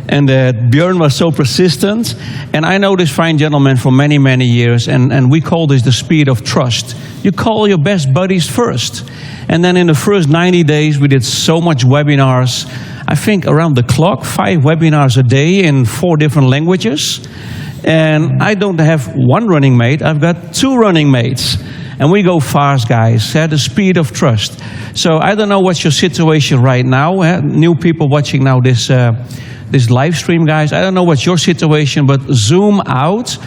and that Björn was so persistent. And I know this fine gentleman for many, many years, and we call this the speed of trust. You call your best buddies first. And then in the first 90 days, we did so much webinars. I think around the clock, 5 webinars a day in 4 different languages. And I don't have one running mate, I've got 2 running mates. And we go fast, guys, at the speed of trust. So I don't know what's your situation right now. New people watching now this live stream, guys. I don't know what's your situation, but zoom out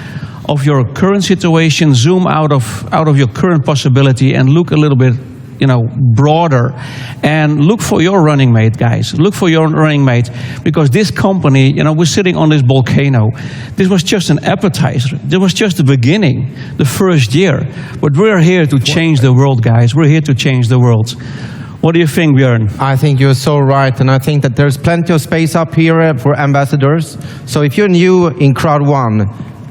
of your current situation, zoom out of your current possibility and look a little bit, broader, and look for your running mate, guys. Look for your running mate, because this company, we're sitting on this volcano. This was just an appetizer. This was just the beginning, the first year. But we're here to change the world, guys. We're here to change the world. What do you think, Björn? I think you're so right, and I think that there's plenty of space up here for ambassadors. So if you're new in CROWD1,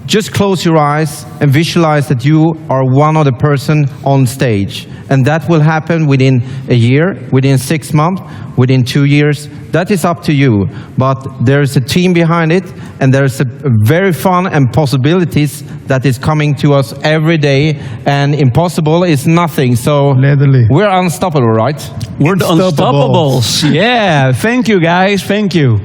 just close your eyes and visualize that you are one other person on stage. And that will happen within a year, within 6 months, within 2 years. That is up to you. But there's a team behind it, and there's a very fun and possibilities that is coming to us every day. And impossible is nothing. So we're unstoppable, right? We're the unstoppables. Yeah, thank you, guys. Thank you.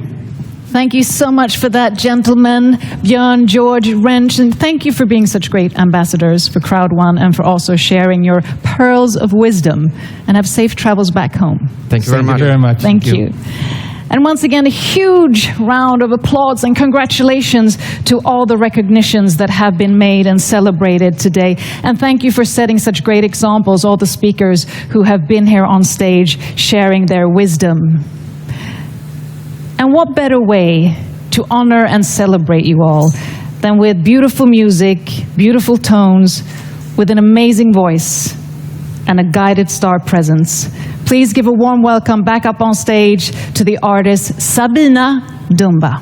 Thank you so much for that, gentlemen. Björn, George, Wrench, and thank you for being such great ambassadors for CROWD1 and for also sharing your pearls of wisdom. And have safe travels back home. Thank you very much. Thank you. And once again, a huge round of applause and congratulations to all the recognitions that have been made and celebrated today. And thank you for setting such great examples, all the speakers who have been here on stage sharing their wisdom. And what better way to honor and celebrate you all than with beautiful music, beautiful tones, with an amazing voice and a guided star presence. Please give a warm welcome back up on stage to the artist Sabina Dumba.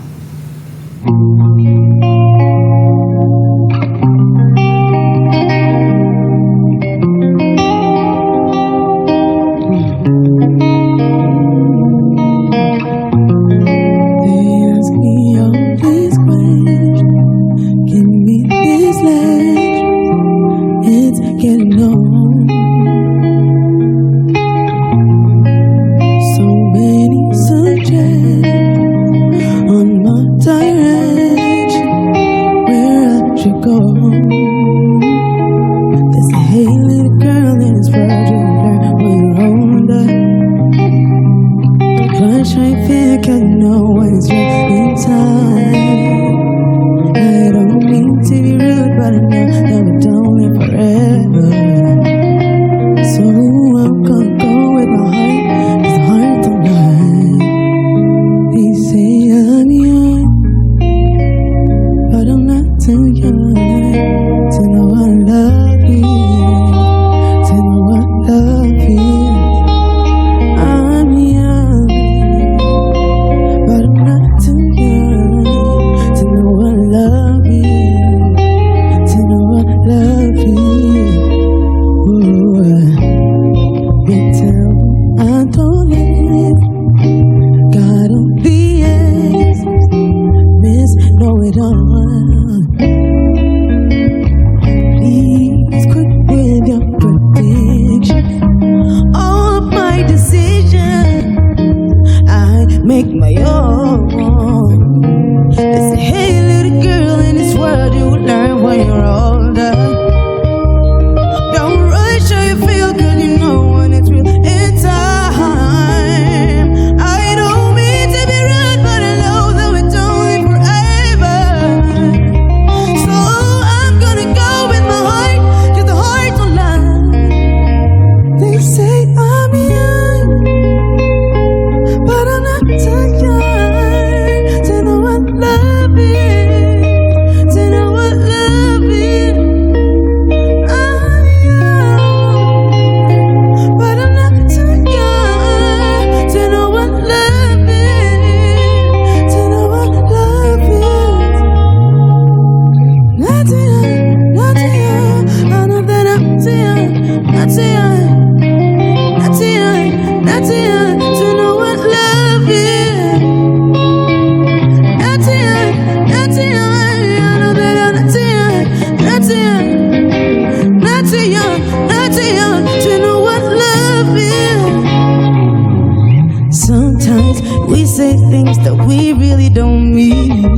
Sometimes we say things that we really don't mean.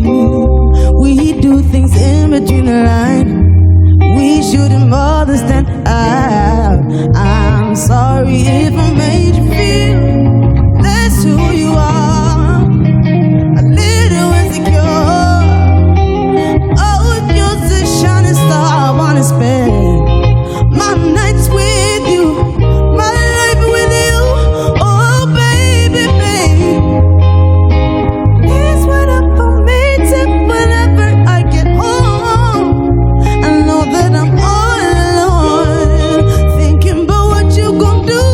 We do things in between the line. We shouldn't understand. I'm sorry if I made you feel that's who you are. A little insecure. Oh, you're the shining star I wanna spend my nights with you, my life with you. Oh, baby, baby. Here's what I'm committed whenever I get home. I know that I'm all alone, thinking about what you gon' do.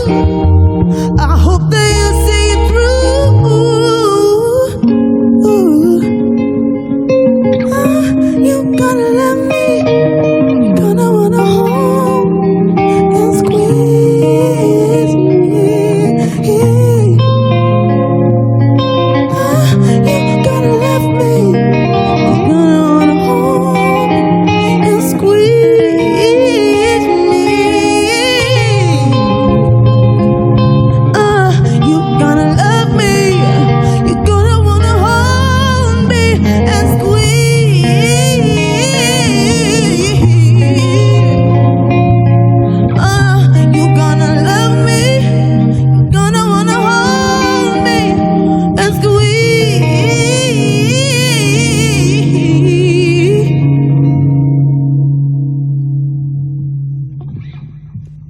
I hope that you see it through. You gonna love me, gonna wanna hold and squeeze me. You gonna love me, gonna wanna hold and squeeze me. You gonna love me, you're gonna wanna hold me and squeeze. You gonna love me, you're gonna wanna hold me and squeeze.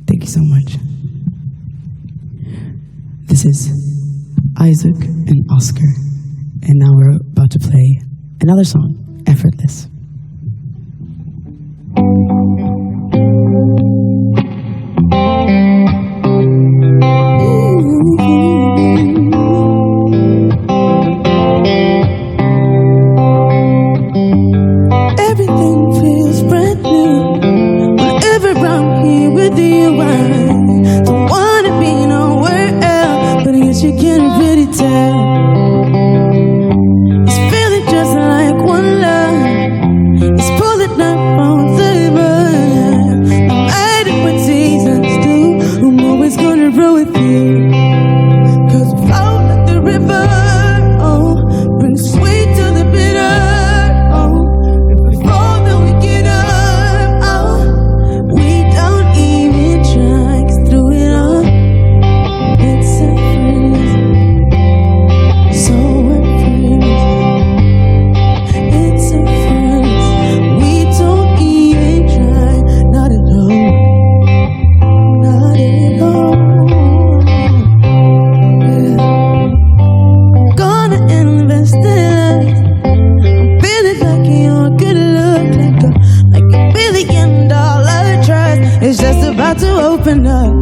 Thank you so much. This is Isaac and Oscar, and now we're about to play another song, Effortless. Everything feels brand new whenever I'm here with you. I don't wanna be nowhere else, but I guess you can really tell. It's feeling just like one love. It's pulling up on the run. No matter what seasons do, I'm always gonna roll with you. 'Cause we flow like the river, oh, bring sweet to the bitter, oh. If we fall, then we get up, oh. We don't even try, 'cause through it all, it's effortless. So effortless. It's effortless. We don't even try, not at all. Not at all. Yeah. Gonna invest in us. I'm feeling like you're good look, like a $1 billion trust. It's just about to open up.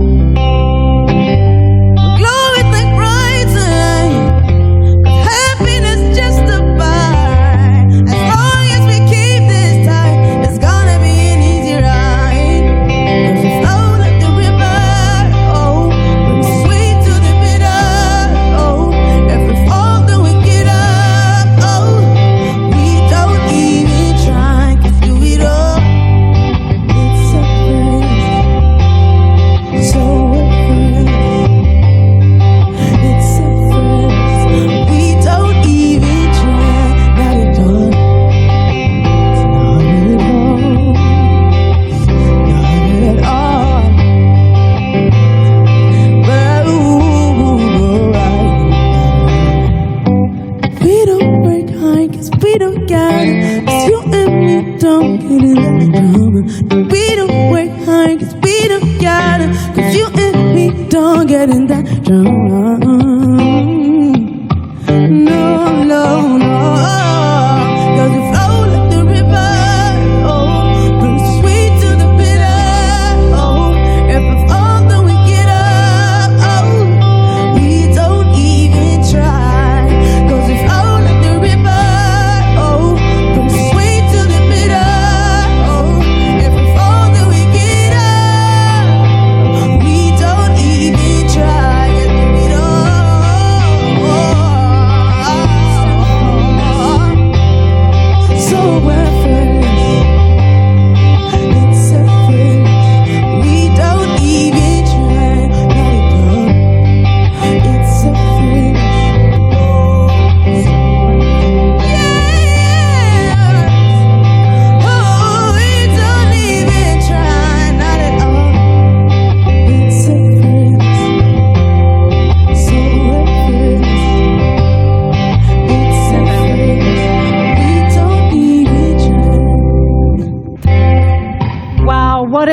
Glowing like bright sunlight. Happiness just a vibe. As long as we keep this tight, it's gonna be an easy ride. 'Cause we flow like the river, oh, bring sweet to the bitter, oh. If we fall, then we get up, oh. We don't even try, 'cause do it all. It's effortless, so effortless. It's effortless. We don't even try, not at all. Not at all. Not at all. Well, right. We don't work hard 'cause we don't got it. 'Cause you and me don't get in that drama. We don't work hard 'cause we don't got it. 'Cause you and me don't get in that drama. No, no, no. 'Cause we flow like the river, oh, bring sweet to the bitter, oh. If we fall, then we get up, oh. We don't even try, 'cause we flow like the river, oh, bring sweet to the bitter, oh. If we fall, then we get up. We don't even try, 'cause we don't.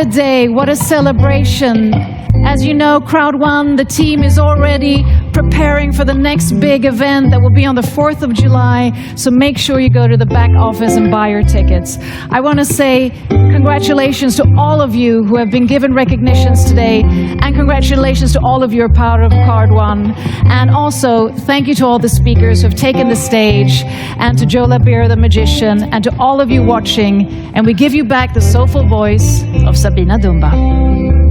a day, what a celebration. As you know, CROWD1, the team is already preparing for the next big event that will be on the 4th of July, so make sure you go to the back office and buy your tickets. I want to say congratulations to all of you who have been given recognitions today, and congratulations to all of you who are part of CROWD1. And also, thank you to all the speakers who have taken the stage, and to Joe Labir, the magician, and to all of you watching, and we give you back the soulful voice of Sabina Dumba.